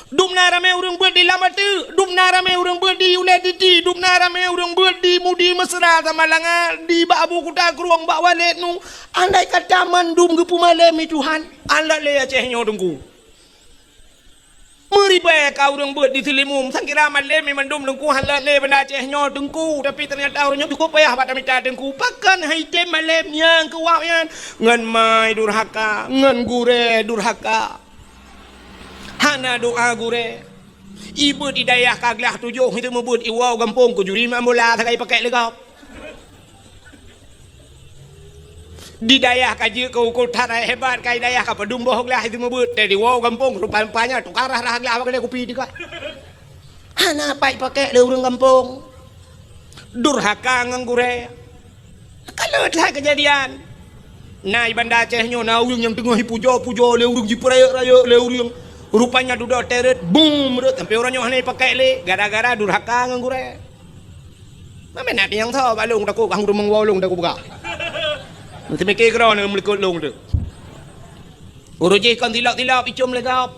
Dubna ramai urang beut di Lamatu. Dubna ramai urang beut di Uladiti. Dubna ramai urang beut di Mudi Mesra Tamalanga di Babu Kuta Keruang Bak Walet nu. Andai kata mandum gepu malam itu Tuhan, Allah le acehnya dengku. Meribai kau urang beut di Telimum. Sangkira malam mandum dengku Allah le benda acehnya dengku. Tapi ternyata orangnya cukup payah pada minta dengku. Pakan haitim malam yang kuatnya. Ngan mai durhaka, ngan gure durhaka. Hana doa gure. Ibu di daerah kaglah tujuh itu membut iwau gampung ku juri mamula sakai pakai legap. Di daerah kaji kau tarai hebat kai daerah ka pedum bohong lah itu membut dari iwau gampung rupa-rupanya tukarah lah lah pakai kopi juga. Hana pakai le urang gampung. Durhaka ngan gure. Kalau telah kejadian Nai banda Acehnya na urang yang tengah puja-puja le urang jipraya-raya le urang rupanya duduk teret boom sampai orangnya hanai pakai le gara-gara durhaka ngan gure. Mana nak yang tahu balung takut kang rumang walung takut buka. Nanti mikir kerana melikut long tu. Urang je kan tilap-tilap icum le gap.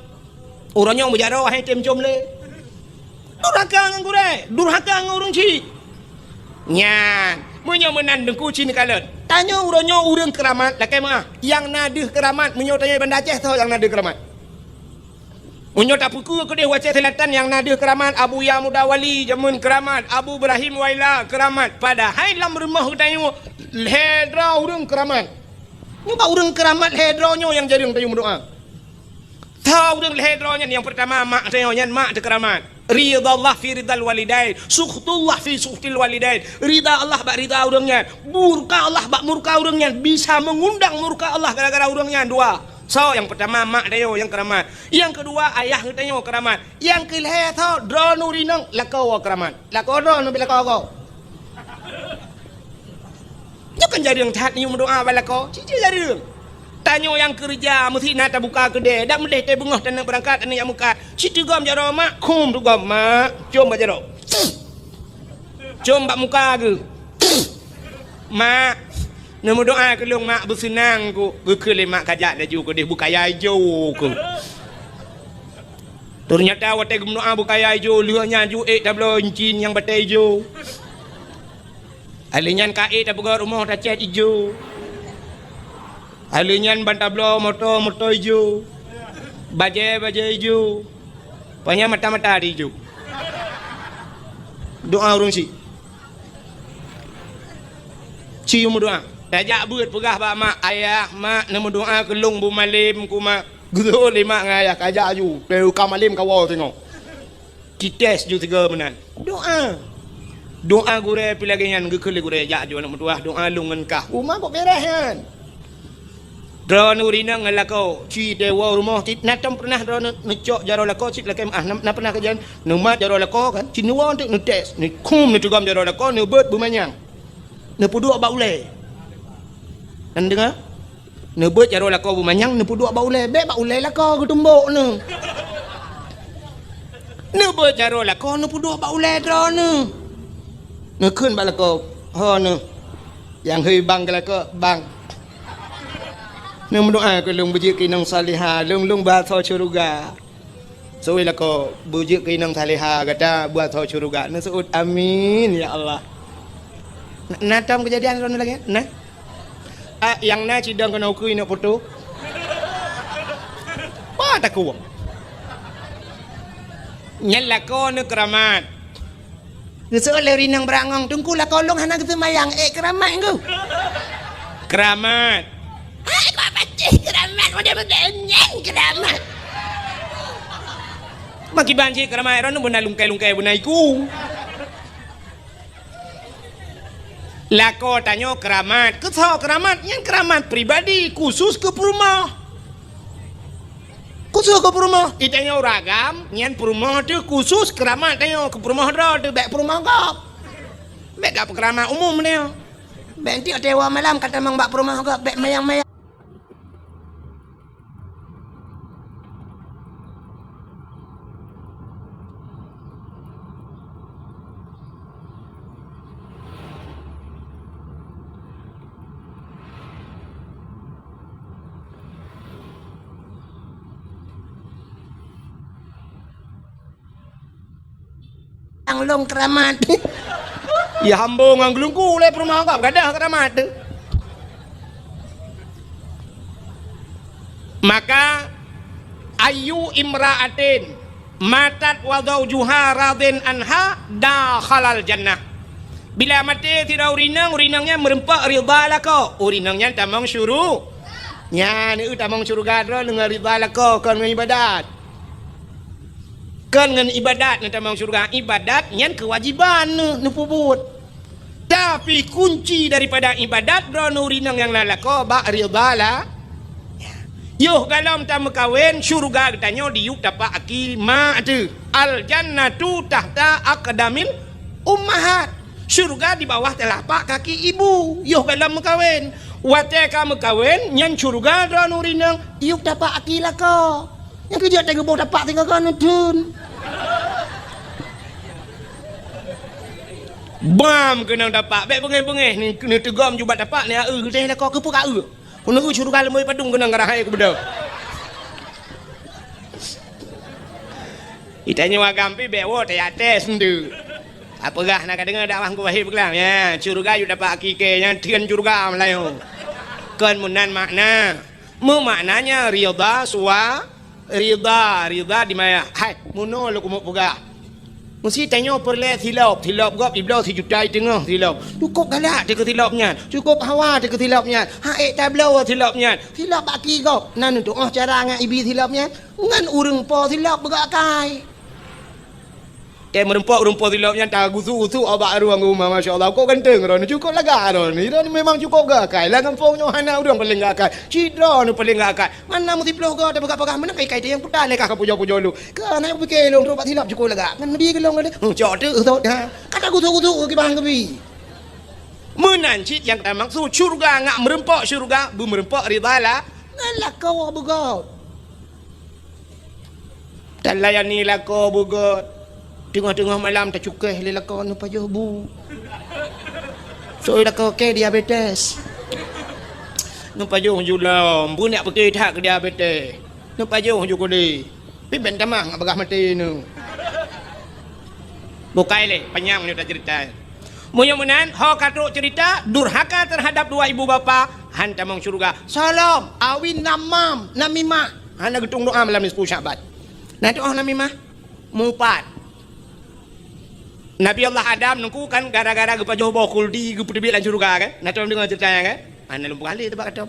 Orangnya berjarah hai tem cum le. Durhaka ngan gure, durhaka ngan urang cik. Nyan, menyemenan dengku cini kalut. Tanya urangnya urang keramat, lakai mah. Yang nadih keramat, menyotanya banda Aceh tahu yang nadih keramat. Unyo tak puku ke dia wajah selatan yang nada keramat Abu Ya Mudawali jamun keramat Abu Ibrahim Waila keramat pada hai lam rumah tayo hedra urang keramat. Nyoba urang keramat hedronyo yang jadi tayo berdoa. Tahu urang hedronya yang pertama mak tayo nyan mak de keramat. Ridha Allah fi ridal walidain, sukhtullah fi sukhtil walidain. Ridha Allah bak ridha urangnya, murka Allah bak murka urangnya, bisa mengundang murka Allah gara-gara urangnya dua. So yang pertama mak dayo yang keramat. Yang kedua ayah dayo keramat. Yang kelima tho dronu rinang lakau keramat. Lakau dronu bila kau. Jangan jadi yang taat ni berdoa balako. Cici jadi dong. Tanya yang kerja mesti nak buka kedai. Dak mesti teh bengah dan berangkat dan yang muka. Cici gam jaro mak kum tu gam mak. Jom jaro. Jom bak muka ke. Mak nama doa ke long mak bersenang ku ke lemak kajak dah juga dia bukaya hijau ku ternyata watai doa bukaya hijau lihatnya ju tablo encin yang batai hijau alinyan kae tak pegar rumah tak cat hijau alinyan ban tablo motor hijau baje hijau banyak mata hijau doa urung si cium doa tajak buat pegah bak mak ayah mak nama doa kelung bu malim ku mak gelo lima ngayah kajak ju teu ka malim kawal tengok kites ju tiga menan doa gure pilagenyan gekele gure jak ju nak doa lungan kah rumah kok beres kan drone urina ngalako ci dewa rumah tit natam pernah drone necok jaro lako cit lakem na pernah kajian numat jaro lako kan cinuwa untuk netes ni kum ni tugam jaro lako ni bet bu manyang ne pudu bak ulai anda dengar? Nebut jaro lako bumanyang nepu dua baulai. Bek baulai lako ke tumbuk ni. Nebut jaro lako nepu dua baulai dra ni. Nekun bak lako. Ha ni. Yang hui bang ke lako bang. Nang berdoa ke lung bujik kinang salihah, lung buat tho syurga. Soi lako bujik kinang salihah kata buat tho syurga. Ni seut amin ya Allah. Natam kejadian rono lagi? Nah. Yang na cidang kena ukui nak foto. Wah tak kuat. Nyala ko ne keramat. Geso le rinang berangong tungku la kolong hana gitu mayang keramat engkau. Keramat. Hai kau pasti keramat udah begenyeng keramat. Maki banci keramat rono benda lungkai bunaiku. Lako tanyo keramat, ketho keramat, yang keramat pribadi khusus ke perumah. Khusus ke perumah, itanyo ragam, yang perumah tu khusus keramat tanyo ke perumah dah, tu bek perumah kau. Bek dak keramat umum dia. Bek nanti dewa malam kata mang bak perumah kau, bek mayang-mayang. Long keramat. Ya hambung ang gelungku le perumah kau gadah keramat tu. Maka ayu imra'atin matat wa zawjuha radin anha dakhalal jannah. Bila mati tidak urinangnya merempak ridha lako. Urinangnya tamang syuru. Nya ni tamang syurga dro dengan ridha lako kan ibadat. Kan dengan ibadat nanti mau surga ibadat yang kewajiban nu pubut. Tapi kunci daripada ibadat dronu rinang yang lalako bak ridala. Yuh galam tamu kawin surga katanya diuk dapat aki ma tu. Al jannatu tahta aqdamil ummahat. Surga di bawah telapak kaki ibu. Yuh galam kawin. Wate kamu kawin yang surga dronu rinang iuk dapat aki lako. Yang kerja tengok bau dapat tinggal kan dun. Bam kena dapat bek bengeh-bengeh ni tegam juga dapat ni teh kau ke pura Kuna syurga lemoi padung kena ngarahai ke bedak. Itanya wagampi bewo teh ates ndu. Apagah nak dengar dakwah ku wahib kelang ya, syurga yu dapat akike nya tian syurga malayo. Kan munan makna. Maknanya ridha suwa Rida di mana? Hai, muno lu kumuk puga. Mesti tanya perle tilap gop iblau 3 juta tengah tilap. Cukup galak dia ke tilapnya. Cukup hawa dia ke tilapnya. Haik tablau tilapnya. Tilap baki gop. Nan untuk cara ngan ibi tilapnya. Ngan urang po tilap begakai. Merempak tilapnya tak gusu abak ruang rumah masya-Allah. Kau ganteng ron cukup laga ron. Ni memang cukup gakai. Lah kampung Yohana urang paling gakai. Cidra ni paling gakai. Mana mesti ploh gak ada pegak-pegak mana kai-kai dia yang putar lekah pujo-pujo lu. Kan nak fikir long robat tilap cukup laga. Kan nabi gelong ada. Cok tu dah. Kata gusu ke bang kebi. Menancit yang tak maksud syurga ngak merempak syurga, bu merempak ridalah. Nalah kau bugot. Tak layani lah kau bugot. Tengah-tengah malam tak cukai lelakon apa je bu. So lelakon ke diabetes. Nampak jauh julam, bu nak pergi tak ke diabetes. Nampak jauh juga di. Pi ben tamang abagah mati nu. Bukai le, panjang ni dah cerita. Mudah-mudahan ho katuk cerita durhaka terhadap dua ibu bapa hantamang syurga. Salam awin namam namimah. Hana getung doa malam ni 10 Syaban. Nah doa namimah mupat. Nabi Allah Adam nungku kan gara-gara gepa jauh bawa kuldi gepa debi lan syurga kan. Nak tahu dengar ceritanya kan? Ana lumpur kali tebak kata.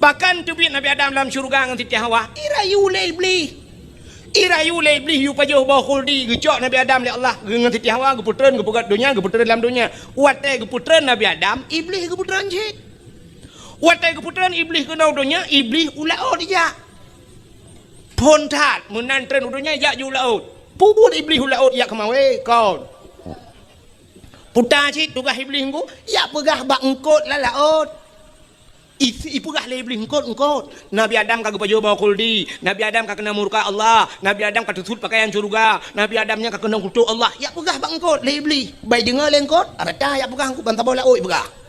Bahkan tu Nabi Adam dalam syurga dengan Siti Hawa. Irayu lebli. Irayu lebli yu pa jauh bawa kuldi gecok Nabi Adam li Allah dengan Siti Hawa geputren gepugat dunia geputren dalam dunia. Wate geputren Nabi Adam, iblis geputren je. Wate geputren iblis ke dalam dunia, iblis ulao dia. Pontat menantren dunia ya ulao. Pubut iblis hulaut ya kemawe kau. Putar cik tugas iblis engkau. Ya pegah bak engkot lah laut. Ipegah lah iblis engkot. Nabi Adam kagak baju bawa kuldi. Nabi Adam kagak kena murka Allah. Nabi Adam kagak tutut pakaian surga. Nabi Adamnya kagak kena kutuk Allah. Ya pegah bak engkot lah iblis. Baik dengar lah engkot. Arata ya pegah engkot bantah bola oi pegah.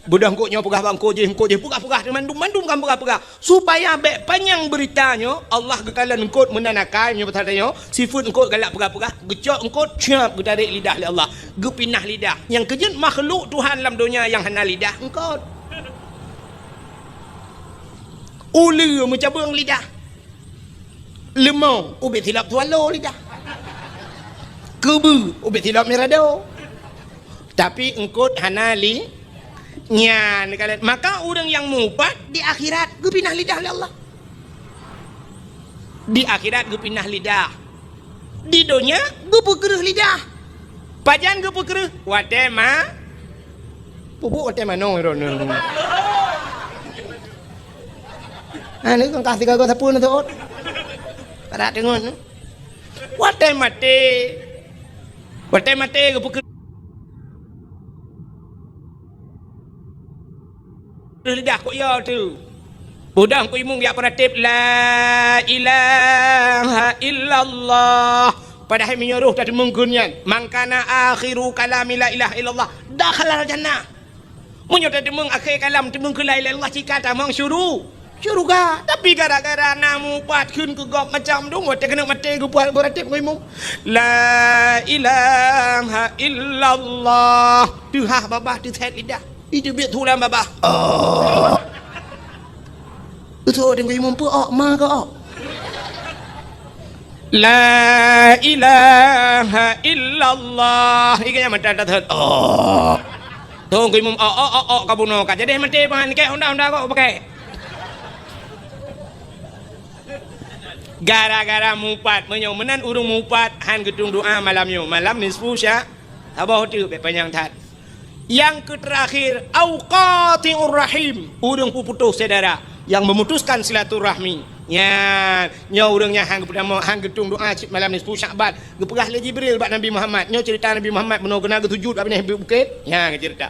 Budak engkau nyawa pegah bangko je pegah mandum kan pegah supaya bek panjang beritanya Allah gekalan engkau menanakai nya bertanya sifat engkau galak pegah gecok engkau ciap getarik lidah li Allah gepinah lidah yang kejut makhluk Tuhan dalam dunia yang hana lidah engkau ulu mencabung lidah lemau ubit hilap tualo lidah kebu ubit hilap mirado tapi engkau hana li nyan kalian maka orang yang mubat di akhirat gepinah lidah oleh Allah di akhirat gepinah lidah di dunia gepekereh lidah pajan gepekereh watema pupuk watema no rono ane kan kasih kau sapun tu para dengon watema te gepekereh lidah kok ya tu. Budak kau imung ya peratip la ilaha illallah. Padahal menyuruh tadi menggunyan. Mangkana akhiru kalami la ilaha illallah. Dakhala jannah. Menyuruh tadi mengakhir kalam temung ke la ilaha illallah jika tamang syurga. Tapi gara-gara namu pat kun ke gop macam tu ngot kena mati ke buat beratip kau imung. La ilaha illallah. Tuha babah tu set lidah. Itu biar tulang babah. Itu orang yang mampu ma ke La ilaha illallah. Ikan yang mata dah. Tong kau mampu kabuno ka. Jadi mati pan ke honda kau pakai. Gara-gara mupat menyomenan urung mupat han gedung doa malamnya. Malam nisfu sya. Abah tu panjang tat. Yang terakhir auqatiur rahim urang puputus saudara yang memutuskan silaturahmi nya urangnya hang pertama hang gedung doa malam ni 10 Syaban geperah le Jibril bak Nabi Muhammad nya cerita Nabi Muhammad benar kena ketujud apa ni bukit nya cerita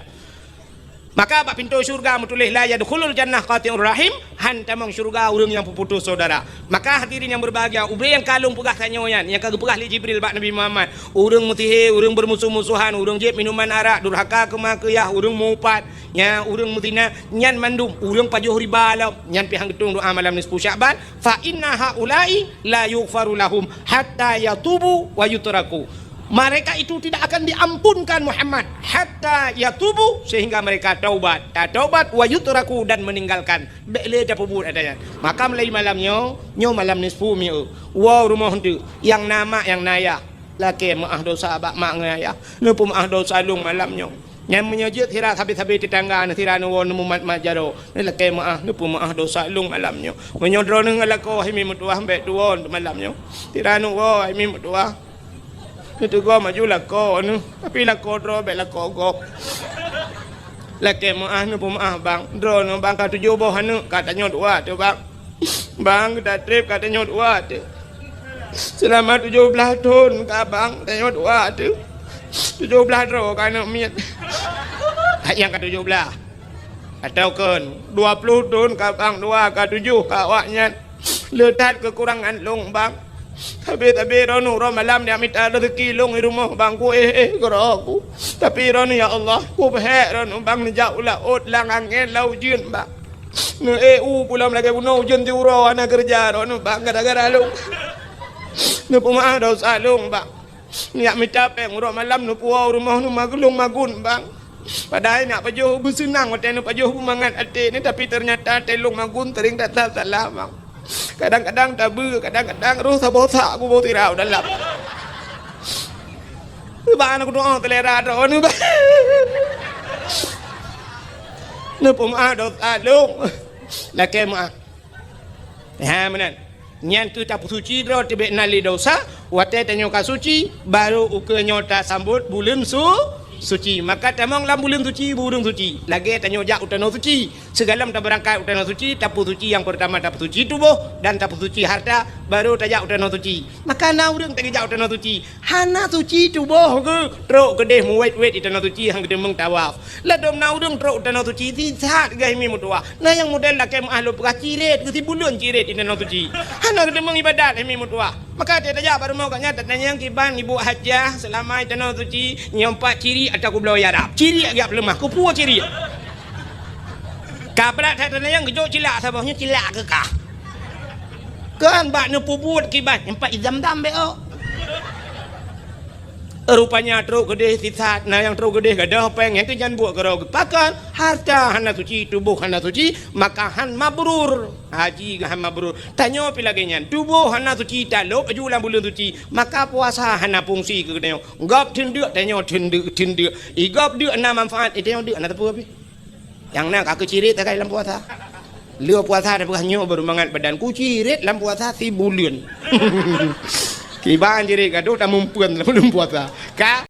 maka bak pintu syurga metulis la yadkhulul jannah qatiur rahim hantamang syurga urang yang puputus saudara maka hadirin yang berbahagia ubri yang kalung pegah tanyoyan yang kagak pegah li Jibril bak Nabi Muhammad urang mutihe urang bermusuh-musuhan urang jeb minuman arak durhaka kemakiyah urang mupat nya urang mutina nyan mandum urang pajuh riba alam nyan pihang gedung doa malam ni 10 Syaban fa inna haula'i la yughfaru lahum hatta yatubu wa yutraku mereka itu tidak akan diampunkan Muhammad hatta yatubu, sehingga mereka taubat. Taubat wa yutraku, dan meninggalkan. Bele dah pubut adanya. Maka mulai malamnya, malam nisfu mi'u. Wow rumah tu yang nama yang naya. Laki maah dosa abak mak ngaya. Nupu maah dosa lung malamnya. Yang menyejut tira habis-habis tetangga tira nu nemu mat majaro. Ni laki maah nupu maah dosa lung malamnya. Menyodro nang lako himi mutuah mbek tuon malamnya. Tira nu wo himi mutuah. Itu gua maju lako nu, tapi lako dro be lako gok. Laki maah nu pemaah bang, dro nu bang ka tujuh boh anu katanya dua tu bang. Bang kita trip katanya dua tu. Selama 17 tahun ka bang katanya dua tu. 17 dro kana miat. Yang ka 17. Atau kan 20 tahun ka bang dua ka 7 ka awaknya. Letat kekurangan long bang. Tapi Ronu malam dia minta rezeki long di rumah bang ku aku. Tapi Ronu ya Allah ku behek Ronu bang ni jauh lah ot lang angin lau jin bang. Nu pulang lagi bunuh jin tiuro ana kerja Ronu bang gara-gara long. Nu pemaah dosa long bang. Niat minta peng malam nu puau rumah nu magelung magun bang. Padahal nak pajuh bersenang waktu nu pajuh mangan ate ni, tapi ternyata telung magun tering tak salah bang. Kadang-kadang tabu, kadang-kadang roh sabosa aku bawa tirau dalam. Bang aku doa telera doa ni bang. Nupum doa alung. Laki maaf. Mana? Nyan tu tak suci roh tiba nali dosa. Wate tanyo ka suci baru ukenya tak sambut bulan suci. Maka tamang lam bulan suci burung suci. Lagi tanyo jak utano suci. Segalam tak berangkat utano suci, tapu suci yang pertama tapu suci tubuh dan tapu suci harta, baru tajak utano suci. Maka na urang tak jak utano suci. Hana suci tubuh ke trok kedeh muwet-wet utano suci hang kedeh meng tawaf. Ladom na urang trok utano suci ti saat gai mi mutua. Na yang model laki mahlu perah ciret ke bulan ciret utano suci. Hana kedeh meng ibadat mi mutua. Maka dia tajak baru mau katnya tanya yang kiban ibu hajah selama utano suci nyompak ciri atau ku belau yarap. Ciri agak lemah, ku puas ciri. Kaprak tak tanya yang kejok cilak sabahnya cilak ke kah? Kan bak nu pubut kiban empat izam dam beo. Rupanya teruk gede sisat, nah yang teruk gede gadah peng yang tu jangan buat kerau pakan harta hana suci tubuh hana suci maka han mabrur haji han mabrur. Tanya pi lagi nyan tubuh hana suci tak lop aju bulan bulan suci maka puasa hana fungsi ke tanya gap tenduk tanya tenduk igap dak ana manfaat tanya dak ana tapu api yang nak aku cirit tak dalam puasa. Lua puasa dah berhanyo baru mangat badan ku cirit dalam puasa si bulan. Kiban cirit gaduh tak mumpuan dalam puasa. Ka